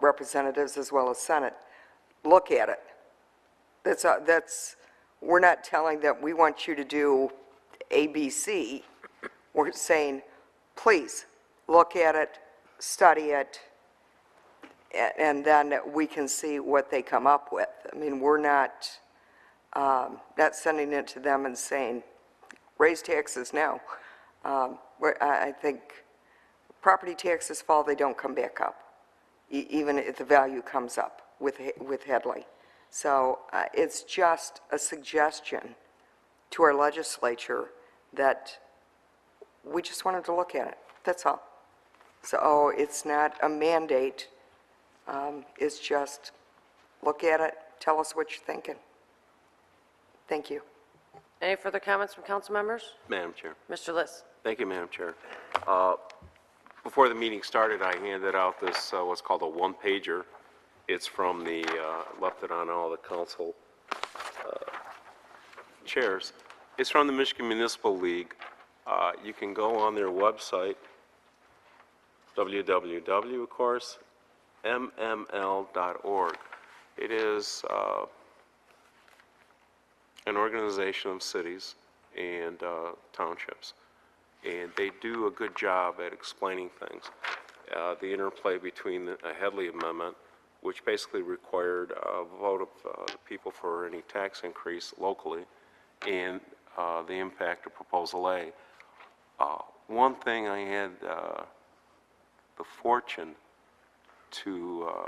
representatives as well as Senate. Look at it. We're not telling them we want you to do A, B, C. We're saying, please, look at it, study it, and then we can see what they come up with. I mean, we're not sending it to them and saying, raise taxes now. I think property taxes fall, they don't come back up, even if the value comes up with Headley. So it's just a suggestion to our legislature that we just wanted to look at it. That's all. So it's not a mandate. It's just look at it, tell us what you're thinking. Thank you. Any further comments from council members? Madam Chair. Mr. List? Thank you, Madam Chair. Before the meeting started, I handed out this, what's called a one-pager. It's from left it on all the council chairs. It's from the Michigan Municipal League. You can go on their website, www, of course, mml.org. It is an organization of cities and townships, and they do a good job at explaining things. The interplay between the Headley Amendment, which basically required a vote of the people for any tax increase locally, and the impact of Proposal A. One thing I had the fortune to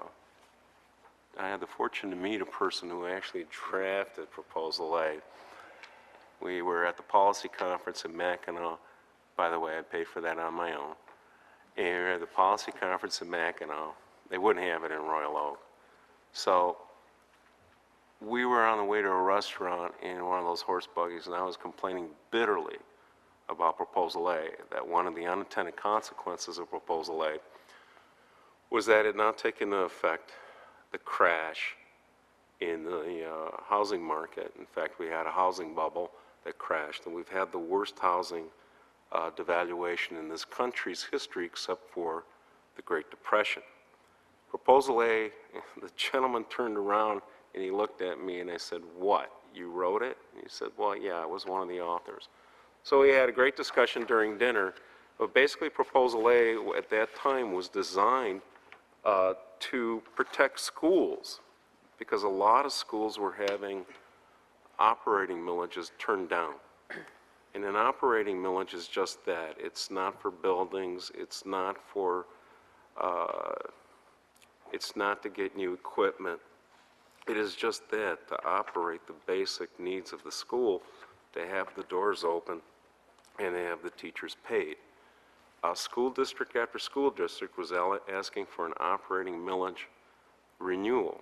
meet a person who actually drafted Proposal A. We were at the policy conference in Mackinac. By the way, I paid for that on my own. And we were at the policy conference in Mackinac. They wouldn't have it in Royal Oak. So we were on the way to a restaurant in one of those horse buggies, and I was complaining bitterly about Proposal A, that one of the unintended consequences of Proposal A was that it had not taken into effect the crash in the housing market. In fact, we had a housing bubble that crashed, and we've had the worst housing devaluation in this country's history except for the Great Depression. Proposal A, the gentleman turned around and he looked at me and I said, "What, you wrote it?" And he said, "Well, yeah, I was one of the authors." So we had a great discussion during dinner, but basically Proposal A at that time was designed to protect schools, because a lot of schools were having operating millages turned down. And an operating millage is just that. It's not for buildings, it's not to get new equipment. It is just that, to operate the basic needs of the school, to have the doors open and to have the teachers paid. School district after school district was asking for an operating millage renewal.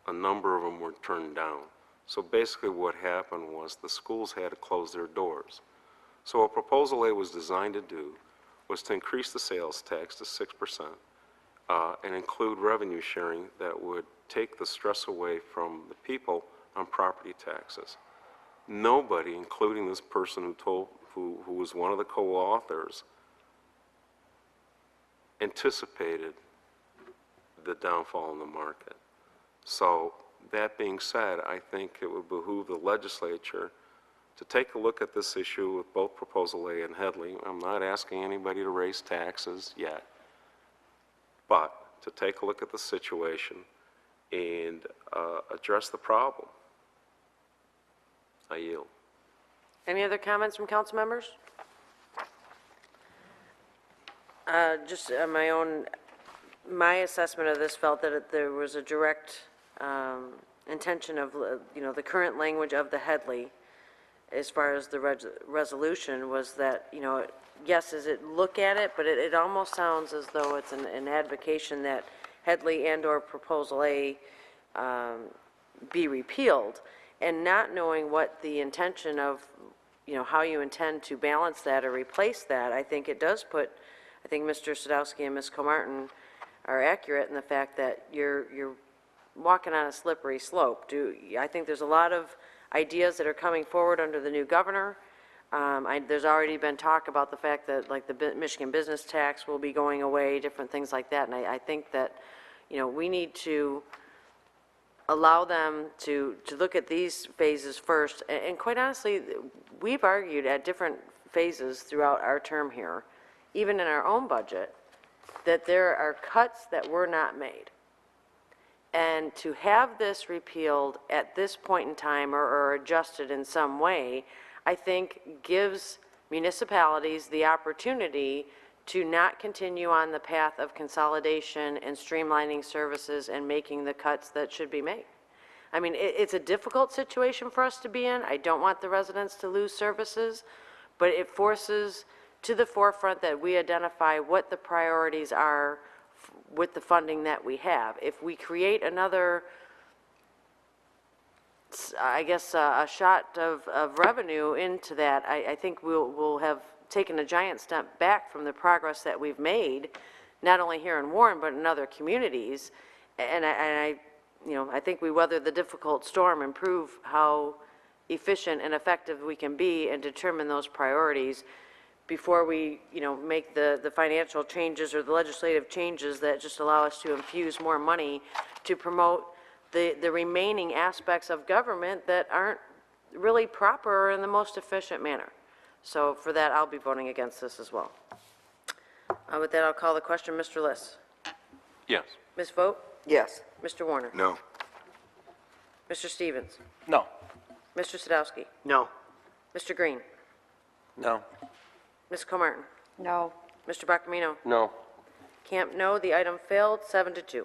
A number of them were turned down. So basically what happened was the schools had to close their doors. So what Proposal A was designed to do was to increase the sales tax to 6%, and include revenue sharing that would take the stress away from the people on property taxes. Nobody, including this person who was one of the co-authors, anticipated the downfall in the market. So that being said, I think it would behoove the legislature to take a look at this issue with both Proposal A and Headley. I'm not asking anybody to raise taxes yet, but to take a look at the situation and address the problem. I yield. Any other comments from council members? Just my assessment of this felt that there was a direct intention of, the current language of the Headley, as far as the resolution, was that, yes, is it look at it, but it almost sounds as though it's an advocation that Headley and/or Proposal A be repealed, and not knowing what the intention of, how you intend to balance that or replace that. I think it does put, I think Mr. Sadowski and Ms. Comartin are accurate in the fact that you're walking on a slippery slope. I think there's a lot of ideas that are coming forward under the new governor. There's already been talk about the fact that, like, the Michigan business tax will be going away, different things like that, and I think that, we need to allow them to look at these phases first. And quite honestly, we've argued at different phases throughout our term here, even in our own budget, that there are cuts that were not made. And to have this repealed at this point in time or adjusted in some way, I think gives municipalities the opportunity to not continue on the path of consolidation and streamlining services and making the cuts that should be made. I mean, it's a difficult situation for us to be in. I don't want the residents to lose services, but it forces to the forefront that we identify what the priorities are with the funding that we have. If we create another, I guess, a shot of revenue into that, I think we'll have taken a giant step back from the progress that we've made, not only here in Warren, but in other communities. And I think we weather the difficult storm and prove how efficient and effective we can be and determine those priorities before we, make the financial changes or the legislative changes that just allow us to infuse more money to promote the remaining aspects of government that aren't really proper or in the most efficient manner. So for that, I'll be voting against this as well. With that, I'll call the question. Mr. Liss? Yes. Ms. Vogt? Yes. Mr. Warner? No. Mr. Stevens? No. Mr. Sadowski? No. Mr. Green? No. Ms. Comartin? No. Mr. Buckamino? No. Camp, no. The item failed, 7-2.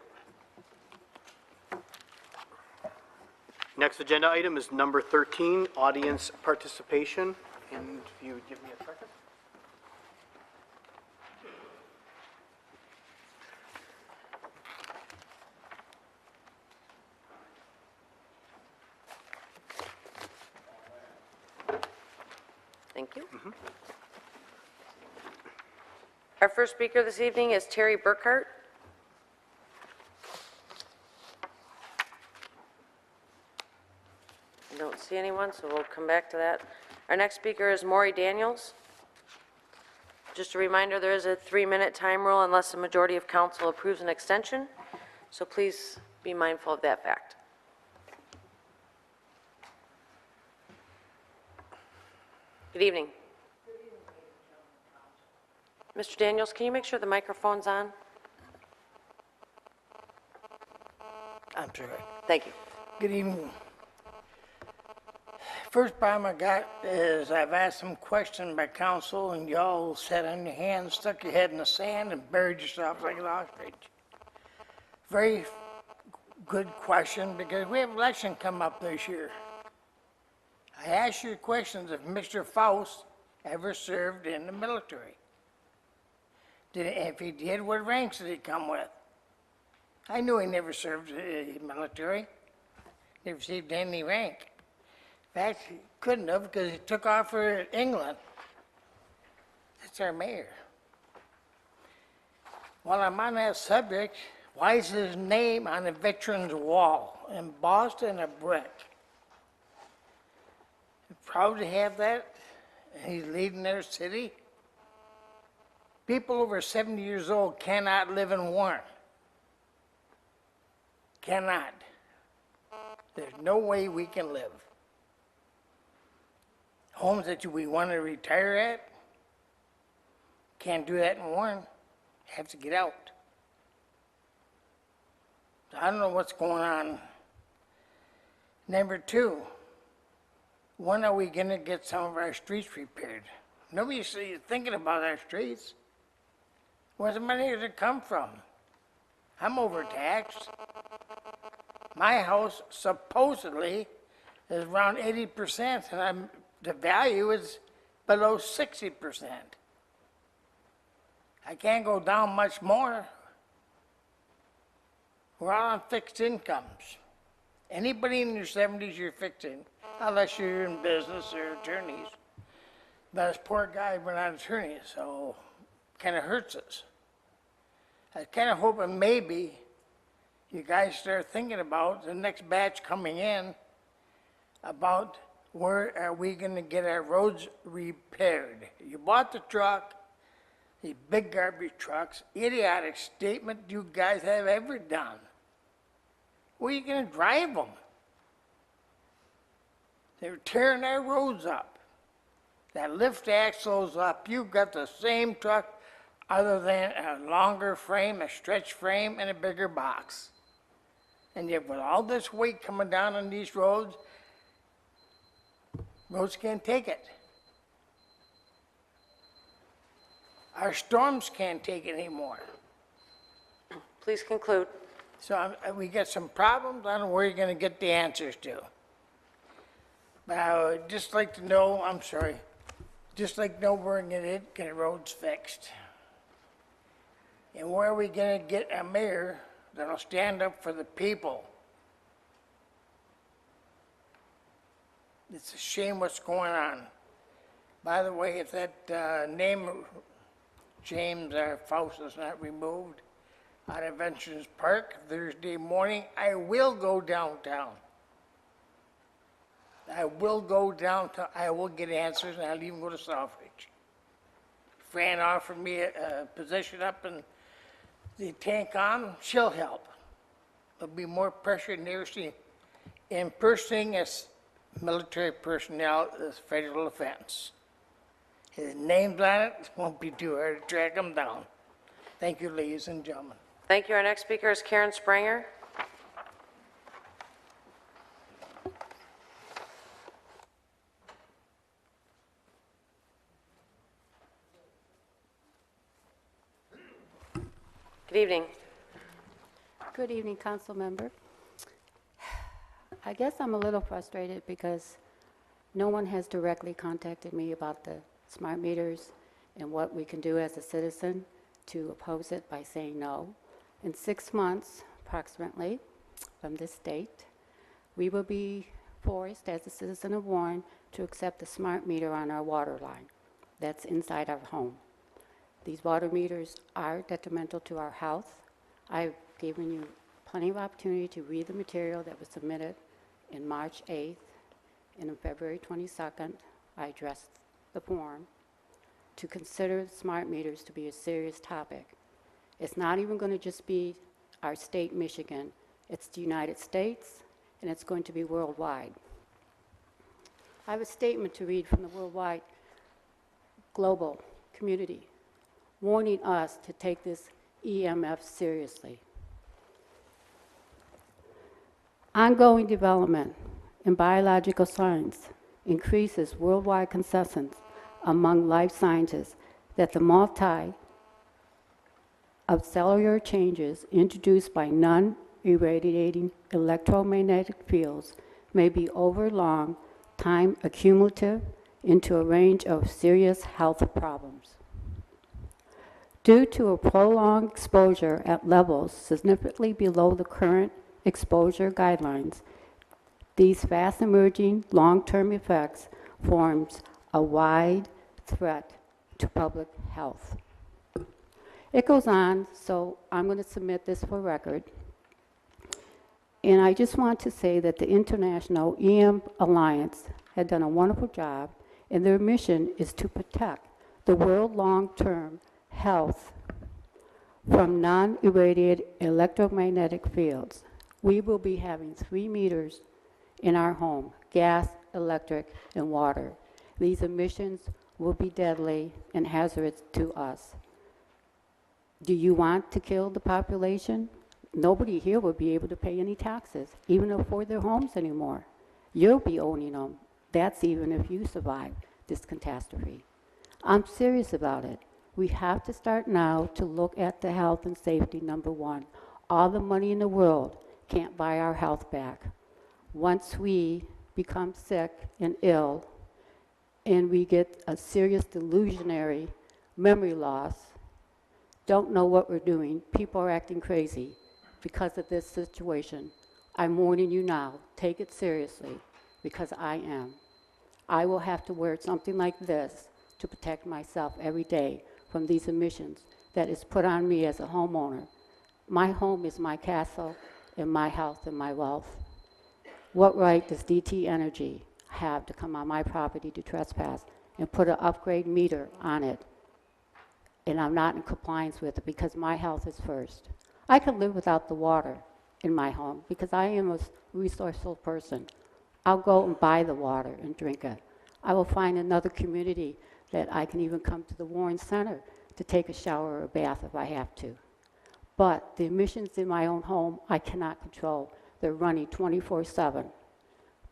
Next agenda item is number 13, audience participation. And if you would give me a second. Thank you. Our first speaker this evening is Terry Burkhart. I don't see anyone, so we'll come back to that. Our next speaker is Maury Daniels. Just a reminder, there is a 3-minute time rule unless a majority of council approves an extension, so please be mindful of that fact. Good evening. Mr. Daniels, can you make sure the microphone's on? I'm sorry. Thank you. Good evening. First problem I got is I've asked some questions by council, and y'all sat on your hands, stuck your head in the sand, and buried yourself like an ostrich. Very good question, because we have election come up this year. I asked you questions if Mr. Faust ever served in the military. If he did, what ranks did he come with? I knew he never served in the military, never received any rank. In fact, he couldn't have because he took off for England. That's our mayor. While I'm on that subject, why is his name on a veteran's wall embossed in a brick? Proud to have that, and he's leading their city. People over 70 years old cannot live in Warren. Cannot. There's no way we can live. Homes that we want to retire at, can't do that in Warren. Have to get out. I don't know what's going on. Number two, when are we going to get some of our streets repaired? Nobody's thinking about our streets. Where's the money to come from? I'm overtaxed. My house supposedly is around 80%, and the value is below 60%. I can't go down much more. We're all on fixed incomes. Anybody in your 70s, you're fixed in, unless you're in business or attorneys. But this poor guy, we're not attorneys, so it kind of hurts us. I kind of hoping maybe you guys start thinking about the next batch coming in, about where are we going to get our roads repaired. You bought the truck, the big garbage trucks, idiotic statement you guys have ever done. Where are you going to drive them? They're tearing our roads up. That lift axle's up. You've got the same truck other than a longer frame, a stretch frame, and a bigger box. And yet with all this weight coming down on these roads can't take it. Our storms can't take it anymore. Please conclude. So we got some problems. I don't know where you're going to get the answers to. But I would just like to know, just like to know where we're going to get roads fixed. And where are we going to get a mayor that'll stand up for the people? It's a shame what's going on. By the way, if that name, James Faust, is not removed out of Veterans Park Thursday morning, I will go downtown. I will go downtown. I will get answers, and I'll even go to Southridge. Fran offered me a position up in the tank on, she'll help. There'll be more pressure than they've seen. Impersonating as military personnel is federal offense. His name's on it, it won't be too hard to track him down. Thank you, ladies and gentlemen. Thank you. Our next speaker is Karen Spranger. Good evening. Good evening, council member. I guess I'm a little frustrated because no one has directly contacted me about the smart meters and what we can do as a citizen to oppose it by saying no. In 6 months, approximately, from this date, we will be forced, as a citizen of Warren, to accept a smart meter on our water line that's inside our home. These water meters are detrimental to our health. I've given you plenty of opportunity to read the material that was submitted in March 8th, and on February 22nd, I addressed the forum to consider smart meters to be a serious topic. It's not even going to just be our state, Michigan. It's the United States, and it's going to be worldwide. I have a statement to read from the worldwide global community warning us to take this EMF seriously. Ongoing development in biological science increases worldwide consensus among life scientists that the multi of cellular changes introduced by non-irradiating electromagnetic fields may be over long time accumulative into a range of serious health problems. Due to a prolonged exposure at levels significantly below the current exposure guidelines, these fast-emerging long-term effects forms a wide threat to public health. It goes on, so I'm going to submit this for record. And I just want to say that the International EM Alliance had done a wonderful job, and their mission is to protect the world long-term health from non-irradiated electromagnetic fields. We will be having 3 meters in our home, gas, electric, and water. These emissions will be deadly and hazardous to us. Do you want to kill the population? Nobody here will be able to pay any taxes, even afford their homes anymore. You'll be owning them. That's even if you survive this catastrophe. I'm serious about it. We have to start now to look at the health and safety, number one. All the money in the world can't buy our health back. Once we become sick and ill, and we get a serious delusionary memory loss, don't know what we're doing, people are acting crazy because of this situation. I'm warning you now, take it seriously, because I am. I will have to wear something like this to protect myself every day from these emissions that is put on me as a homeowner. My home is my castle and my health and my wealth. What right does DT Energy have to come on my property to trespass and put an upgrade meter on it? And I'm not in compliance with it because my health is first. I can live without the water in my home because I am a resourceful person. I'll go and buy the water and drink it. I will find another community that I can even come to the Warren Center to take a shower or a bath if I have to. But the emissions in my own home, I cannot control. They're running 24/7.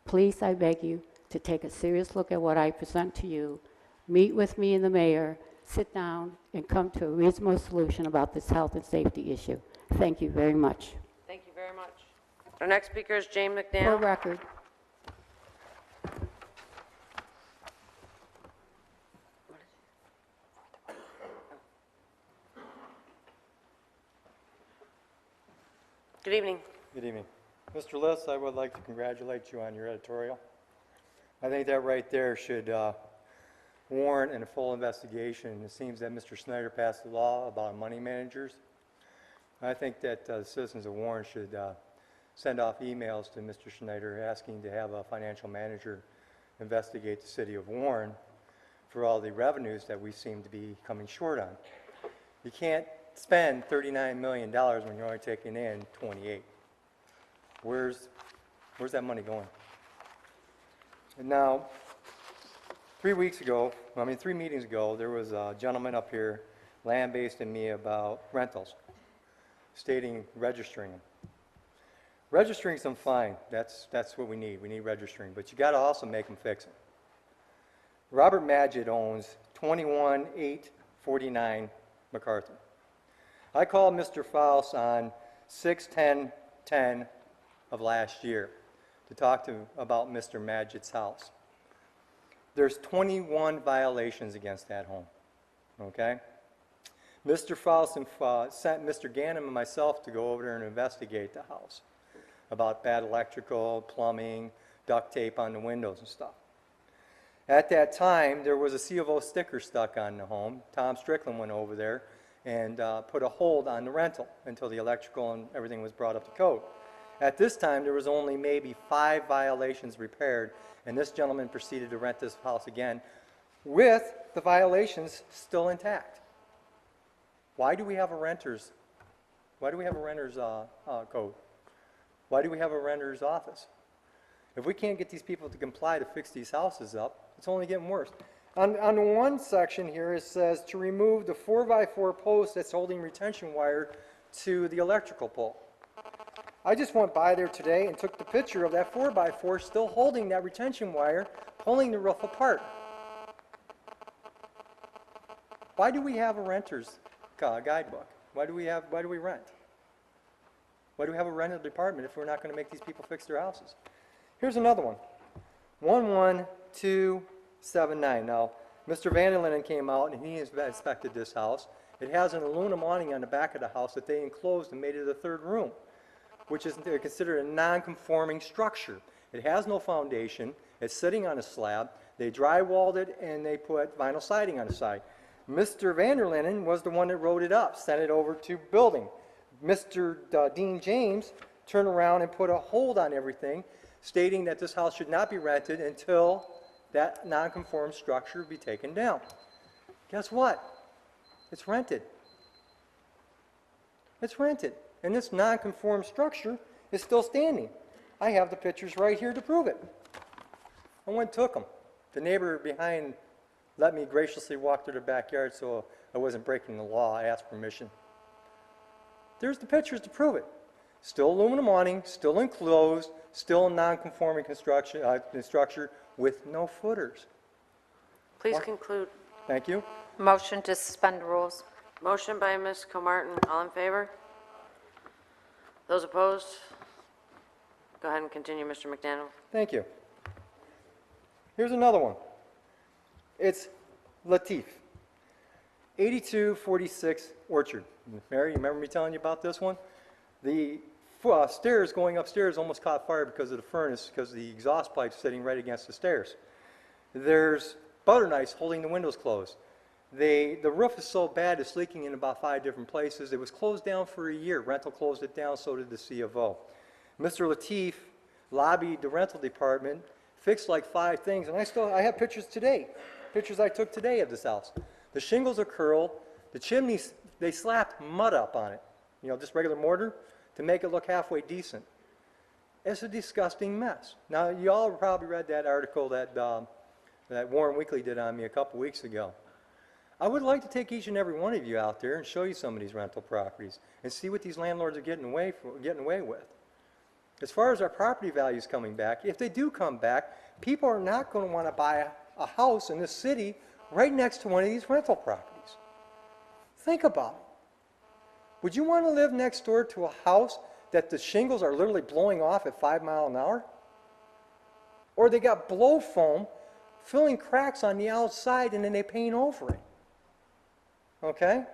Please, I beg you to take a serious look at what I present to you. Meet with me and the mayor, sit down, and come to a reasonable solution about this health and safety issue. Thank you very much. Thank you very much. Our next speaker is Jane For McNeil. record. Good evening. Good evening. Mr. Liss, I would like to congratulate you on your editorial. I think that right there should warrant a full investigation. It seems that Mr. Snyder passed a law about money managers. I think that the citizens of Warren should send off emails to Mr. Snyder asking to have a financial manager investigate the city of Warren for all the revenues that we seem to be coming short on. You can't spend $39 million when you're only taking in 28. Where's that money going? And now, 3 meetings ago, there was a gentleman up here lambasting me about rentals, stating registering them. Registering them, fine. That's what we need. We need registering, but you got to also make them fix them. Robert Magid owns 21849 MacArthur. I called Mr. Faust on 6/10/10 of last year to talk to him about Mr. Magid's house. There's 21 violations against that home, okay? Mr. Faust sent Mr. Ganem and myself to go over there and investigate the house about bad electrical, plumbing, duct tape on the windows and stuff. At that time, there was a C of O sticker stuck on the home. Tom Strickland went over there and put a hold on the rental until the electrical and everything was brought up to code. At this time, there was only maybe 5 violations repaired, and this gentleman proceeded to rent this house again with the violations still intact. Why do we have a renter's code? Why do we have a renter's office? If we can't get these people to comply to fix these houses up, it's only getting worse. On the one section here, it says to remove the 4x4 post that's holding retention wire to the electrical pole. I just went by there today and took the picture of that 4x4 still holding that retention wire, pulling the roof apart. Why do we have a renter's guidebook? Why do we rent? Why do we have a rental department if we're not going to make these people fix their houses? Here's another one. 11279. Now, Mr. Vanderlinden came out and he inspected this house. It has an aluminum awning on the back of the house that they enclosed and made it a third room, which is considered a non-conforming structure. It has no foundation. It's sitting on a slab. They drywalled it and they put vinyl siding on the side. Mr. Vanderlinden was the one that wrote it up, sent it over to building. Mr. Dean James turned around and put a hold on everything, stating that this house should not be rented until that non-conform structure be taken down. Guess what? It's rented. It's rented. And this non-conform structure is still standing. I have the pictures right here to prove it. I went and took them. The neighbor behind let me graciously walk through the backyard so I wasn't breaking the law. I asked permission. There's the pictures to prove it. Still aluminum awning, still enclosed, still non-conforming construction structure with no footers. Please conclude. Thank you. Motion to suspend rules. Motion by Ms. Comartin. All in favor? Those opposed? Go ahead and continue, Mr. McDaniel. Thank you. Here's another one. It's Latif, 8246 Orchard. Mary, you remember me telling you about this one? The stairs going upstairs almost caught fire because of the furnace, because the exhaust pipe's sitting right against the stairs. There's butter knives holding the windows closed. The roof is so bad it's leaking in about 5 different places. It was closed down for a year. Rental closed it down, so did the C of O. Mr. Latif lobbied the rental department, fixed like 5 things, and I have pictures today, pictures I took today of this house. The shingles are curled, the chimneys, they slapped mud up on it, just regular mortar, to make it look halfway decent. It's a disgusting mess. Now, you all probably read that article that Warren Weekly did on me a couple weeks ago. I would like to take each and every one of you out there and show you some of these rental properties and see what these landlords are getting away with. As far as our property values coming back, if they do come back, people are not going to want to buy a house in this city right next to one of these rental properties. Think about it. Would you want to live next door to a house that the shingles are literally blowing off at 5 miles an hour? Or they got blow foam filling cracks on the outside and then they paint over it? Okay?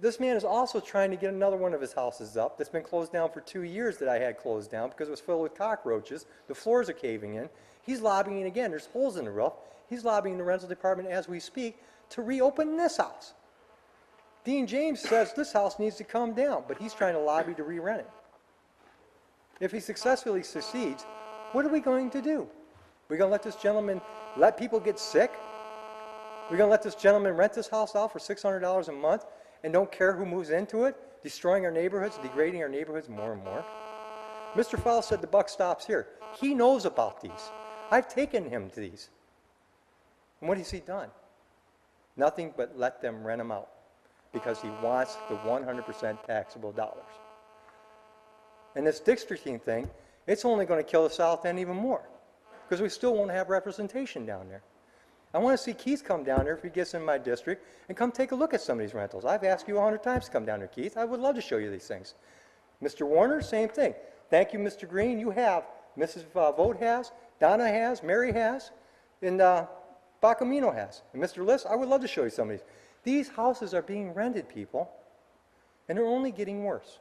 This man is also trying to get another one of his houses up that's been closed down for 2 years that I had closed down because it was filled with cockroaches. The floors are caving in. He's lobbying again. There's holes in the roof. He's lobbying the rental department as we speak to reopen this house. Dean James says this house needs to come down, but he's trying to lobby to re-rent it. If he successfully succeeds, what are we going to do? We're going to let this gentleman let people get sick? We're going to let this gentleman rent this house out for $600 a month and don't care who moves into it, destroying our neighborhoods, degrading our neighborhoods more and more? Mr. Fowle said the buck stops here. He knows about these. I've taken him to these. And what has he done? Nothing but let them rent them out because he wants the 100% taxable dollars. And this districting thing, it's only going to kill the South End even more because we still won't have representation down there. I want to see Keith come down there if he gets in my district and come take a look at some of these rentals. I've asked you 100 times to come down there, Keith. I would love to show you these things. Mr. Warner, same thing. Thank you, Mr. Green. You have. Mrs. Vogt has. Donna has. Mary has. And Bacamino has. And Mr. Liss, I would love to show you some of these. These houses are being rented, people, and they're only getting worse.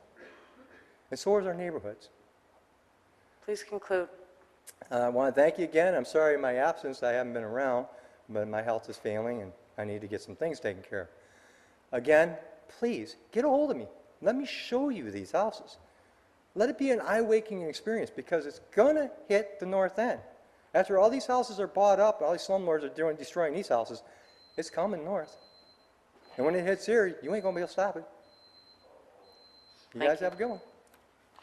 And so is our neighborhoods. Please conclude. I want to thank you again. I'm sorry in my absence I haven't been around, but my health is failing and I need to get some things taken care of. Again, please, get a hold of me. Let me show you these houses. Let it be an eye-waking experience because it's going to hit the North End. After all these houses are bought up, all these slumlords are destroying these houses, it's coming north. And when it hits here, you ain't going to be able to stop it. You guys have a good one.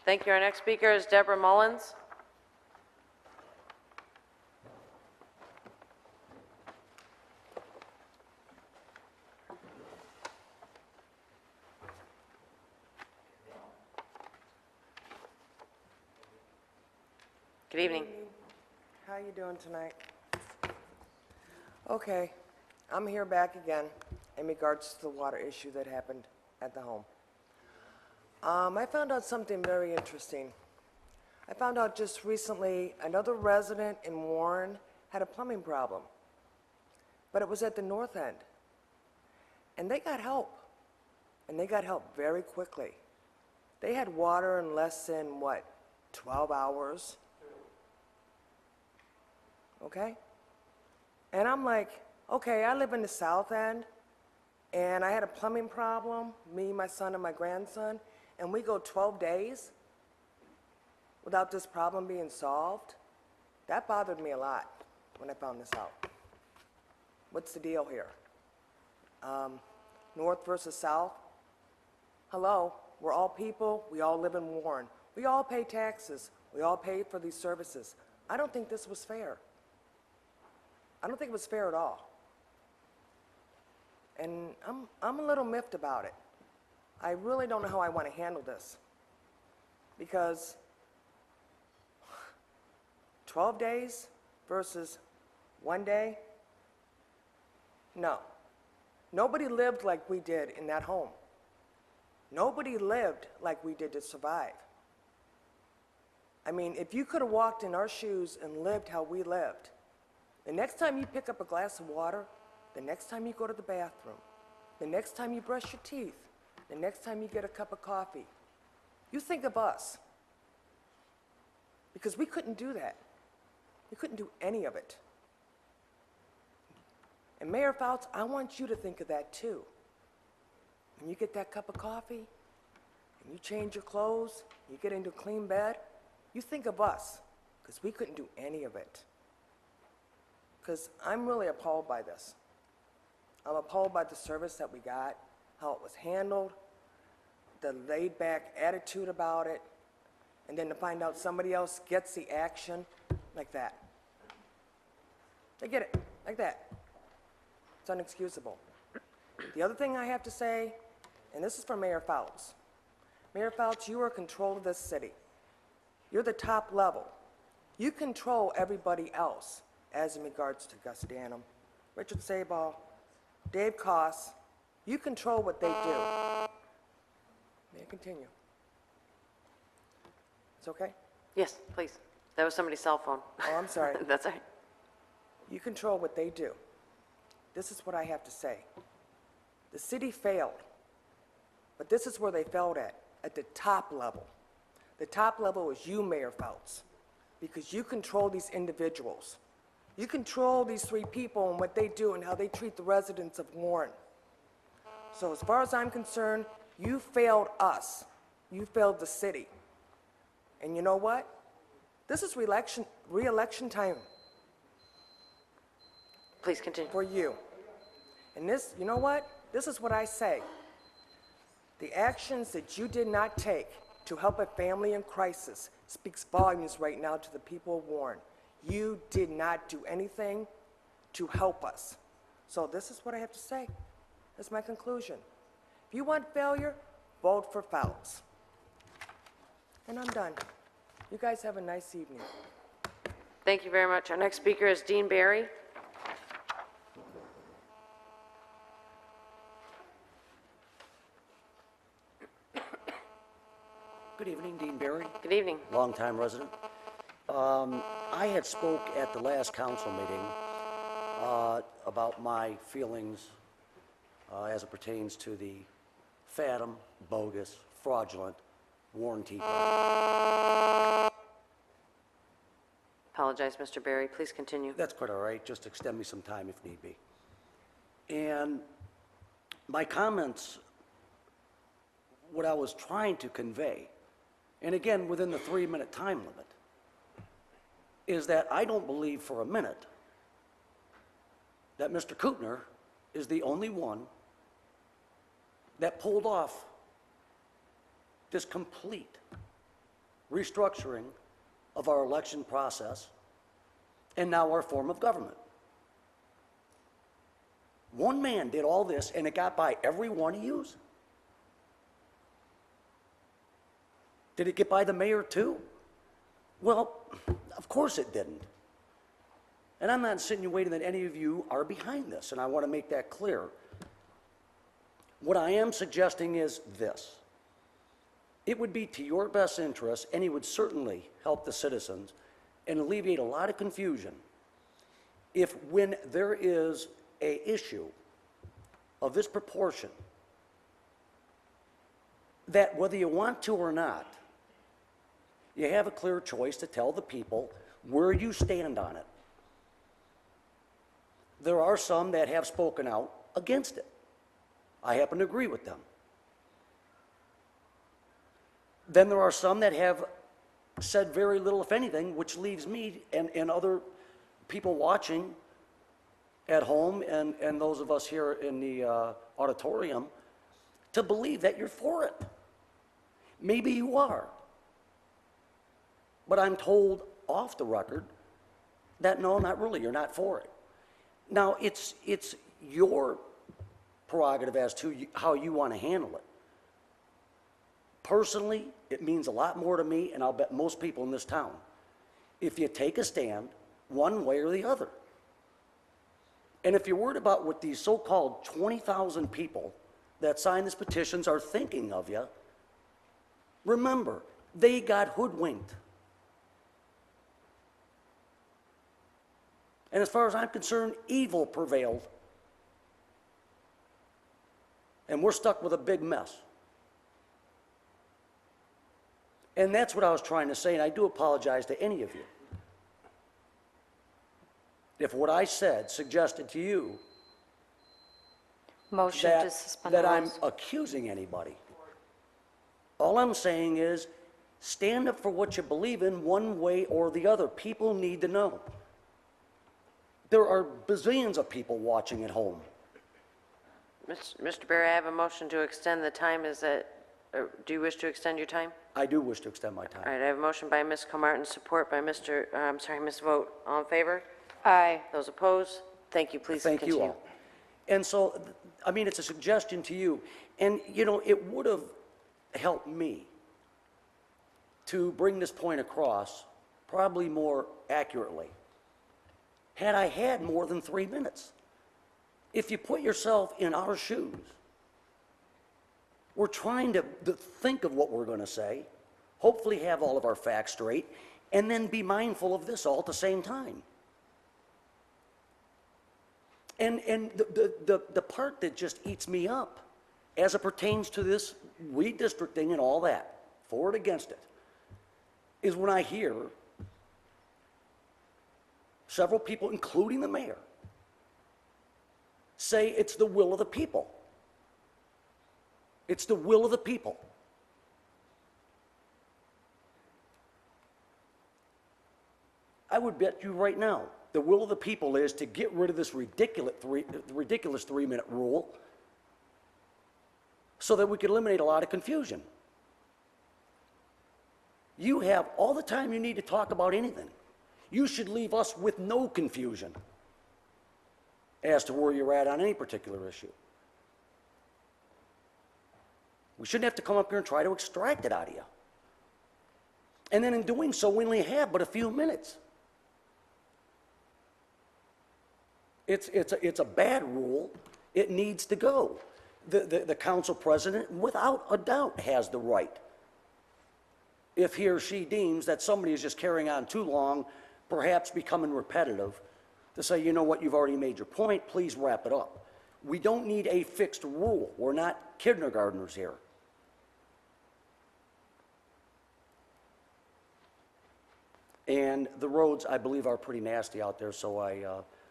Thank you. Our next speaker is Deborah Mullins. Good evening. How you doing tonight? Okay, I'm here back again in regards to the water issue that happened at the home. I found out something very interesting. I found out just recently another resident in Warren had a plumbing problem, but it was at the North End. And they got help, and they got help very quickly. They had water in less than, 12 hours? Okay? And I'm like, okay, I live in the South End. and I had a plumbing problem, me, my son, and my grandson, and we go 12 days without this problem being solved, that bothered me a lot when I found this out. What's the deal here? North versus South? Hello, we're all people, we all live in Warren. We all pay taxes, we all pay for these services. I don't think this was fair. I don't think it was fair at all. And I'm a little miffed about it. I really don't know how I want to handle this. Because 12 days versus 1 day? No. Nobody lived like we did in that home. Nobody lived like we did to survive. I mean, if you could have walked in our shoes and lived how we lived, the next time you pick up a glass of water, the next time you go to the bathroom, the next time you brush your teeth, the next time you get a cup of coffee, you think of us. Because we couldn't do that. We couldn't do any of it. And Mayor Fouts, I want you to think of that too. When you get that cup of coffee, and you change your clothes, you get into a clean bed, you think of us, because we couldn't do any of it. Because I'm really appalled by this. I'm appalled by the service that we got, how it was handled, the laid-back attitude about it, and then to find out somebody else gets the action like that. They get it, like that. It's unexcusable. The other thing I have to say, and this is for Mayor Fouts. Mayor Fouts, you are in control of this city. You're the top level. You control everybody else, as in regards to Gus Danham, Richard Sabal, Dave Koss. You control what they do. May I continue? It's okay? Yes, please. That was somebody's cell phone. Oh, I'm sorry. That's all right. You control what they do. This is what I have to say. The city failed, but this is where they failed at the top level. The top level is you, Mayor Fouts, because you control these individuals. You control these three people and what they do and how they treat the residents of Warren. So as far as I'm concerned, you failed us. You failed the city. And you know what? This is re-election time. Please continue. For you. And this, you know what? This is what I say. The actions that you did not take to help a family in crisis speaks volumes right now to the people of Warren. You did not do anything to help us. So this is what I have to say. That's my conclusion. If you want failure, vote for Fouts. And I'm done. You guys have a nice evening. Thank you very much. Our next speaker is Dean Barry. Good evening, Dean Barry. Good evening. Longtime resident. I had spoke at the last council meeting about my feelings as it pertains to the phantom, bogus, fraudulent warranty. Apologize, Mr. Barry. Please continue. That's quite all right. Just extend me some time if need be. And my comments, what I was trying to convey, and again, within the 3-minute time limit, is that I don't believe for a minute that Mr. Kootner is the only one that pulled off this complete restructuring of our election process and now our form of government. One man did all this and it got by every one of yous. Did it get by the mayor too? Well, of course it didn't. And I'm not insinuating that any of you are behind this, and I want to make that clear. What I am suggesting is this. It would be to your best interest, and it would certainly help the citizens and alleviate a lot of confusion if when there is an issue of this proportion, that whether you want to or not, you have a clear choice to tell the people where you stand on it. There are some that have spoken out against it. I happen to agree with them. Then there are some that have said very little, if anything, which leaves me and other people watching at home and those of us here in the auditorium to believe that you're for it. Maybe you are. But I'm told off the record that no, not really, you're not for it. Now, it's your prerogative as to how you want to handle it. Personally, it means a lot more to me, and I'll bet most people in this town, if you take a stand one way or the other. And if you're worried about what these so-called 20,000 people that signed these petitions are thinking of you, remember, they got hoodwinked. And as far as I'm concerned, evil prevailed. And we're stuck with a big mess. And that's what I was trying to say, and I do apologize to any of you if what I said suggested to you Motion to suspend the that I'm rules. accusing anybody. All I'm saying is stand up for what you believe in one way or the other. People need to know. There are bazillions of people watching at home. Mr. Barry, I have a motion to extend the time. Do you wish to extend your time? I do wish to extend my time. All right, I have a motion by Ms. Comartin, support by Ms. Vogt. All in favor? Aye. Those opposed? Thank you. Please Thank continue. you all. And so, I mean, it's a suggestion to you. And, you know, it would have helped me to bring this point across probably more accurately had I had more than 3 minutes. If you put yourself in our shoes, we're trying to think of what we're going to say, hopefully have all of our facts straight, and then be mindful of this all at the same time. And the part that just eats me up, as it pertains to this redistricting and all that, for it, against it, is when I hear several people, including the mayor, say it's the will of the people. It's the will of the people. I would bet you right now, the will of the people is to get rid of this ridiculous 3-minute rule so that we could eliminate a lot of confusion. You have all the time you need to talk about anything. You should leave us with no confusion as to where you're at on any particular issue. We shouldn't have to come up here and try to extract it out of you. And then in doing so, we only have but a few minutes. It's a bad rule. It needs to go. The council president, without a doubt, has the right, if he or she deems that somebody is just carrying on too long, perhaps becoming repetitive, to say, you know what, you've already made your point, please wrap it up. We don't need a fixed rule. We're not kindergartners here. And the roads, I believe, are pretty nasty out there, so I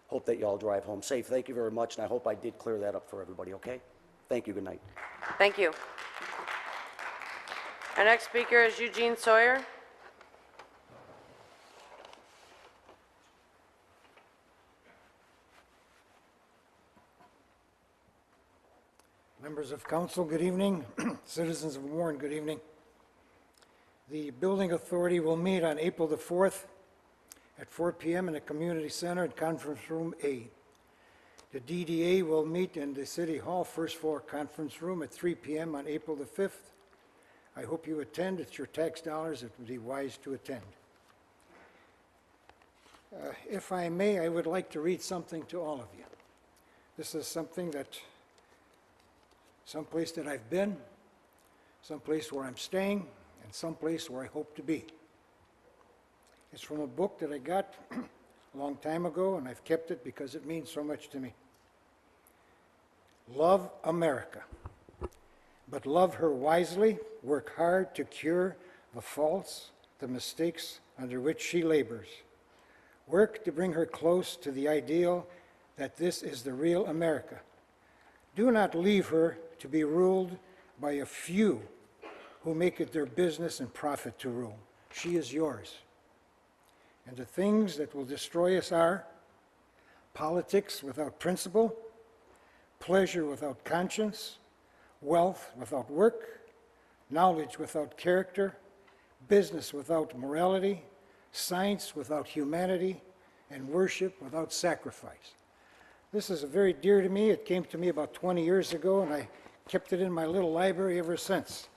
hope that you all drive home safe. Thank you very much, and I hope I did clear that up for everybody, okay? Thank you, good night. Thank you. Our next speaker is Eugene Sawyer. Members of council, good evening. Citizens of Warren, good evening. The building authority will meet on April the 4th at 4 p.m. in the community center in conference room A. The DDA will meet in the city hall first floor conference room at 3 p.m. on April the 5th. I hope you attend. It's your tax dollars. It would be wise to attend. If I may, I would like to read something to all of you. This is something that someplace that I've been, someplace where I'm staying, and someplace where I hope to be. It's from a book that I got a long time ago, and I've kept it because it means so much to me. Love America, but love her wisely, work hard to cure the faults, the mistakes under which she labors. Work to bring her close to the ideal that this is the real America. Do not leave her to be ruled by a few who make it their business and profit to rule. She is yours. And the things that will destroy us are politics without principle, pleasure without conscience, wealth without work, knowledge without character, business without morality, science without humanity, and worship without sacrifice. This is very dear to me. It came to me about 20 years ago, and I kept it in my little library ever since.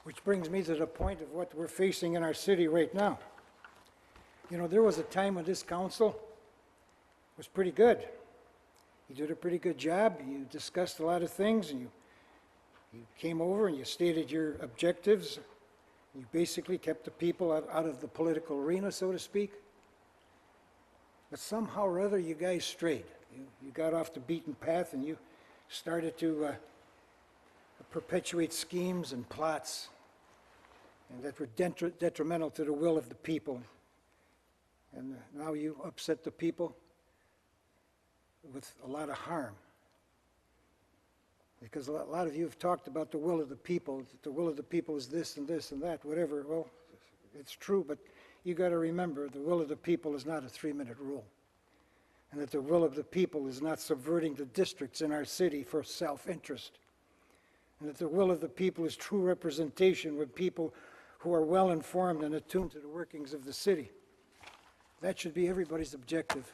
Which brings me to the point of what we're facing in our city right now. You know, there was a time when this council was pretty good. You did a pretty good job. You discussed a lot of things, and you came over and you stated your objectives. You basically kept the people out of the political arena, so to speak. But somehow or other, you guys strayed. You got off the beaten path, and you started to perpetuate schemes and plots, and that were detrimental to the will of the people. And now you upset the people with a lot of harm. Because a lot of you have talked about the will of the people, that the will of the people is this and this and that, whatever. Well, it's true, but you got to remember the will of the people is not a 3-minute rule. And that the will of the people is not subverting the districts in our city for self-interest. And that the will of the people is true representation with people who are well-informed and attuned to the workings of the city. That should be everybody's objective.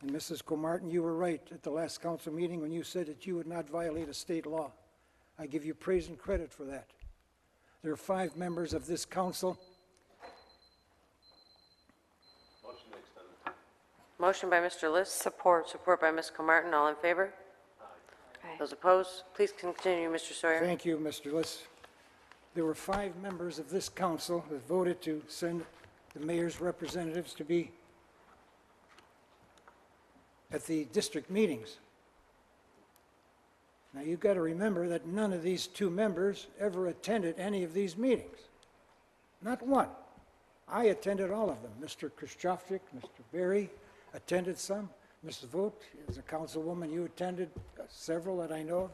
And Mrs. Comartin, you were right at the last council meeting when you said that you would not violate a state law. I give you praise and credit for that. There are 5 members of this council. Motion by Mr. List. Support. Support by Ms. Comartin. All in favor? Aye. Those opposed? Please continue, Mr. Sawyer. Thank you, Mr. List. There were 5 members of this council that voted to send the mayor's representatives to be at the district meetings. Now, you've got to remember that none of these 2 members ever attended any of these meetings. Not one. I attended all of them. Mr. Krzysztofiak, Mr. Berry attended some. Mrs. Vogt, as a councilwoman, you attended several that I know of.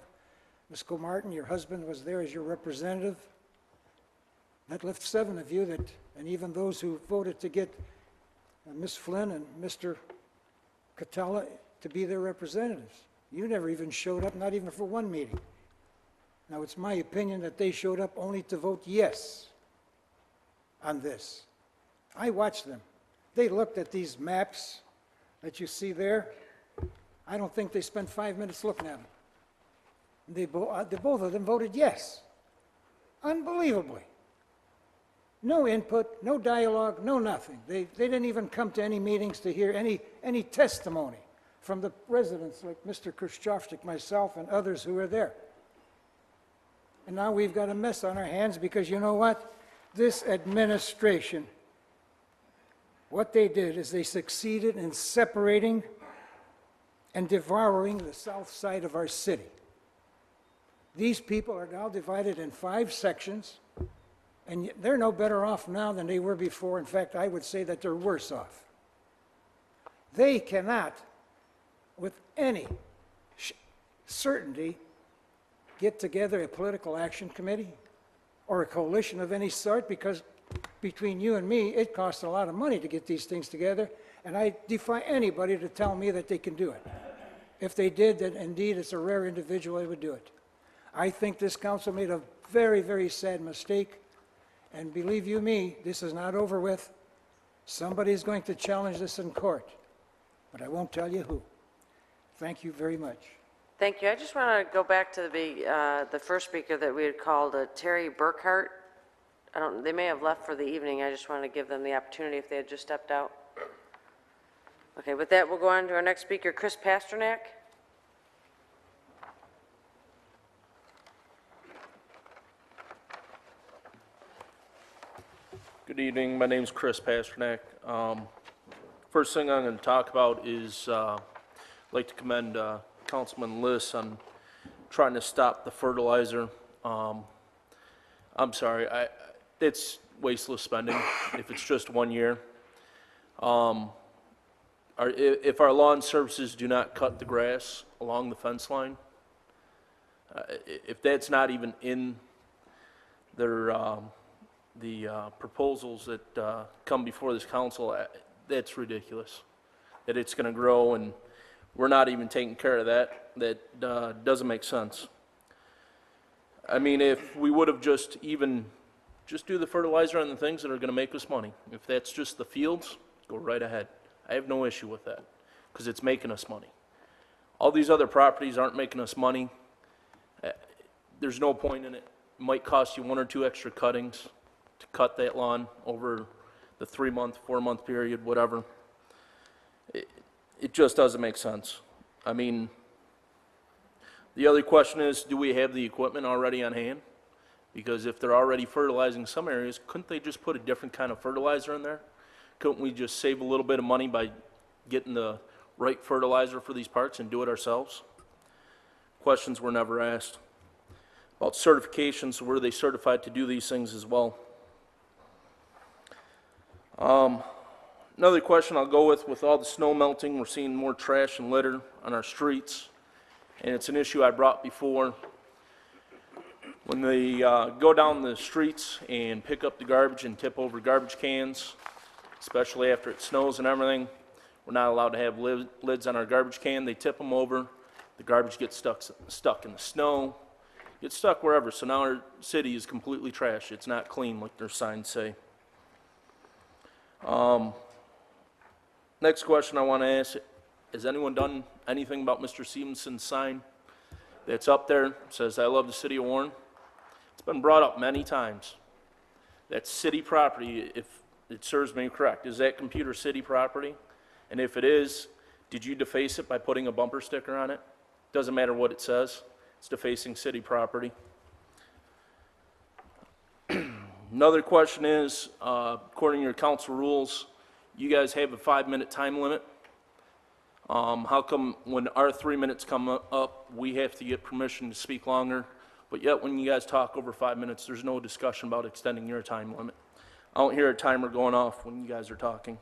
Ms. Comartin, your husband was there as your representative. That left 7 of you that, and even those who voted to get Ms. Flynn and Mr. Catella to be their representatives. You never even showed up, not even for one meeting. Now, it's my opinion that they showed up only to vote yes on this. I watched them. They looked at these maps that you see there. I don't think they spent 5 minutes looking at them. Both of them voted yes. Unbelievably. No input, no dialogue, no nothing. They didn't even come to any meetings to hear any testimony from the residents like Mr. Krzysztofiak, myself, and others who were there. And now we've got a mess on our hands because you know what? This administration, what they did is they succeeded in separating and devouring the south side of our city. These people are now divided in 5 sections, and they're no better off now than they were before. In fact, I would say that they're worse off. They cannot, with any certainty, get together a political action committee or a coalition of any sort, because between you and me, it costs a lot of money to get these things together, and I defy anybody to tell me that they can do it. If they did, then indeed it's a rare individual that would do it. I think this council made a very, very sad mistake, and believe you me, this is not over with. Somebody's going to challenge this in court, but I won't tell you who. Thank you very much. Thank you. I just want to go back to the first speaker that we had called, Terry Burkhart. They may have left for the evening. I just wanted to give them the opportunity if they had just stepped out. Okay, with that, we'll go on to our next speaker, Chris Pasternak. Good evening. My name's Chris Pasternak. First thing I'm going to talk about is I'd like to commend Councilman Liss on trying to stop the fertilizer. I'm sorry, it's wasteless spending if it's just 1 year. If our lawn services do not cut the grass along the fence line, If that's not even in their, the proposals that come before this council, that's ridiculous. That it's going to grow and we're not even taking care of that, that doesn't make sense. I mean, if we would have just do the fertilizer on the things that are going to make us money. If that's just the fields, go right ahead. I have no issue with that because it's making us money. All these other properties aren't making us money. There's no point in it. It might cost you 1 or 2 extra cuttings to cut that lawn over the 3-month, 4-month period, whatever. It just doesn't make sense. I mean, the other question is, do we have the equipment already on hand? Because if they're already fertilizing some areas, couldn't they just put a different kind of fertilizer in there? Couldn't we just save a little bit of money by getting the right fertilizer for these parks and do it ourselves? Questions were never asked. About certifications, were they certified to do these things as well? Another question I'll go with all the snow melting, we're seeing more trash and litter on our streets, and it's an issue I brought before. When they go down the streets and pick up the garbage and tip over garbage cans, especially after it snows and everything, we're not allowed to have lids on our garbage can. They tip them over, the garbage gets stuck in the snow, gets stuck wherever, so now our city is completely trashed. It's not clean like their signs say. Next question I want to ask, has anyone done anything about Mr. Stevenson's sign that's up there? It says, "I love the city of Warren." It's been brought up many times. That's city property, if it serves me correct. Is that computer city property? And if it is, did you deface it by putting a bumper sticker on it? Doesn't matter what it says. It's defacing city property. Another question is, according to your council rules, you guys have a 5-minute time limit. How come when our 3 minutes come up, we have to get permission to speak longer? But yet when you guys talk over 5 minutes, there's no discussion about extending your time limit. I don't hear a timer going off when you guys are talking.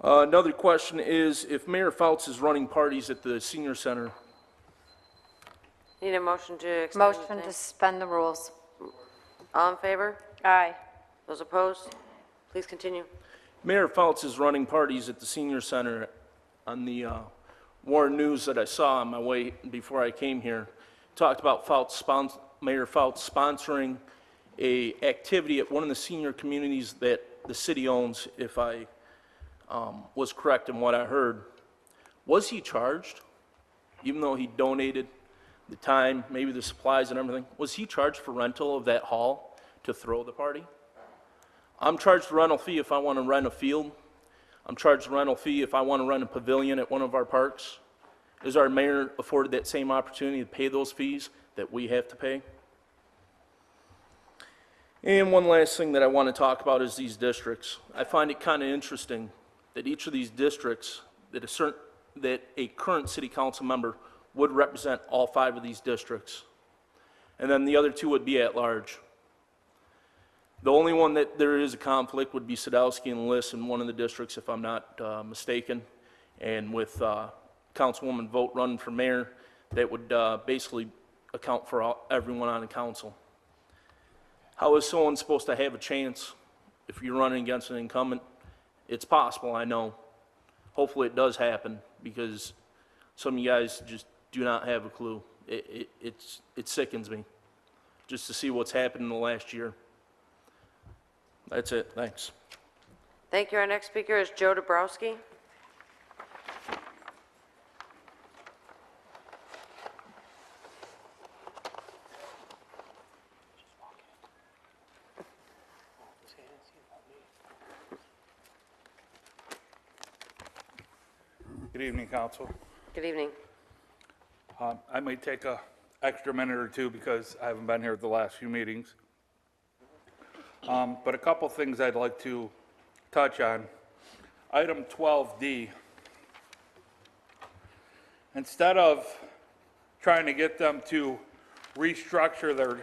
Another question is, if Mayor Fouts is running parties at the senior center. Need a motion to extend? Motion to suspend the rules. All in favor? Aye. Those opposed? Please continue. Mayor Fouts is running parties at the senior center. On the Warren News that I saw on my way before I came here, talked about Mayor Fouts sponsoring a activity at one of the senior communities that the city owns, if I was correct in what I heard. Was he charged, even though he donated the time, maybe the supplies and everything? Was he charged for rental of that hall to throw the party? I'm charged a rental fee if I want to rent a field. I'm charged a rental fee if I want to rent a pavilion at one of our parks. Is our mayor afforded that same opportunity to pay those fees that we have to pay? And one last thing that I want to talk about is these districts. I find it kind of interesting that each of these districts, that a current city council member would represent all 5 of these districts. And then the other 2 would be at large. The only one that there is a conflict would be Sadowski and Liss in one of the districts, if I'm not mistaken. And with Councilwoman Vogt running for mayor, that would basically account for everyone on the council. How is someone supposed to have a chance if you're running against an incumbent? It's possible, I know. Hopefully it does happen, because some of you guys just do not have a clue. It sickens me just to see what's happened in the last year. That's it. Thanks. Thank you. Our next speaker is Joe Dabrowski. Good evening, Council. Good evening. I may take a extra minute or 2 because I haven't been here at the last few meetings. But a couple things I'd like to touch on. Item 12D. Instead of trying to get them to restructure their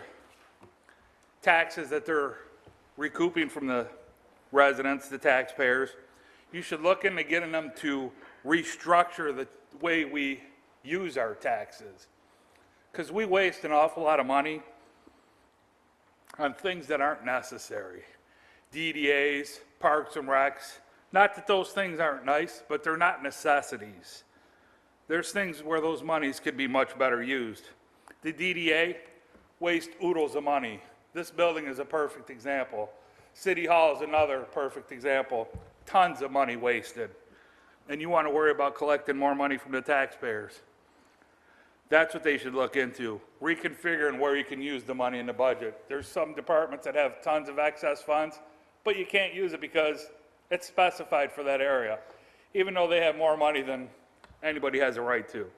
taxes that they're recouping from the residents, the taxpayers, you should look into getting them to restructure the way we use our taxes. Because we waste an awful lot of money on things that aren't necessary. DDAs, parks and recs. Not that those things aren't nice, but they're not necessities. There's things where those monies could be much better used. The DDA waste oodles of money. This building is a perfect example. City Hall is another perfect example. Tons of money wasted. And you want to worry about collecting more money from the taxpayers. That's what they should look into, reconfiguring where you can use the money in the budget. There's some departments that have tons of excess funds, but you can't use it because it's specified for that area, even though they have more money than anybody has a right to.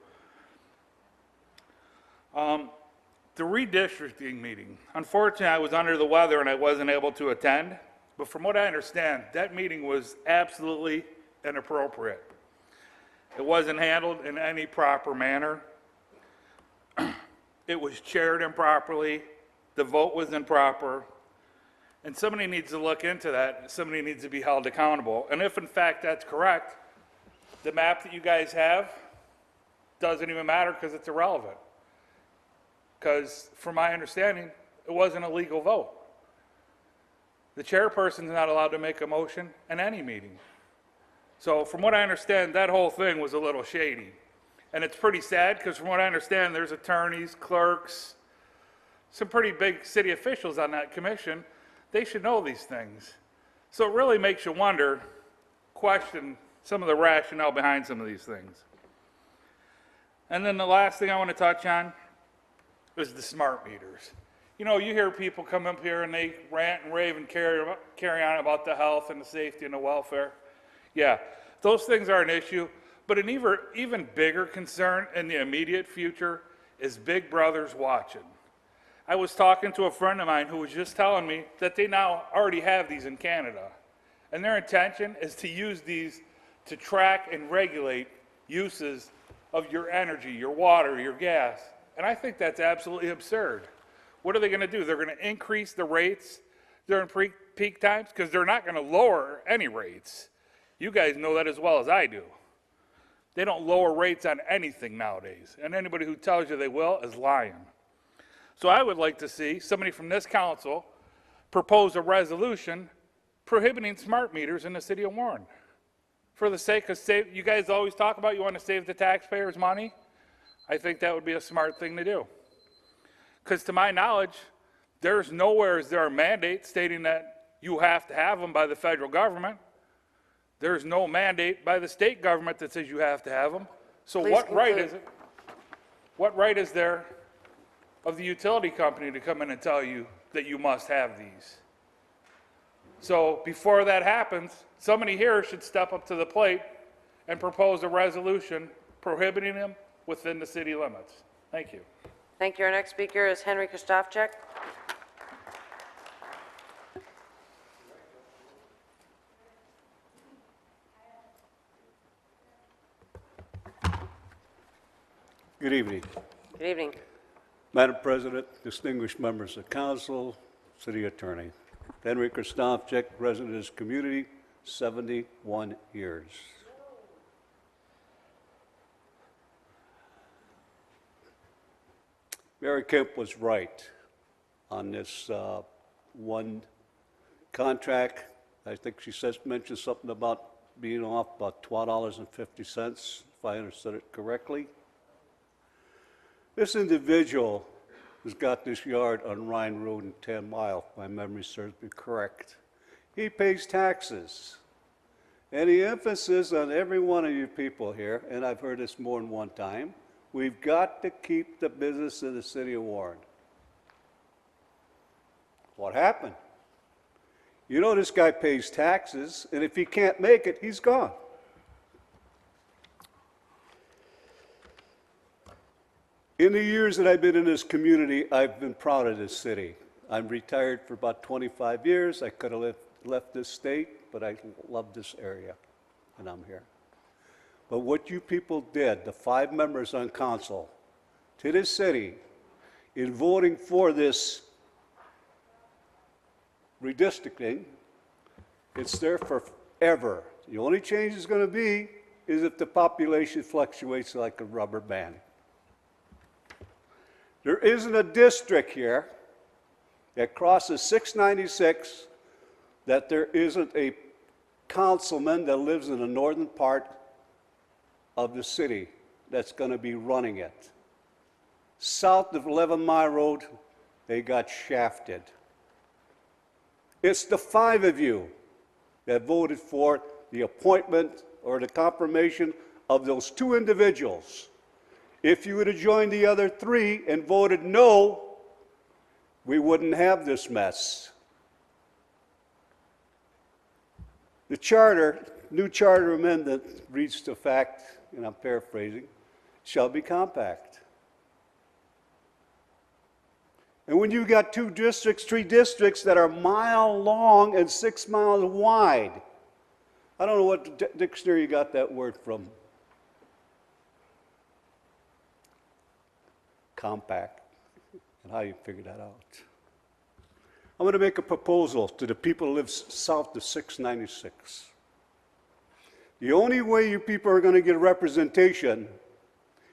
The redistricting meeting. Unfortunately, I was under the weather and I wasn't able to attend, but from what I understand, that meeting was absolutely inappropriate. It wasn't handled in any proper manner. It was chaired improperly, the vote was improper, and somebody needs to look into that. Somebody needs to be held accountable. And if in fact that's correct, the map that you guys have doesn't even matter because it's irrelevant. Because from my understanding, it wasn't a legal vote. The chairperson's not allowed to make a motion in any meeting. So from what I understand, that whole thing was a little shady. And it's pretty sad because from what I understand, there's attorneys, clerks, some pretty big city officials on that commission. They should know these things. So it really makes you wonder, question some of the rationale behind some of these things. And then the last thing I want to touch on is the smart meters. You know, you hear people come up here and they rant and rave and carry on about the health and the safety and the welfare. Yeah, those things are an issue. But an even bigger concern in the immediate future is Big Brother's watching. I was talking to a friend of mine who was just telling me that they now already have these in Canada. And their intention is to use these to track and regulate uses of your energy, your water, your gas. And I think that's absolutely absurd. What are they going to do? They're going to increase the rates during peak times? Because they're not going to lower any rates. You guys know that as well as I do. They don't lower rates on anything nowadays, and anybody who tells you they will is lying. So I would like to see somebody from this council propose a resolution prohibiting smart meters in the city of Warren. For the sake of you guys always talk about you want to save the taxpayers money. I think that would be a smart thing to do. Because to my knowledge, there's nowhere is there a mandate stating that you have to have them by the federal government. There's no mandate by the state government that says you have to have them. So what right is it? What right is there of the utility company to come in and tell you that you must have these? So before that happens, somebody here should step up to the plate and propose a resolution prohibiting them within the city limits. Thank you. Thank you. Our next speaker is Henry Krzysztofczyk. Good evening. Good evening. Madam President, distinguished members of council, city attorney. Henry Krzysztofczyk, resident of this community, 71 years. Mary Kemp was right on this one contract. I think she mentioned something about being off about $12.50, if I understood it correctly. This individual has got this yard on Rhine Road in 10 Mile, if my memory serves me correct. He pays taxes. And the emphasis on every one of you people here, and I've heard this more than one time, we've got to keep the business in the city of Warren. What happened? You know this guy pays taxes, and if he can't make it, he's gone. In the years that I've been in this community, I've been proud of this city. I'm retired for about 25 years. I could have left this state, but I love this area, and I'm here. But what you people did, the 5 members on council, to this city, in voting for this redistricting, it's there forever. The only change is going to be is if the population fluctuates like a rubber band. There isn't a district here that crosses 696 that there isn't a councilman that lives in the northern part of the city that's going to be running it. South of 11 Mile Road, they got shafted. It's the 5 of you that voted for the appointment or the confirmation of those 2 individuals. If you would have joined the other 3 and voted no, we wouldn't have this mess. The charter, new charter amendment reads to fact, and I'm paraphrasing, shall be compact. And when you've got 2 districts, 3 districts that are mile long and 6 miles wide, I don't know what dictionary you got that word from. Compact, and how you figure that out. I'm going to make a proposal to the people who live south of 696. The only way you people are going to get representation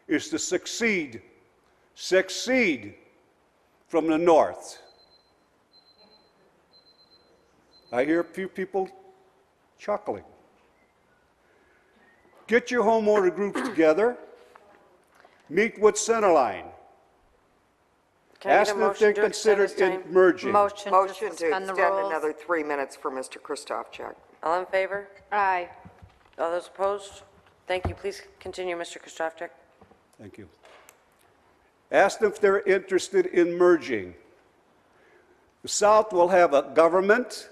is to succeed from the north. I hear a few people chuckling. Get your homeowner groups together, meet with Centerline. Can I Ask get a them if motion they're to extend considered this time? in merging. Motion to Motion to suspend the extend rules. another 3 minutes for Mr. Christopchak. All in favor? Aye. All those opposed? Thank you. Please continue, Mr. Krzysztofczyk. Thank you. Ask them if they're interested in merging. The South will have a government,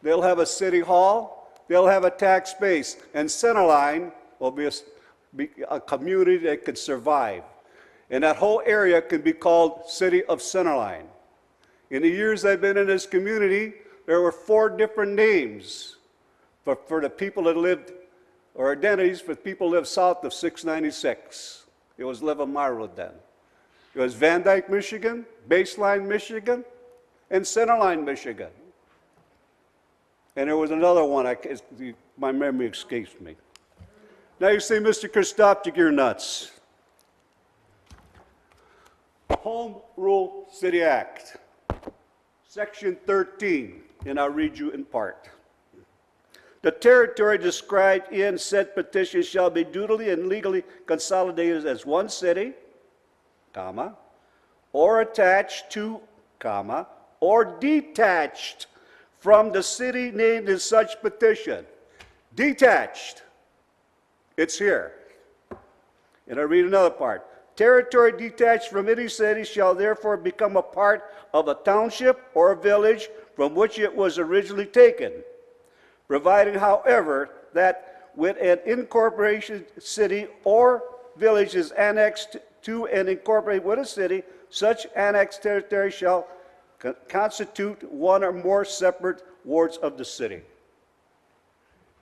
they'll have a city hall, they'll have a tax base, and Centerline will be a community that could survive. And that whole area could be called City of Centerline. In the years I've been in this community, there were 4 different names for the people that lived, or identities for people who lived south of 696. It was 11 Mile Road then. It was Van Dyke, Michigan, Baseline, Michigan, and Centerline, Michigan. And there was another one, my memory escapes me. Now you say, Mr. Krzysztofczyk, you're nuts. Home Rule City Act, Section 13, and I'll read you in part. The territory described in said petition shall be duly and legally consolidated as one city, comma, or attached to, comma, or detached from the city named in such petition. Detached. It's here. And I read another part. Territory detached from any city shall therefore become a part of a township or a village from which it was originally taken, providing, however, that when an incorporated city or village is annexed to and incorporated with a city, such annexed territory shall constitute one or more separate wards of the city.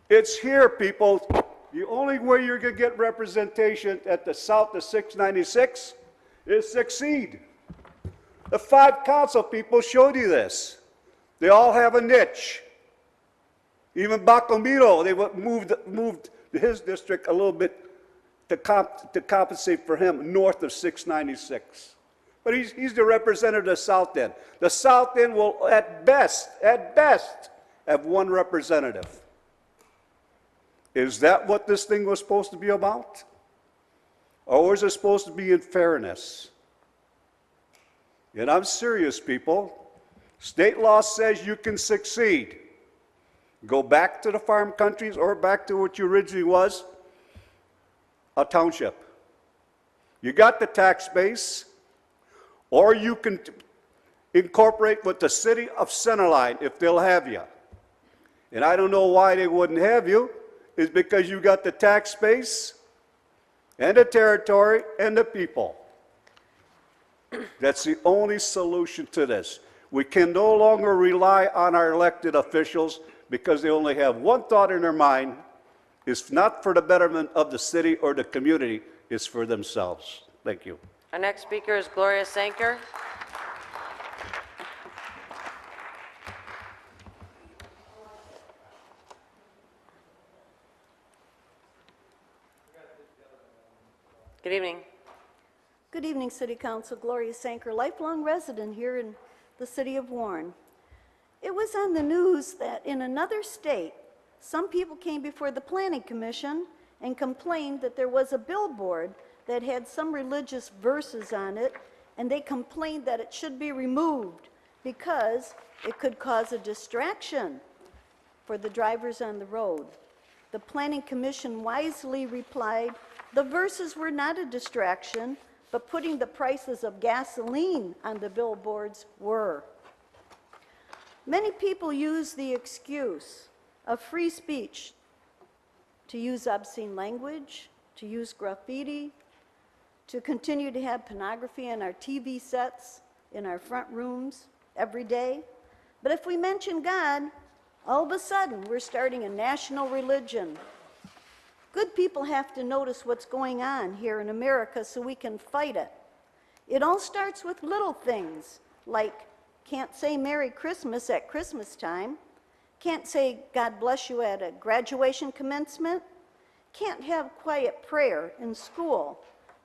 It's here, people. The only way you're going to get representation at the south of 696 is succeed. The 5 council people showed you this. They all have a niche. Even Bacomito, they moved his district a little bit to compensate for him north of 696. But he's the representative of the South End. The South End will, at best, have 1 representative. Is that what this thing was supposed to be about? Or was it supposed to be in fairness? And I'm serious, people. State law says you can succeed. Go back to the farm countries or back to what you originally was, a township. You got the tax base, or you can incorporate with the city of Centerline if they'll have you. And I don't know why they wouldn't have you. Is because you got the tax base and the territory and the people. That's the only solution to this. We can no longer rely on our elected officials because they only have one thought in their mind. It's not for the betterment of the city or the community, it's for themselves. Thank you. Our next speaker is Gloria Sanker. Good evening. Good evening, City Council. Gloria Sanker, lifelong resident here in the city of Warren. It was on the news that in another state, some people came before the Planning Commission and complained that there was a billboard that had some religious verses on it, and they complained that it should be removed because it could cause a distraction for the drivers on the road. The Planning Commission wisely replied, the verses were not a distraction, but putting the prices of gasoline on the billboards were. Many people use the excuse of free speech to use obscene language, to use graffiti, to continue to have pornography on our TV sets, in our front rooms every day. But if we mention God, all of a sudden we're starting a national religion. Good people have to notice what's going on here in America so we can fight it. It all starts with little things like can't say Merry Christmas at Christmas time, can't say God bless you at a graduation commencement, can't have quiet prayer in school,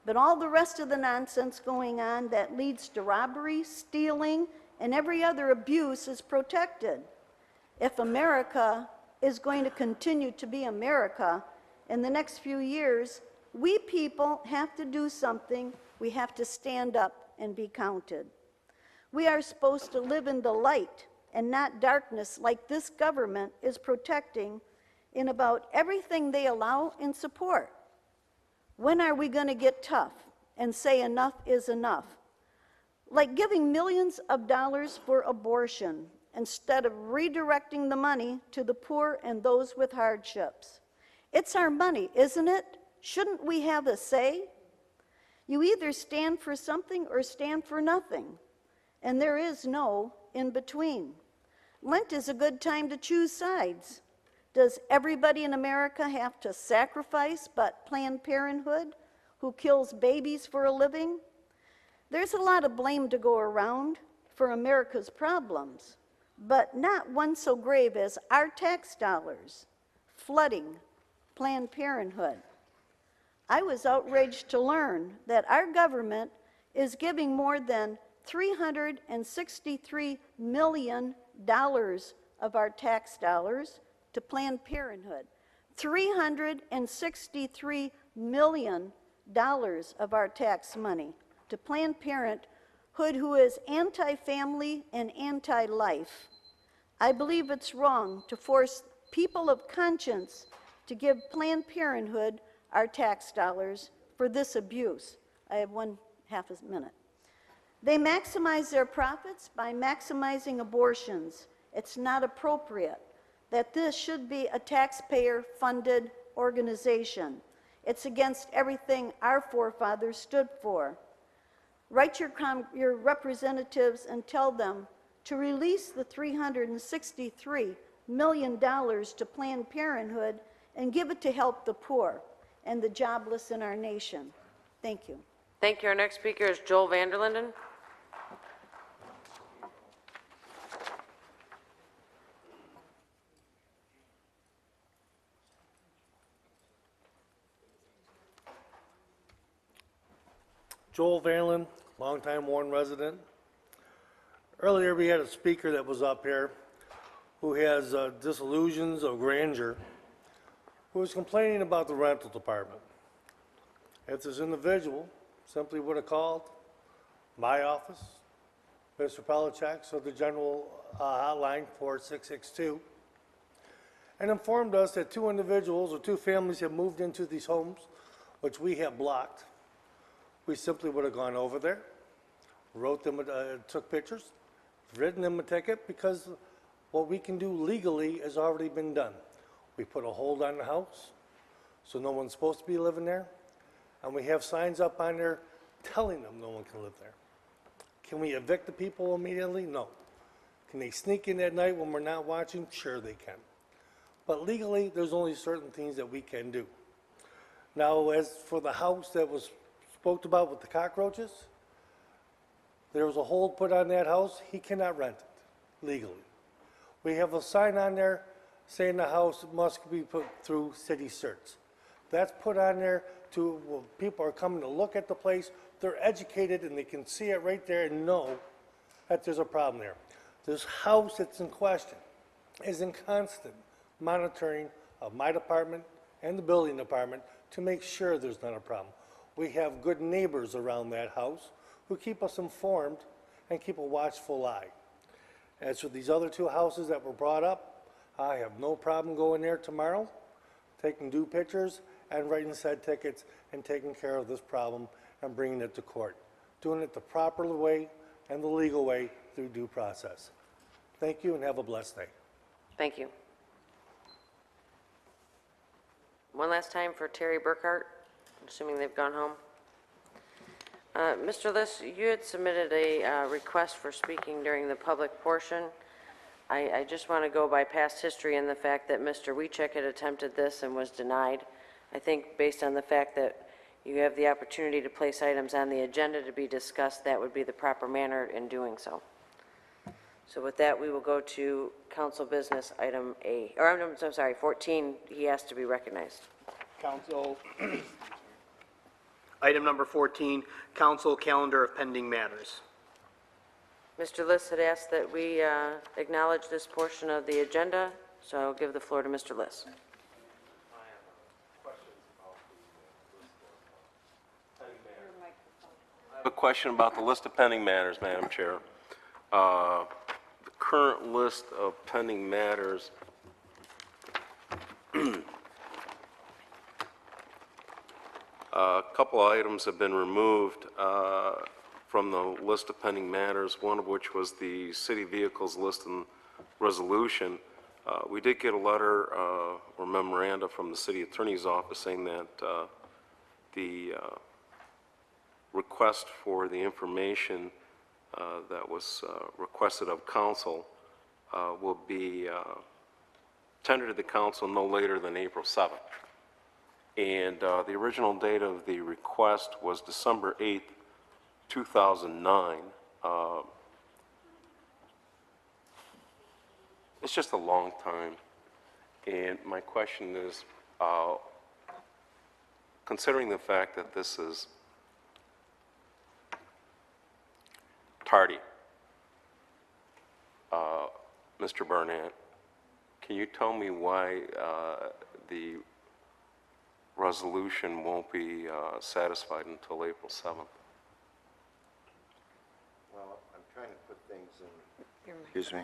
but all the rest of the nonsense going on that leads to robbery, stealing, and every other abuse is protected. If America is going to continue to be America in the next few years, we people have to do something. We have to stand up and be counted. We are supposed to live in the light and not darkness like this government is protecting in about everything they allow and support. When are we going to get tough and say enough is enough? Like giving millions of dollars for abortion instead of redirecting the money to the poor and those with hardships. It's our money, isn't it? Shouldn't we have a say? You either stand for something or stand for nothing, and there is no in between. Lent is a good time to choose sides. Does everybody in America have to sacrifice but Planned Parenthood, who kills babies for a living? There's a lot of blame to go around for America's problems, but not one so grave as our tax dollars flooding Planned Parenthood. I was outraged to learn that our government is giving more than $363 million of our tax dollars to Planned Parenthood. $363 million of our tax money to Planned Parenthood, who is anti-family and anti-life. I believe it's wrong to force people of conscience to give Planned Parenthood our tax dollars for this abuse. I have 1/2 a minute. They maximize their profits by maximizing abortions. It's not appropriate that this should be a taxpayer-funded organization. It's against everything our forefathers stood for. Write your representatives and tell them to release the $363 million to Planned Parenthood and give it to help the poor and the jobless in our nation. Thank you. Thank you. Our next speaker is Joel Vanderlinden. Joel Vanlin, longtime Warren resident. Earlier we had a speaker that was up here who has disillusions of grandeur, who was complaining about the rental department. If this individual simply would have called my office, Mr. Pelichek's, or the general hotline 4662, and informed us that 2 individuals or 2 families have moved into these homes, which we have blocked, we simply would have gone over there, wrote them, took pictures, written them a ticket, because what we can do legally has already been done. We put a hold on the house, so no one's supposed to be living there, and we have signs up on there telling them no one can live there. Can we evict the people immediately? No. Can they sneak in at night when we're not watching? Sure they can. But legally, there's only certain things that we can do. Now, as for the house that was spoke about with the cockroaches, there was a hold put on that house. He cannot rent it legally. We have a sign on there saying the house must be put through city certs. That's put on there to, when people are coming to look at the place, they're educated and they can see it right there and know that there's a problem there. This house that's in question is in constant monitoring of my department and the building department to make sure there's not a problem. We have good neighbors around that house who keep us informed and keep a watchful eye. As for these other two houses that were brought up, I have no problem going there tomorrow, taking due pictures and writing said tickets and taking care of this problem and bringing it to court. Doing it the proper way and the legal way through due process. Thank you and have a blessed day. Thank you. One last time for Terry Burkhart, assuming they've gone home. Mr. Liss, you had submitted a request for speaking during the public portion. I just want to go by past history and the fact that Mr. Wiechek had attempted this and was denied. I think based on the fact that you have the opportunity to place items on the agenda to be discussed, that would be the proper manner in doing so. So with that, we will go to council business item A, or I'm sorry, 14, he asked to be recognized. Council, item number 14, council calendar of pending matters. Mr. Liss had asked that we acknowledge this portion of the agenda, so I'll give the floor to Mr. Liss. I have a question about the list of pending matters, Madam Chair. The current list of pending matters a couple of items have been removed from the list of pending matters, one of which was the city vehicles list and resolution. We did get a letter or memoranda from the city attorney's office saying that the request for the information that was requested of council will be tendered to the council no later than April 7th. And the original date of the request was December 8th, 2009. It's just a long time. And my question is, considering the fact that this is tardy, Mr. Burnett, can you tell me why the resolution won't be satisfied until April 7th? Well, I'm trying to put things in, excuse me,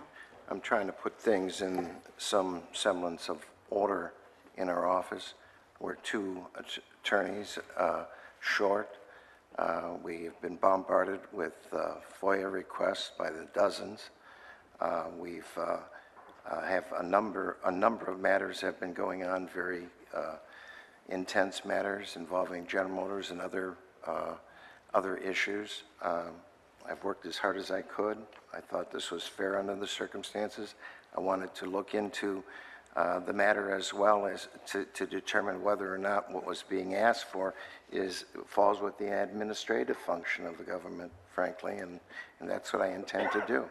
I'm trying to put things in some semblance of order in our office. We're two attorneys short. We've been bombarded with FOIA requests by the dozens. We've have a number of matters have been going on, very intense matters involving General Motors and other issues. I've worked as hard as I could. I thought this was fair under the circumstances. I wanted to look into the matter as well as to determine whether or not what was being asked for falls with the administrative function of the government, frankly, and that's what I intend to do.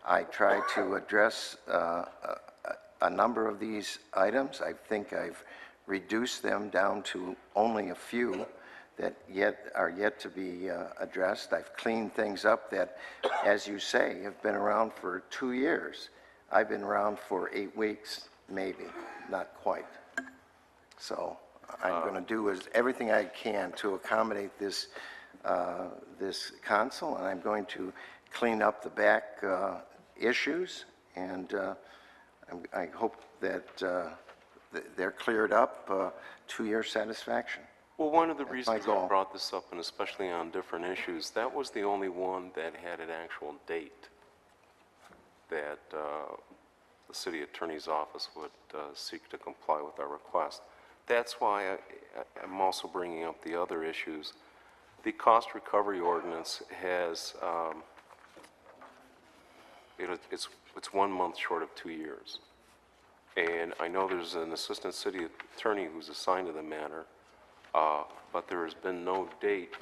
I tried to address a number of these items. I think I've reduced them down to only a few that are yet to be addressed. I've cleaned things up that, as you say, have been around for 2 years. I've been around for 8 weeks, maybe, not quite. So I'm going to do everything I can to accommodate this council, and I'm going to clean up the back issues, and I hope that they're cleared up to your satisfaction. Well, one of the reasons I brought this up, and especially on different issues, that was the only one that had an actual date that the city attorney's office would seek to comply with our request. That's why I'm also bringing up the other issues. The cost recovery ordinance has, it's 1 month short of 2 years. And I know there's an assistant city attorney who's assigned to the matter, but there has been no date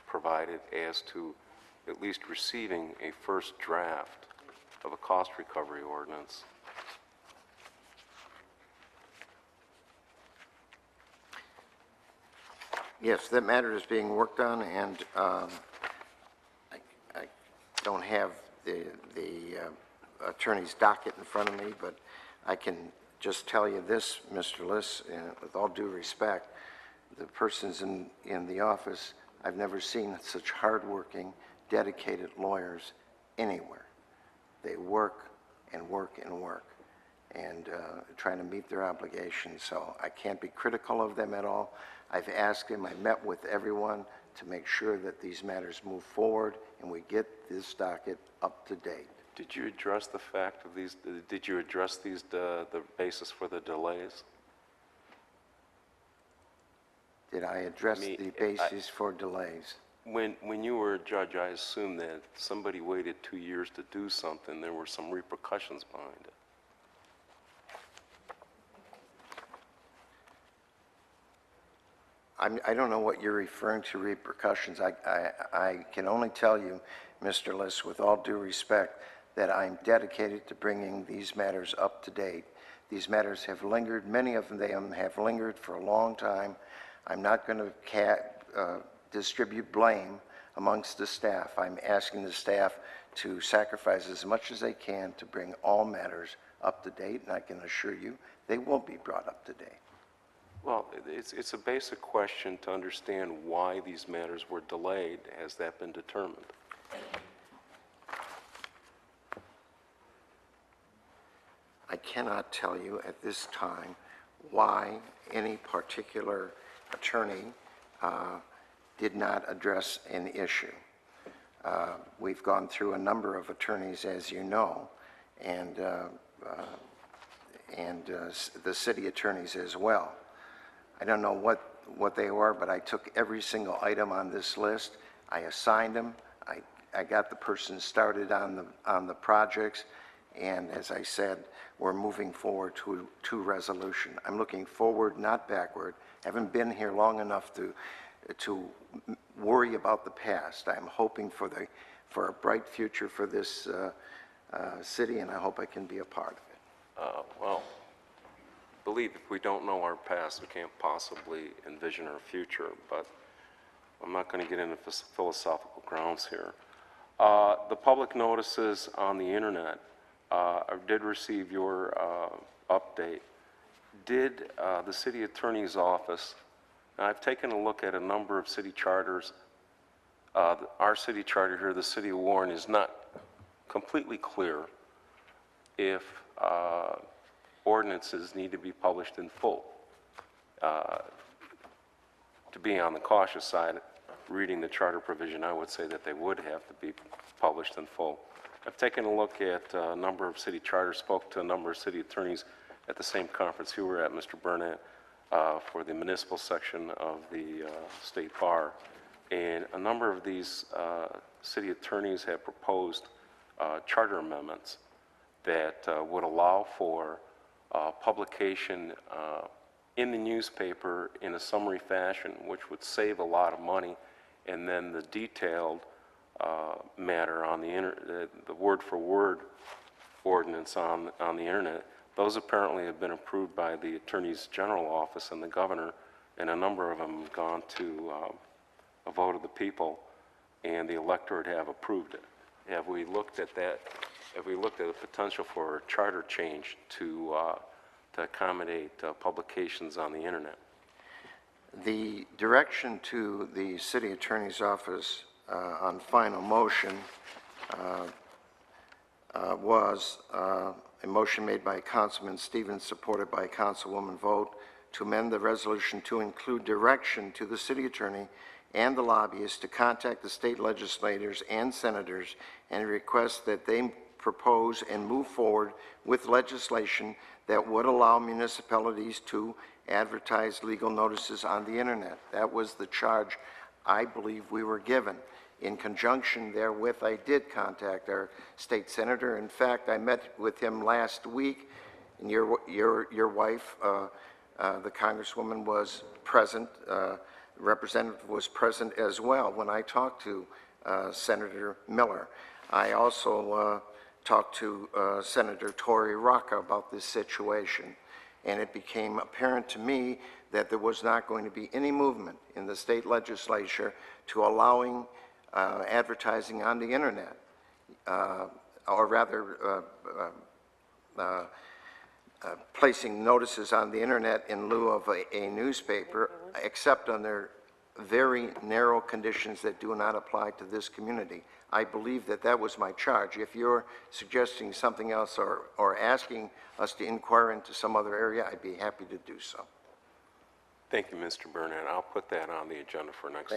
provided as to at least receiving a first draft of a cost recovery ordinance. Yes, that matter is being worked on, and I don't have the attorney's docket in front of me, but I can just tell you this, Mr. Liss, with all due respect, the persons in the office, I've never seen such hardworking, dedicated lawyers anywhere. They work and work and work, and trying to meet their obligations, so I can't be critical of them at all. I've asked him, I met with everyone to make sure that these matters move forward and we get this docket up to date. Did you address the fact of these, did you address these, the basis for the delays? Did I address the basis for delays? When you were a judge, I assumed that somebody waited 2 years to do something, there were some repercussions behind it. I don't know what you're referring to, repercussions. I can only tell you, Mr. Liss, with all due respect, that I'm dedicated to bringing these matters up to date. These matters have lingered, many of them have lingered for a long time. I'm not going to distribute blame amongst the staff. I'm asking the staff to sacrifice as much as they can to bring all matters up to date, and I can assure you they will be brought up to date. Well, it's a basic question to understand why these matters were delayed. Has that been determined? I cannot tell you at this time why any particular attorney did not address an issue. We've gone through a number of attorneys, as you know, and the city attorneys as well. I don't know what they were, but I took every single item on this list. I assigned them. I got the person started on the projects, and as I said, we're moving forward to resolution. I'm looking forward, not backward. Haven't been here long enough to worry about the past. I'm hoping for a bright future for this city, and I hope I can be a part of it. Well, believe if we don't know our past, we can't possibly envision our future, but I'm not going to get into philosophical grounds here. The public notices on the internet, I did receive your update. Did the city attorney's office, and I've taken a look at a number of city charters. Our city charter here, the city of Warren, is not completely clear if ordinances need to be published in full. To be on the cautious side, reading the charter provision, I would say that they would have to be published in full. I've taken a look at a number of city charters, spoke to a number of city attorneys at the same conference you were at, Mr. Burnett, for the municipal section of the state bar. And a number of these city attorneys have proposed charter amendments that would allow for publication in the newspaper in a summary fashion, which would save a lot of money, and then the detailed matter on the word-for-word ordinance on the internet. Those apparently have been approved by the Attorney's General Office and the governor, and a number of them have gone to a vote of the people, and the electorate have approved it. Have we looked at that? Have we looked at the potential for a charter change to accommodate publications on the internet? The direction to the city attorney's office on final motion was a motion made by Councilman Stevens, supported by Councilwoman Vogt, to amend the resolution to include direction to the city attorney and the lobbyists to contact the state legislators and senators and request that they propose and move forward with legislation that would allow municipalities to advertise legal notices on the internet. That was the charge I believe we were given. In conjunction therewith, I did contact our state senator. In fact, I met with him last week, and your wife, the Congresswoman, was present. Representative was present as well when I talked to Senator Miller. I also talked to Senator Tory Rocca about this situation, and it became apparent to me that there was not going to be any movement in the state legislature to allowing advertising on the internet, or rather placing notices on the internet in lieu of a newspaper, except under very narrow conditions that do not apply to this community. I believe that that was my charge. If you're suggesting something else or asking us to inquire into some other area, I'd be happy to do so. Thank you, Mr. Burnett. I'll put that on the agenda for next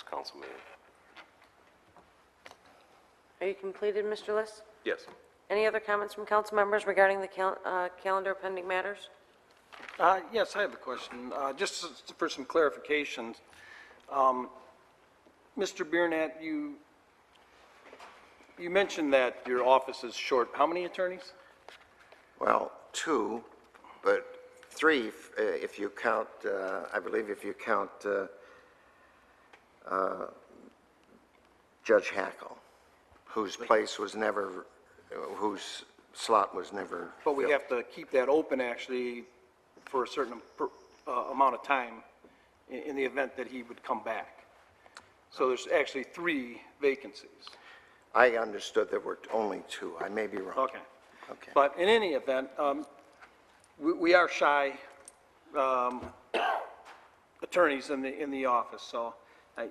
council meeting. Are you completed, Mr. List? Yes. Any other comments from council members regarding the calendar of pending matters? Yes, I have a question, just for some clarifications. Mr. Burnett, you mentioned that your office is short. How many attorneys? Well, 2, but 3 if you count, I believe if you count Judge Hackle, whose place was never, whose slot was never But we filled. have to keep that open actually for a certain amount of time in the event that he would come back. So there's actually 3 vacancies. I understood there were only 2. I may be wrong. Okay. Okay. But in any event, we are shy attorneys in the office, so,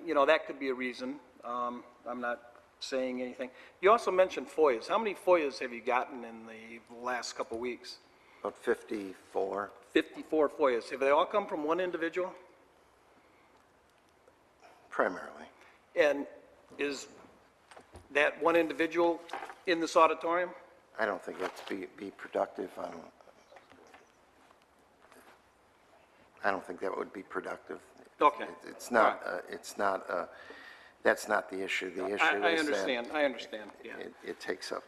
you know, that could be a reason. I'm not saying anything. You also mentioned FOIAs. How many FOIAs have you gotten in the last couple of weeks? About 54. 54 FOIAs. Have they all come from one individual? Primarily. And is that one individual in this auditorium? I don't think that's be productive. I don't think that would be productive. Okay. It's not, that's not the issue. The issue I is understand. I understand, yeah. it takes up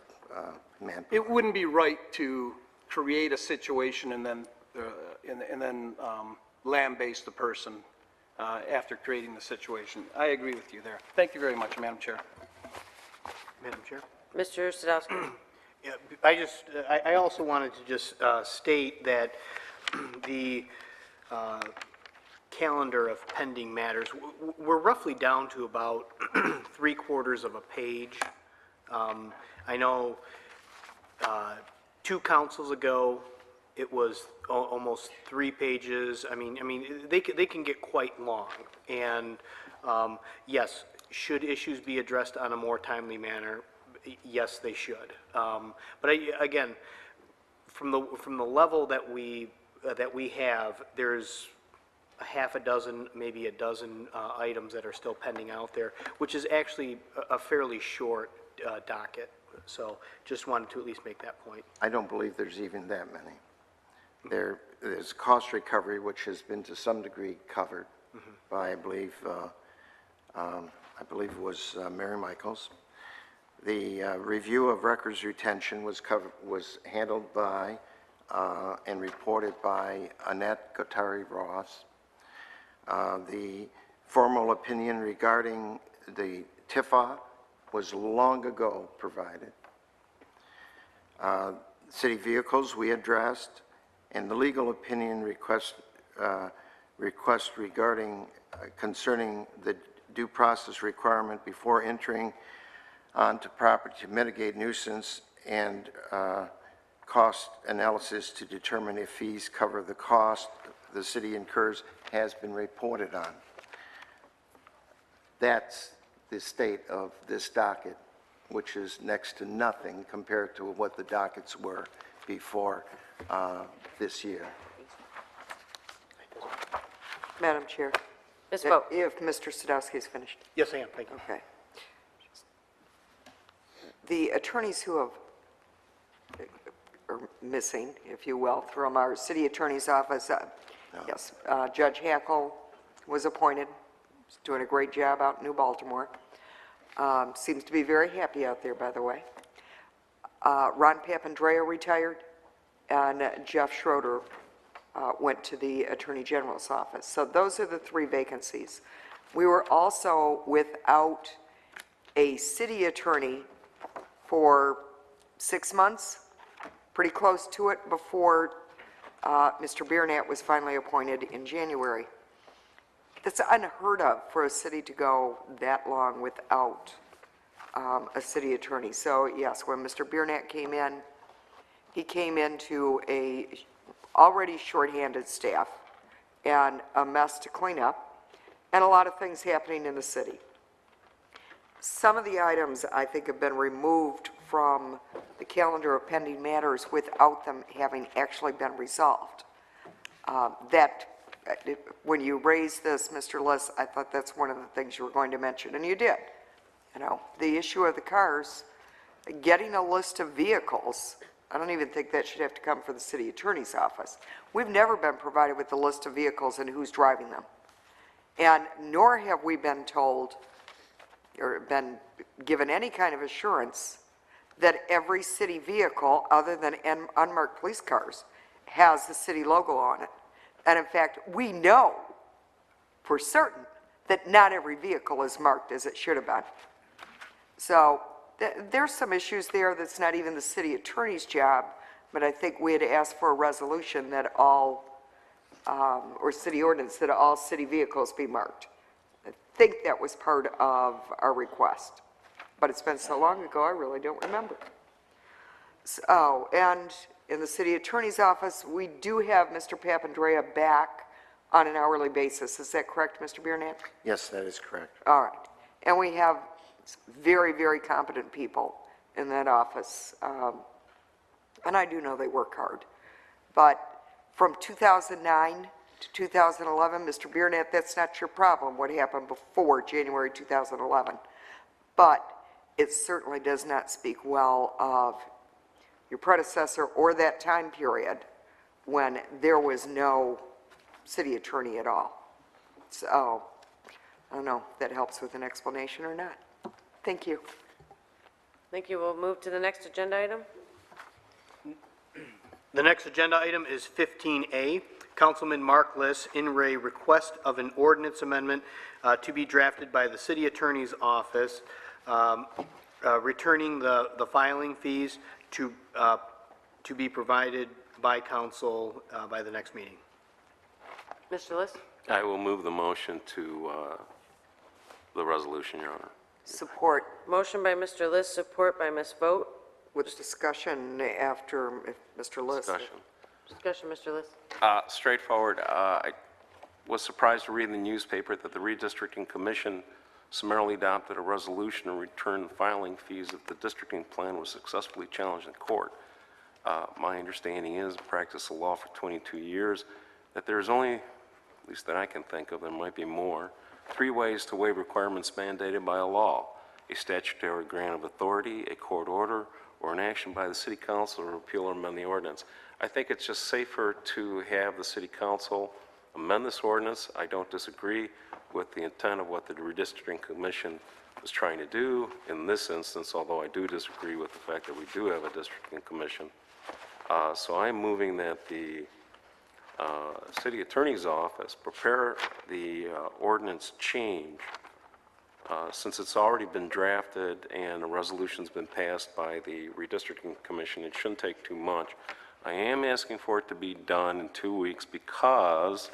manpower. It wouldn't be right to create a situation and then lambaste the person after creating the situation. I agree with you there. Thank you very much, Madam Chair. Madam Chair? Mr. Sadowski? Yeah, I also wanted to just state that the calendar of pending matters, we're roughly down to about 3/4 of a page. I know 2 councils ago, it was almost 3 pages. I mean, they can get quite long. And yes, should issues be addressed on a more timely manner? Yes, they should. But again, from the level that we have, there's a half a dozen, maybe a dozen items that are still pending out there, which is actually a fairly short docket. So just wanted to at least make that point. I don't believe there's even that many. There's cost recovery, which has been to some degree covered by, I believe it was Mary Michaels. The review of records retention was handled by and reported by Annette Guattari-Ross. The formal opinion regarding the TIFA was long ago provided. City vehicles we addressed, and the legal opinion request regarding concerning the due process requirement before entering onto property to mitigate nuisance and cost analysis to determine if fees cover the cost the city incurs has been reported on. That's the state of this docket, which is next to nothing compared to what the dockets were before this year. Madam Chair. Ms. Vogt. If Mr. Sadowski is finished. Yes, I am. Thank you. Okay. The attorneys who are missing, if you will, from our city attorney's office, yes, Judge Hackle was appointed. He's doing a great job out in New Baltimore. Seems to be very happy out there, by the way. Ron Papandreou retired, and Jeff Schroeder went to the Attorney General's office. So those are the 3 vacancies. We were also without a city attorney for 6 months, pretty close to it, before Mr. Biernat was finally appointed in January. That's unheard of for a city to go that long without a city attorney. So yes, when Mr. Biernat came in, he came into a already shorthanded staff and a mess to clean up and a lot of things happening in the city. Some of the items, I think, have been removed from the calendar of pending matters without them having actually been resolved. When you raised this, Mr. Liss, I thought that's one of the things you were going to mention, and you did. You know, the issue of the cars, getting a list of vehicles, I don't even think that should have to come from the city attorney's office. We've never been provided with a list of vehicles and who's driving them. And nor have we been told or been given any kind of assurance that every city vehicle, other than unmarked police cars, has the city logo on it. And in fact, we know for certain that not every vehicle is marked as it should have been. So there's some issues there that's not even the city attorney's job, but I think we had asked for a resolution that all, or city ordinance, that all city vehicles be marked. I think that was part of our request, but it's been so long ago, I really don't remember. So, and in the city attorney's office, we do have Mr. Papandrea back on an hourly basis. Is that correct, Mr. Biernat? Yes, that is correct. All right. And we have very, very competent people in that office. And I do know they work hard. But from 2009 to 2011, Mr. Biernat, that's not your problem, what happened before January 2011. But it certainly does not speak well of your predecessor or that time period when there was no city attorney at all. So, I don't know if that helps with an explanation or not. Thank you. Thank you. We'll move to the next agenda item. The next agenda item is 15A. Councilman Mark Liss, in re request of an ordinance amendment to be drafted by the city attorney's office, returning the filing fees to be provided by council by the next meeting. Mr. Liss? I will move the motion to the resolution, Your Honor. Support. Motion by Mr. Liss, support by Ms. Vogt. With discussion after Mr. Liss. Discussion. Discussion, Mr. Liss. Straightforward. I was surprised to read in the newspaper that the Redistricting Commission summarily adopted a resolution to return the filing fees if the districting plan was successfully challenged in court. My understanding is, practice of law for 22 years, that there's only, at least that I can think of, there might be more, 3 ways to waive requirements mandated by a law: a statutory grant of authority, a court order, or an action by the city council to repeal or amend the ordinance. I think it's just safer to have the city council amend this ordinance. I don't disagree with the intent of what the Redistricting Commission was trying to do in this instance, although I do disagree with the fact that we do have a districting commission. So I'm moving that the city attorney's office prepare the ordinance change. Since it's already been drafted and a resolution's been passed by the Redistricting Commission, it shouldn't take too much. I am asking for it to be done in 2 weeks because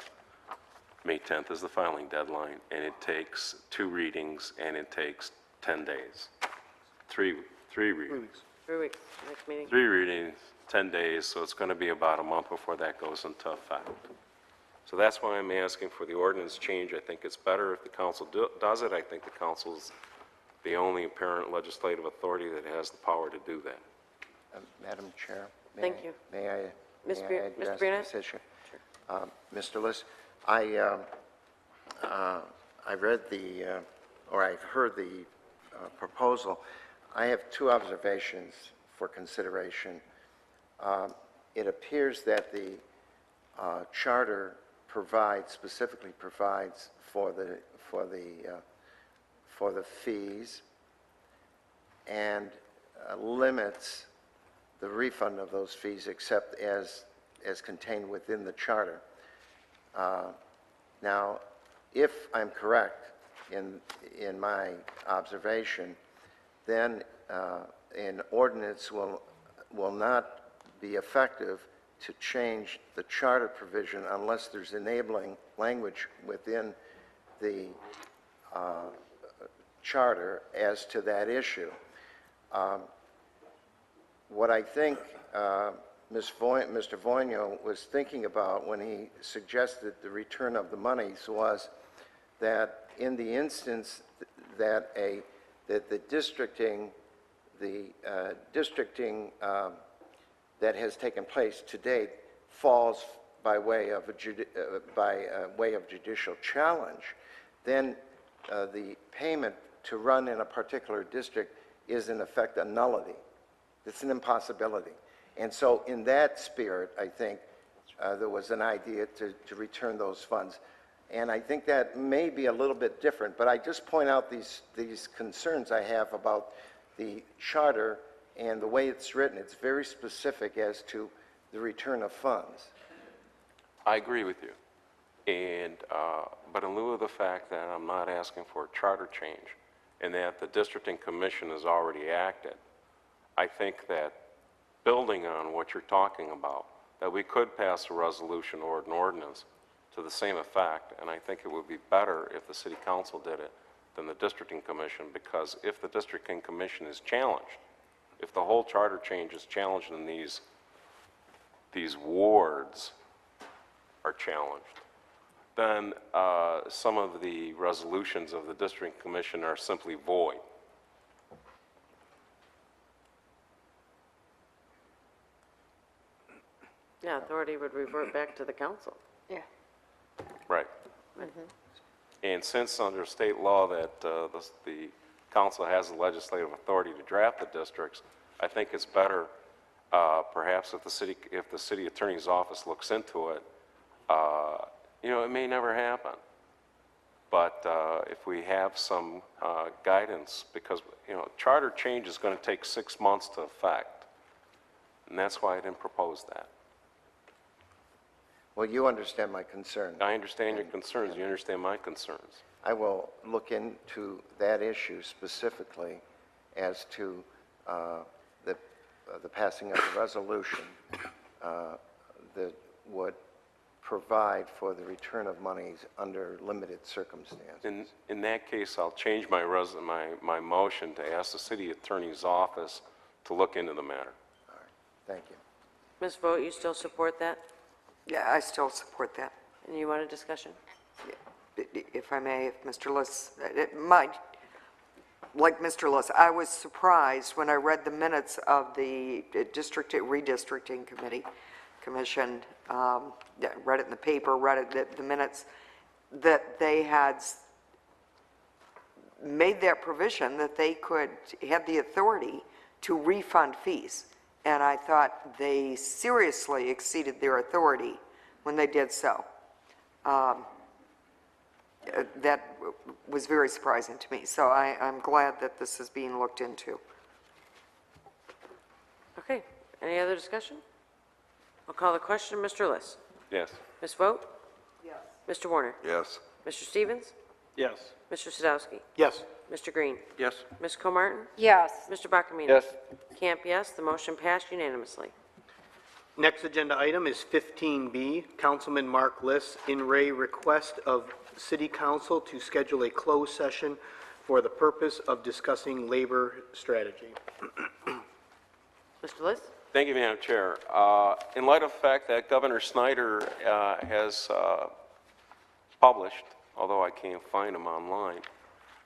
May 10th is the filing deadline, and it takes 2 readings, and it takes 10 days. 3 readings. 3 weeks, next meeting. 3 readings, 10 days, so it's going to be about a month before that goes into effect. So that's why I'm asking for the ordinance change. I think it's better if the council does it. I think the council is the only apparent legislative authority that has the power to do that. Madam Chair? Thank you. May I Mr. address Biernat? this issue? Mr. Liss, I read or I've heard the proposal. I have 2 observations for consideration. It appears that the charter specifically provides for the fees and limits the refund of those fees except as contained within the charter. Now, if I'm correct in my observation, then an ordinance will not be effective to change the charter provision unless there's enabling language within the charter as to that issue. What I think Mr. Voigno was thinking about when he suggested the return of the monies was that in the instance that the districting that has taken place to date falls by way of judicial challenge, then the payment to run in a particular district is in effect a nullity. It's an impossibility. And so in that spirit, I think there was an idea to return those funds. And I think that may be a little bit different, but I just point out these concerns I have about the charter and the way it's written. It's very specific as to the return of funds. I agree with you. And, but in lieu of the fact that I'm not asking for a charter change and that the districting commission has already acted, I think that building on what you're talking about, that we could pass a resolution or an ordinance to the same effect, and I think it would be better if the city council did it than the districting commission, because if the districting commission is challenged, if the whole charter change is challenged and these wards are challenged, then some of the resolutions of the district commission are simply void. Yeah, authority would revert back to the council. Yeah. Right. And since under state law that the council has the legislative authority to draft the districts, I think it's better perhaps if the city attorney's office looks into it. You know, it may never happen, but if we have some guidance, because, you know, charter change is going to take 6 months to effect, and that's why I didn't propose that. Well, you understand my concern. I understand your concerns. You understand my concerns. I will look into that issue specifically as to the passing of a resolution that would provide for the return of monies under limited circumstances. In that case, I'll change my motion to ask the city attorney's office to look into the matter. All right. Thank you. Ms. Vogt, you still support that? Yeah, I still support that. And you want a discussion? If I may, if Mr. Liss, like Mr. Liss, I was surprised when I read the minutes of the redistricting commission, read it in the paper, read it, the minutes, that they had made that provision that they could have the authority to refund fees. And I thought they seriously exceeded their authority when they did so. That was very surprising to me. So I'm glad that this is being looked into. Okay, any other discussion? I'll call the question. Mr. Liss? Yes. Ms. Vogt? Yes. Mr. Warner? Yes. Mr. Stevens? Yes. Mr. Sadowski? Yes. Mr. Green? Yes. Ms. Comartin? Yes. Mr. Buckamina? Yes. Camp, yes. The motion passed unanimously. Next agenda item is 15B, Councilman Mark Liss, in re request of City Council to schedule a closed session for the purpose of discussing labor strategy. Mr. Liss? Thank you, Madam Chair. In light of the fact that Governor Snyder has published, although I can't find them online,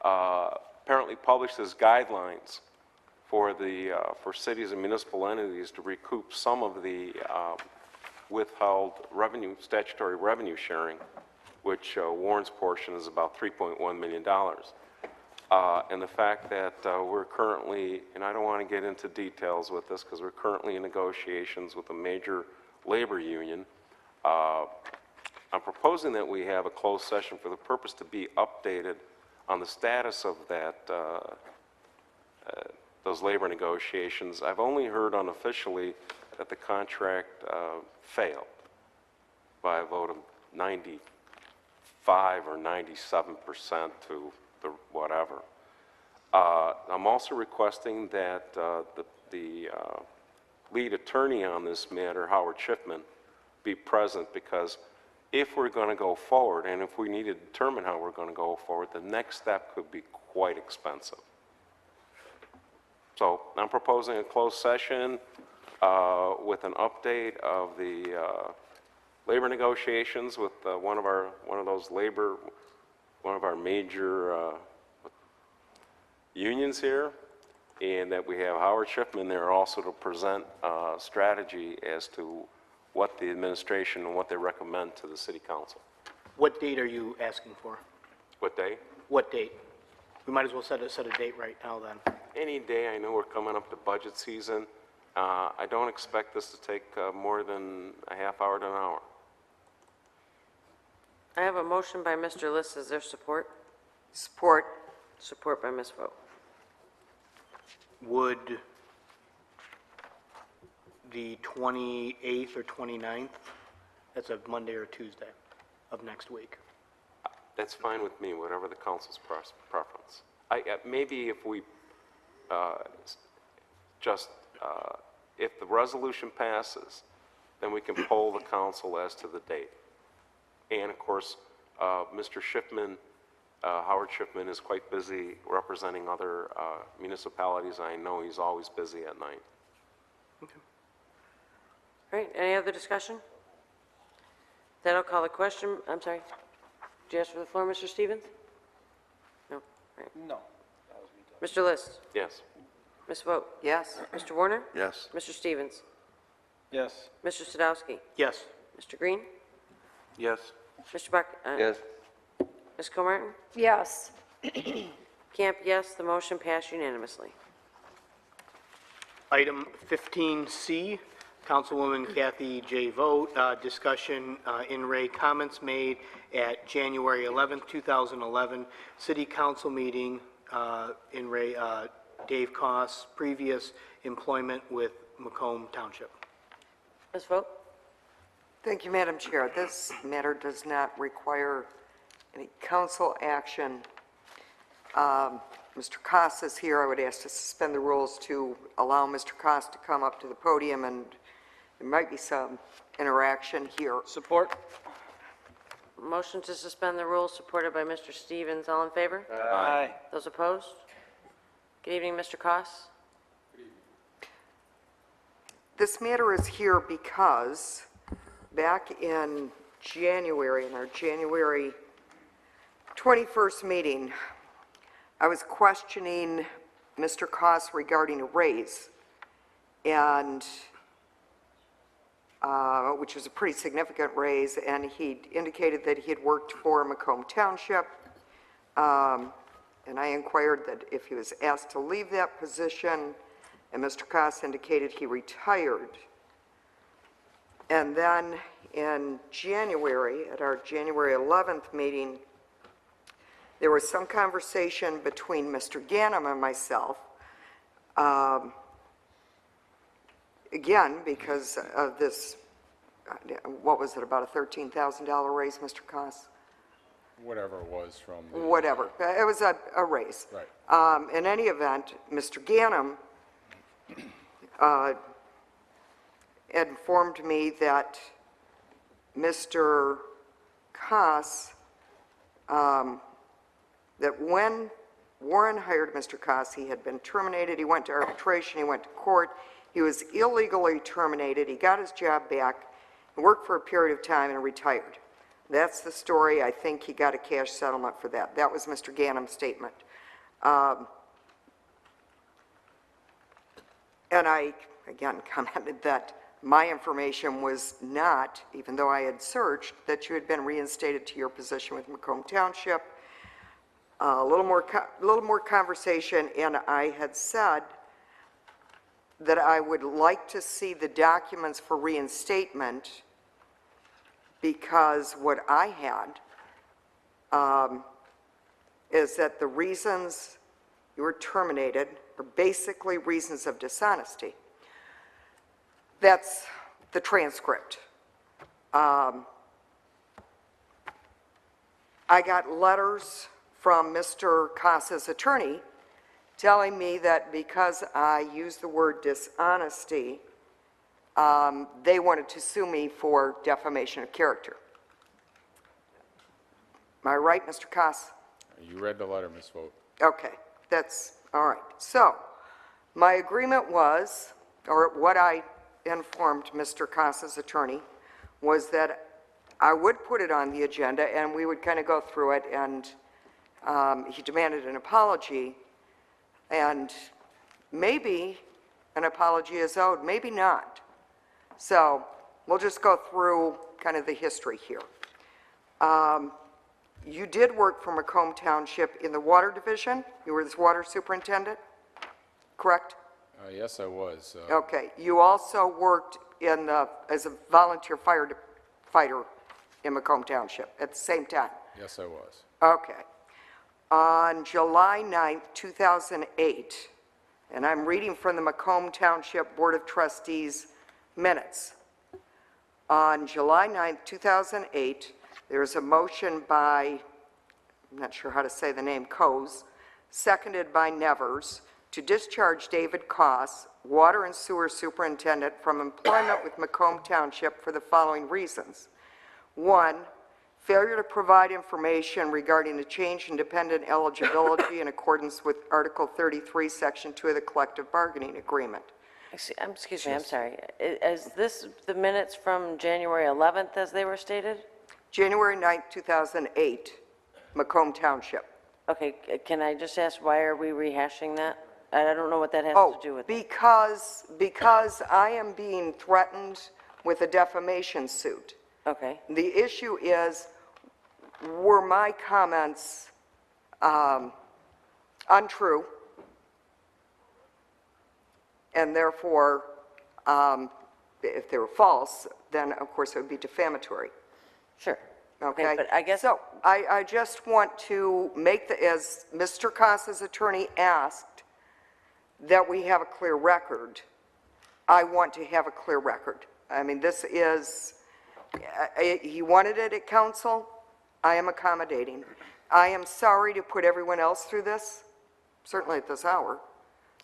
apparently published his guidelines for cities and municipal entities to recoup some of the withheld revenue, statutory revenue sharing, which Warren's portion is about $3.1 million. And the fact that we're currently, and I don't want to get into details with this because we're currently in negotiations with a major labor union, I'm proposing that we have a closed session for the purpose to be updated on the status of that, those labor negotiations. I've only heard unofficially that the contract failed by a vote of 95 or 97% to the whatever. I'm also requesting that the lead attorney on this matter, Howard Schiffman, be present, because if we're going to go forward, and if we need to determine how we're going to go forward, the next step could be quite expensive. So I'm proposing a closed session with an update of the labor negotiations with one of our major unions here, and that we have Howard Schiffman there also to present a strategy as to what the administration and what they recommend to the city council. What date are you asking for? What day? What date? We might as well set a date right now then. Any day. I know we're coming up to budget season. I don't expect this to take more than a half hour to an hour. I have a motion by Mr. List. Is there support? Support. Support by Ms. Vogt. Would the 28th or 29th, that's a Monday or Tuesday of next week? That's fine with me, whatever the council's preference. Maybe if we if the resolution passes, then we can poll the council as to the date. And of course, Mr. Schiffman, Howard Schiffman, is quite busy representing other municipalities. I know he's always busy at night. Okay. All right, any other discussion? Then I'll call the question. I'm sorry. Did you ask for the floor, Mr. Stevens? No? All right. No. Mr. List? Yes. Ms. Vogt? Yes. Mr. Warner? Yes. Mr. Stevens? Yes. Mr. Sadowski? Yes. Mr. Green? Yes. Mr. Buck? Yes. Ms. Comartin? Yes. Camp, yes. The motion passed unanimously. Item 15C, Councilwoman Kathy J. Vogt, discussion in Ray, comments made at January 11th, 2011, City Council meeting in Ray, Dave Koss, previous employment with Macomb Township. Ms. Vogt? Thank you, Madam Chair. This matter does not require any council action. Mr. Koss is here. I would ask to suspend the rules to allow Mr. Koss to come up to the podium, and there might be some interaction here. Support? Motion to suspend the rules supported by Mr. Stevens. All in favor? Aye. Those opposed? Good evening, Mr. Koss. This matter is here because back in January, in our January 21st meeting, I was questioning Mr. Koss regarding a raise, and which was a pretty significant raise, and he indicated that he had worked for Macomb Township, and I inquired that if he was asked to leave that position, and Mr. Koss indicated he retired. And then in January, at our January 11th meeting, there was some conversation between Mr. Ganem and myself, again, because of this, what was it, about a $13,000 raise, Mr. Koss? Whatever it was from the... Whatever. It was a raise. Right. In any event, Mr. Ganem informed me that Mr. Koss, that when Warren hired Mr. Koss, he had been terminated, he went to arbitration, he went to court, he was illegally terminated, he got his job back, and worked for a period of time and retired. That's the story. I think he got a cash settlement for that. That was Mr. Ganem's statement. And I, again, commented that my information was not, even though I had searched, that you had been reinstated to your position with Macomb Township. A little more conversation, and I had said that I would like to see the documents for reinstatement, because what I had is that the reasons you were terminated are basically reasons of dishonesty. That's the transcript. I got letters from Mr. Koss's attorney telling me that because I used the word dishonesty They wanted to sue me for defamation of character. Am I right, Mr. Koss? You read the letter, Ms. Vogt. Okay, that's, all right. So, my agreement was, or what I informed Mr. Koss's attorney, was that I would put it on the agenda and we would kind of go through it, and he demanded an apology, and maybe an apology is owed, maybe not. So, we'll just go through kind of the history here. You did work for Macomb Township in the water division. You were the water superintendent, correct? Yes, I was. Okay. You also worked in the, as a volunteer fighter in Macomb Township at the same time? Yes, I was. Okay. On July 9th, 2008, and I'm reading from the Macomb Township Board of Trustees minutes. On July 9th, 2008, there's a motion by, I'm not sure how to say the name, Coase, seconded by Nevers, to discharge David Koss, Water and Sewer Superintendent, from employment with Macomb Township for the following reasons. 1, failure to provide information regarding a change in dependent eligibility in accordance with Article 33, Section 2 of the Collective Bargaining Agreement. Excuse me, I'm sorry. Is this the minutes from January 11th as they were stated? January 9th, 2008, Macomb Township. Okay, can I just ask, why are we rehashing that? I don't know what that has to do with it. Because I am being threatened with a defamation suit. Okay. The issue is, were my comments untrue? And therefore, if they were false, then of course it would be defamatory. Sure. Okay, but I guess... So I just want to make the, as Mr. Koss's attorney asked, that we have a clear record. I want to have a clear record. I mean, this is, he wanted it at council. I am accommodating. I am sorry to put everyone else through this, certainly at this hour.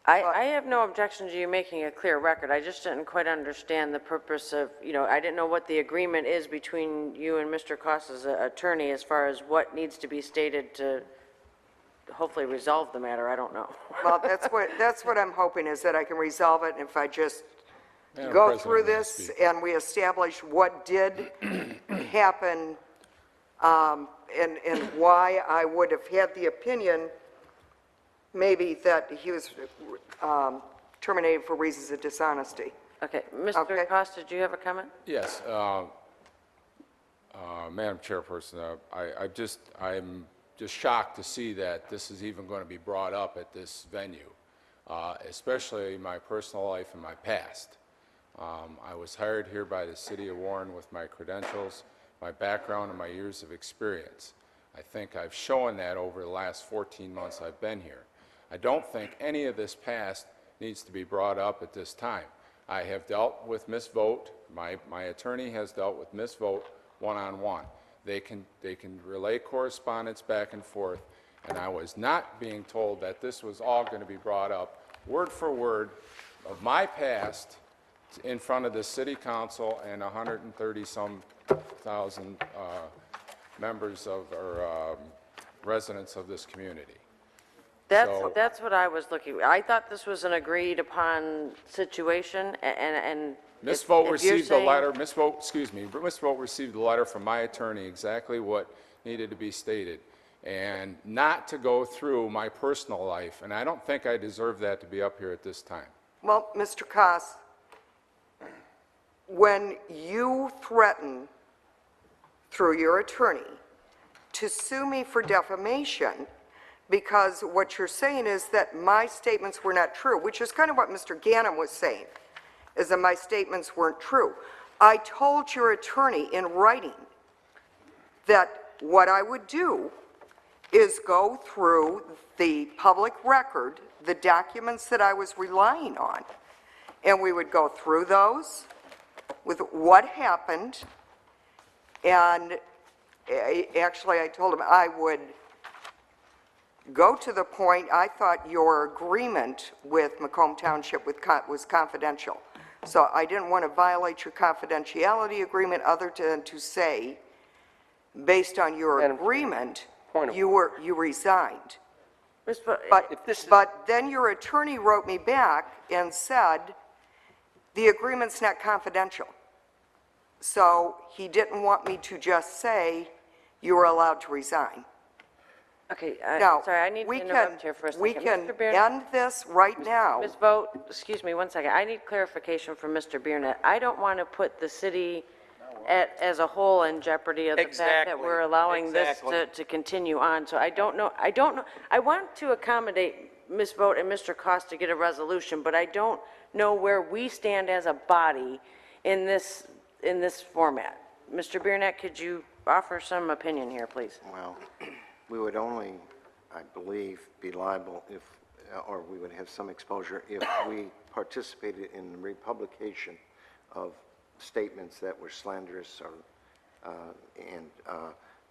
I have no objection to you making a clear record. I just didn't quite understand the purpose of, you know, I didn't know what the agreement is between you and Mr. Koss's attorney as far as what needs to be stated to hopefully resolve the matter. I don't know. Well, that's what I'm hoping, is that I can resolve it, and if I just Madam go President, through may I this speak? and we establish what did happen, and why I would have had the opinion maybe that he was terminated for reasons of dishonesty. Okay. Mr. Koss, did you have a comment? Yes. Madam Chairperson, I'm just shocked to see that this is even going to be brought up at this venue, especially my personal life and my past. I was hired here by the City of Warren with my credentials, my background, and my years of experience. I think I've shown that over the last 14 months I've been here. I don't think any of this past needs to be brought up at this time. I have dealt with Ms. Vogt. My attorney has dealt with Ms. Vogt one-on-one. They can relay correspondence back and forth, and I was not being told that this was all going to be brought up word for word of my past in front of the City Council and 130-some thousand members of, or residents of this community. That's what I was looking, I thought this was an agreed upon situation, and Ms. Vogt received the letter, Ms. Vogt, excuse me, Ms. Vogt received the letter from my attorney, exactly what needed to be stated, and not to go through my personal life, and I don't think I deserve that to be up here at this time. Well, Mr. Koss, when you threaten through your attorney to sue me for defamation, because what you're saying is that my statements were not true, which is kind of what Mr. Ganem was saying, is that my statements weren't true. I told your attorney in writing that what I would do is go through the public record, the documents that I was relying on, and we would go through those with what happened, and actually I told him I would go to the point, I thought your agreement with Macomb Township was confidential. So I didn't want to violate your confidentiality agreement other than to say, based on your agreement, you resigned. But then your attorney wrote me back and said, the agreement's not confidential. So he didn't want me to just say, you were allowed to resign. Okay, Now, sorry, I need to interrupt here for a second. we can Mr. Biernet- end this right now. Ms. Vogt, excuse me one second. I need clarification from Mr. Biernet. I don't want to put the city as a whole in jeopardy of the fact that Exactly, we're allowing this exactly. to continue on. So I don't know, I want to accommodate Ms. Vogt and Mr. Cost to get a resolution, but I don't know where we stand as a body in this format. Mr. Biernet, could you offer some opinion here, please? Well, we would only, I believe, be liable if, or we would have some exposure if we participated in the republication of statements that were slanderous, or, and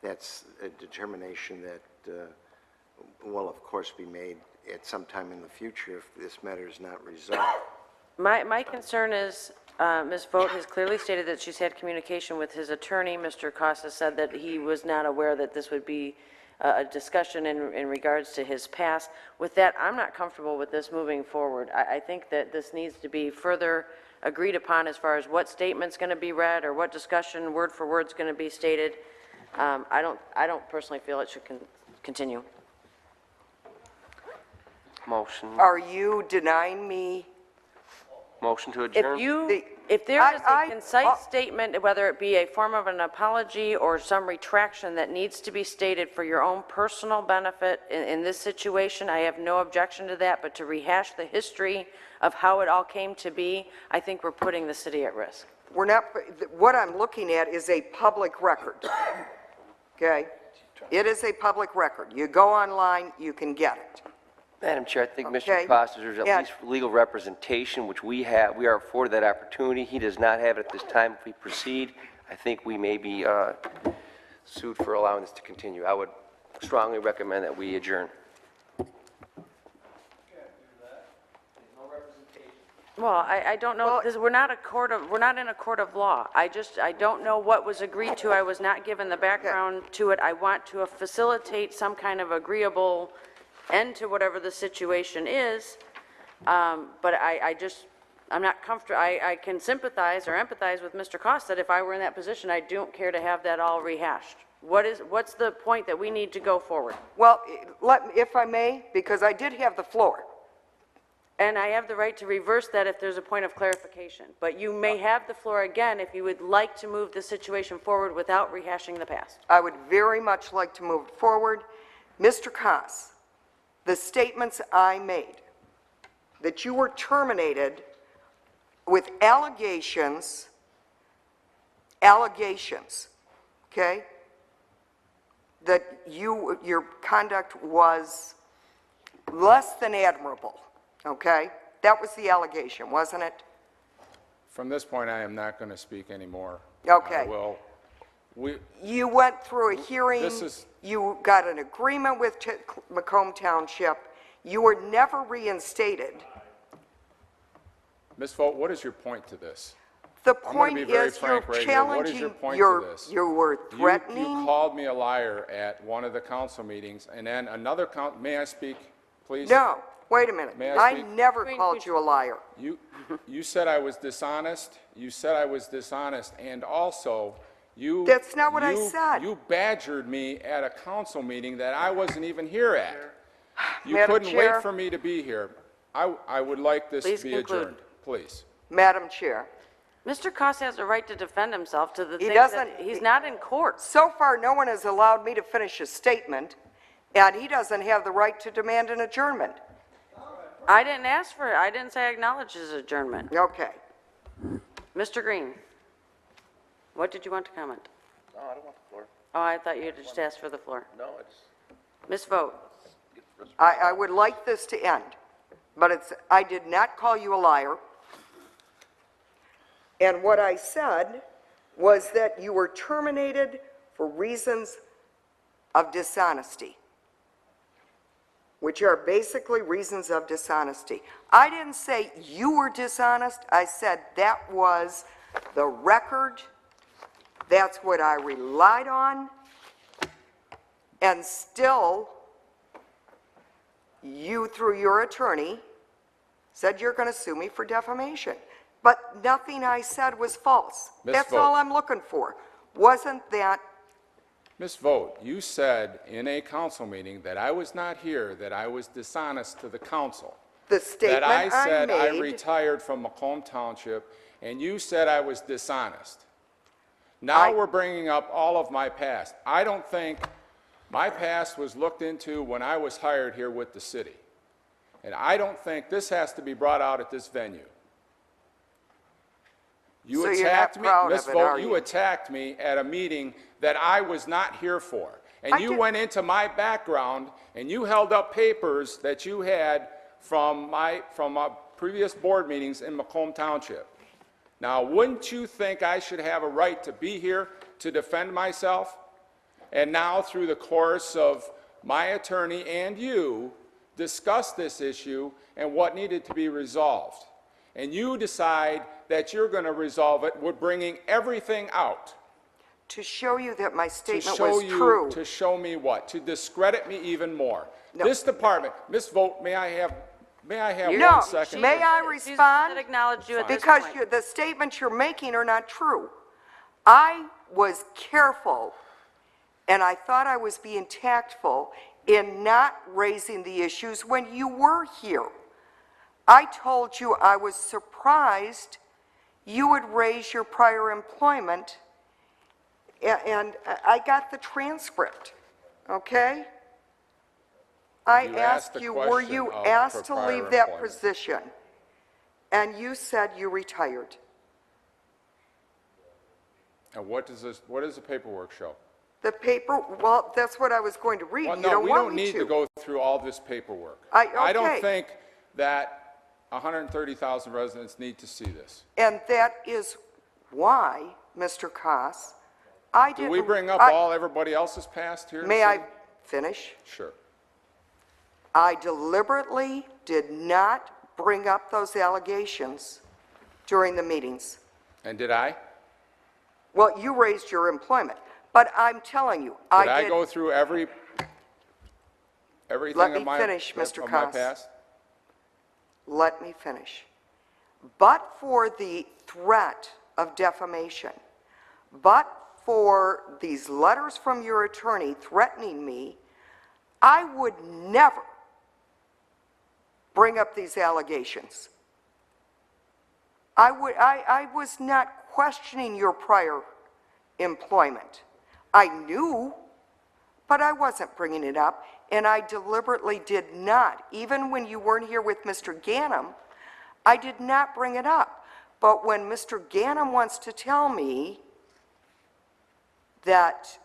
that's a determination that will, of course, be made at some time in the future if this matter is not resolved. My concern is, Ms. Vogt has clearly stated that she's had communication with his attorney. Mr. Costa said that he was not aware that this would be a discussion in regards to his past. With that, I'm not comfortable with this moving forward. I think that this needs to be further agreed upon as far as what statement's going to be read or what discussion word for word is going to be stated. I don't personally feel it should continue. Motion. Are you denying me? Motion to adjourn? If there is a concise statement, whether it be a form of an apology or some retraction that needs to be stated for your own personal benefit in this situation, I have no objection to that, but to rehash the history of how it all came to be, I think we're putting the city at risk. We're not, what I'm looking at is a public record, okay? It is a public record. You go online, you can get it. Madam Chair, I think Okay. Mr. Costa deserves at Yeah. least legal representation, which we have. We are afforded that opportunity. He does not have it at this time. If we proceed, I think we may be sued for allowing this to continue. I would strongly recommend that we adjourn. Well, I don't know, because we're not in a court of law. I don't know what was agreed to. I was not given the background to it. I want to facilitate some kind of agreeable end to whatever the situation is, but I'm not comfortable. I can sympathize or empathize with Mr. Cost that if I were in that position, I don't care to have that all rehashed. What's the point that we need to go forward? Well, if I may, because I did have the floor. And I have the right to reverse that if there's a point of clarification. But you may have the floor again if you would like to move the situation forward without rehashing the past. I would very much like to move forward. Mr. Koss, the statements I made, that you were terminated with allegations, okay? That your conduct was less than admirable, okay? That was the allegation, wasn't it? From this point, I am not going to speak anymore. Okay. I will. You went through a hearing. This is- You got an agreement with Macomb Township. You were never reinstated. Ms. Vogt, what is your point to this? The I'm gonna point be very is you're frank right here. challenging, What is your point to this? you were threatening. You called me a liar at one of the council meetings, and then another may I speak, please? No, wait a minute. May I I speak? never called you a liar. You said I was dishonest. You said I was dishonest, and also, That's not what I said. You badgered me at a council meeting that I wasn't even here at. You Madam couldn't Chair. wait for me to be here. I would like this Please to be conclude. adjourned, please. Madam Chair. Mr. Cost has a right to defend himself to the He things doesn't. that he's not in court. So far, no one has allowed me to finish a statement, and he doesn't have the right to demand an adjournment. I didn't ask for it. I didn't say I acknowledge his adjournment. Okay. Mr. Green, what did you want to comment? No, I don't want the floor. Oh, I thought you had just asked for the floor. No, it's... Ms. Vogt. I would like this to end, but I did not call you a liar. And what I said was that you were terminated for reasons of dishonesty. which are basically reasons of dishonesty. I didn't say you were dishonest. I said that was the record. That's what I relied on. And still, you, through your attorney, said you're going to sue me for defamation. But nothing I said was false. Ms. That's Vogt. all I'm looking for. Wasn't that, Ms. Vogt, you said in a council meeting that I was not here, that I was dishonest to the council. the statement That I said I made? retired from Macomb Township, and you said I was dishonest. Now we're bringing up all of my past. I don't think my past was looked into when I was hired here with the city. And I don't think this has to be brought out at this venue. You So you're not attacked me, proud Ms. of it, Vogt, are you you? attacked me at a meeting that I was not here for. And you went into my background and you held up papers that you had from previous board meetings in Macomb Township. Now, wouldn't you think I should have a right to be here to defend myself? And now, through the course of my attorney and you, discuss this issue and what needed to be resolved. And you decide that you're going to resolve it with bringing everything out. To show you that my To statement show was you, true. to show me what? To discredit me even more. No. This department, Ms. Vogt, may I have No, 1 second? may I respond? Should acknowledge you at this Because point. the statements you're making are not true. I was careful, and I thought I was being tactful in not raising the issues when you were here. I told you I was surprised you would raise your prior employment, and I got the transcript, okay? I You asked asked the you, were question you of asked to prior leave that employment. position? And you said you retired. And what does the paperwork show? The paper, well, that's what I was going to read. Well, You no, don't we want don't me need to go through all this paperwork. I okay. don't think that 130,000 residents need to see this. And that is why, Mr. Koss, I didn't... Do we bring up everybody else's past here? in the May I city? finish? Sure. I deliberately did not bring up those allegations during the meetings. And did I? Well, you raised your employment, but I'm telling you, Did I go through everything Let me of my finish, Mr. of my Koss. past? Let me finish. But for the threat of defamation, but for these letters from your attorney threatening me, I would never bring up these allegations. I was not questioning your prior employment. I knew, but I wasn't bringing it up, and I deliberately did not. Even when you weren't here with Mr. Ganem, I did not bring it up. But when Mr. Ganem wants to tell me that,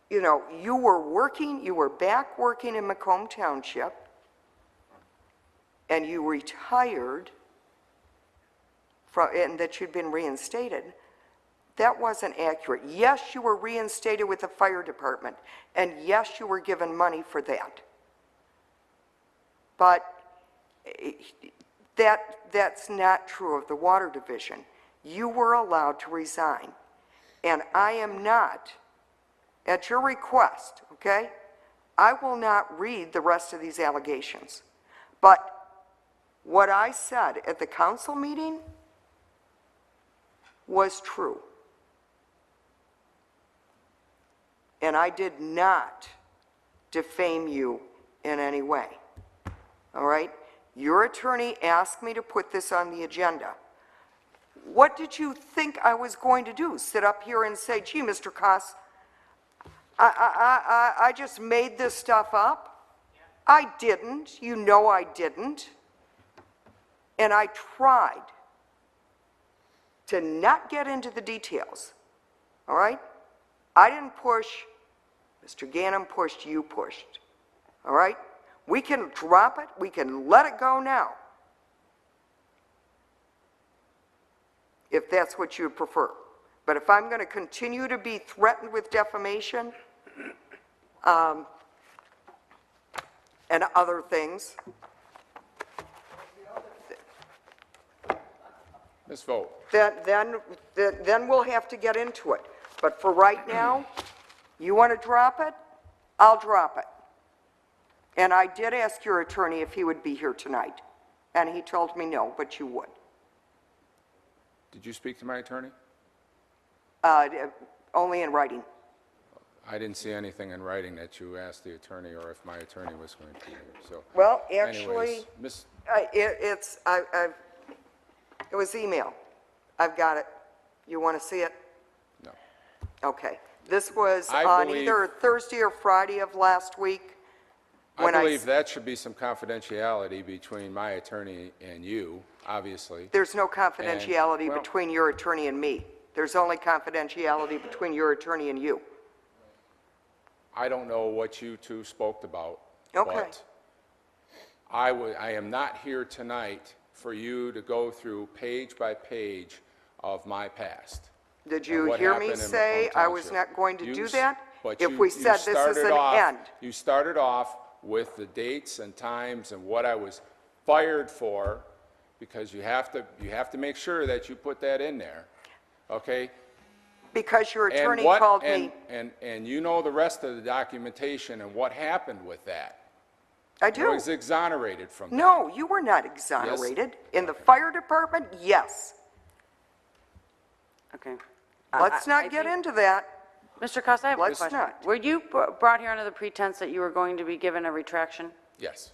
you know, you were back working in Macomb Township, and you retired, and that you'd been reinstated, that wasn't accurate. Yes, you were reinstated with the fire department, and yes, you were given money for that. But that's not true of the water division. You were allowed to resign, and I am not, at your request, okay? I will not read the rest of these allegations. But what I said at the council meeting was true. And I did not defame you in any way, all right? Your attorney asked me to put this on the agenda. What did you think I was going to do? Sit up here and say, gee, Mr. Koss, I just made this stuff up? I didn't. You know I didn't. And I tried to not get into the details, all right? I didn't push. Mr. Ganem pushed, you pushed, all right? We can drop it. We can let it go now, if that's what you prefer. But if I'm going to continue to be threatened with defamation, and other things. Ms. Vogt, Then we'll have to get into it. But for right now, you want to drop it? I'll drop it. And I did ask your attorney if he would be here tonight, and he told me no, but you would. did you speak to my attorney? Only in writing. I didn't see anything in writing that you asked the attorney or if my attorney was going to be here, so. Well, actually, Anyways, Miss, it was email. I've got it. You want to see it? no. Okay. This was I on believe- either Thursday or Friday of last week. I when believe that should be some confidentiality between my attorney and you, obviously. There's no confidentiality well- between your attorney and me. There's only confidentiality between your attorney and you. I don't know what you two spoke about. Okay. But I am not here tonight for you to go through page by page of my past. Did and you what hear me happened in say Macomb I was Township. not going to You do s- that? but If you- we you said this is started an off- end. You started off with the dates and times and what I was fired for, because you have to make sure that you put that in there, okay? Because your And attorney what- called and- me. And you know the rest of the documentation and what happened with that. I I do. was exonerated from that. No, you were not exonerated. In the fire department, yes. Okay. Let's not get into that. Mr. Costa, I have a Let's question. not. Were you brought here under the pretense that you were going to be given a retraction? Yes.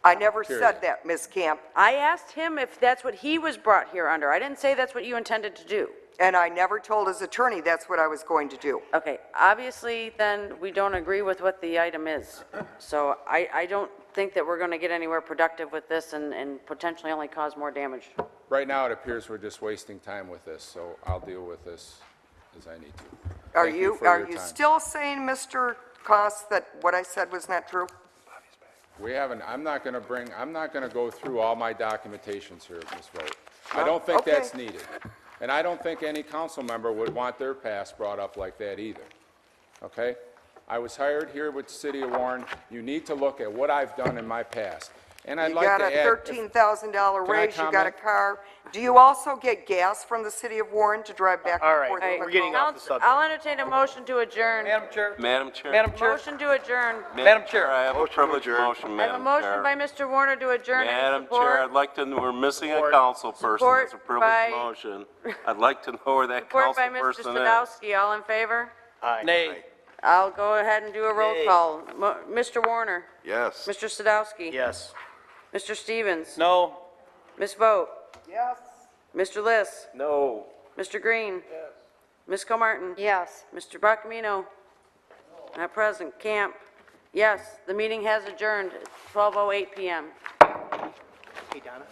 I never said Period. that, Ms. Camp, I asked him if that's what he was brought here under. I didn't say that's what you intended to do. and I never told his attorney that's what I was going to do. Okay, obviously, then, we don't agree with what the item is. So I don't think that we're going to get anywhere productive with this and potentially only cause more damage. Right now, it appears we're just wasting time with this, so I'll deal with this as I need to. Are Thank you, for are your you time. still saying, Mr. Koss, that what I said was not true? We haven't, I'm not going to go through all my documentations here, Ms. Vogt. I don't think okay. that's needed. And I don't think any council member would want their past brought up like that either. Okay? I was hired here with the city of Warren. You need to look at what I've done in my past. And I'd You like got to a add... $13,000 Can I raise, you got a comment? car. Do you also get gas from the city of Warren to drive back All and right, forth? we're with getting Macomb? off the subject. I'll entertain a motion to adjourn. Madam Chair. Madam Chair. Madam Chair. Motion to adjourn. Madam Chair. I have a privileged motion, I have a Madam motion Chair. by Mr. Warner to adjourn. Any Madam support? Chair, I'd like to, we're missing a council person. Support It's a by- privileged motion. I'd like to know where that Support council by Mr. person is. Sadowski. All in favor? Nay. I'll go ahead and do a roll call. Mr. Warner? Yes. Mr. Sadowski? Yes. Mr. Stevens? No. Ms. Vogt? Yes. Mr. Liss? No. Mr. Green? Yes. Ms. Comartin? Yes. Mr. Buckamino? Not present. Camp? Yes, the meeting has adjourned at 12:08 PM. Hey, Donna.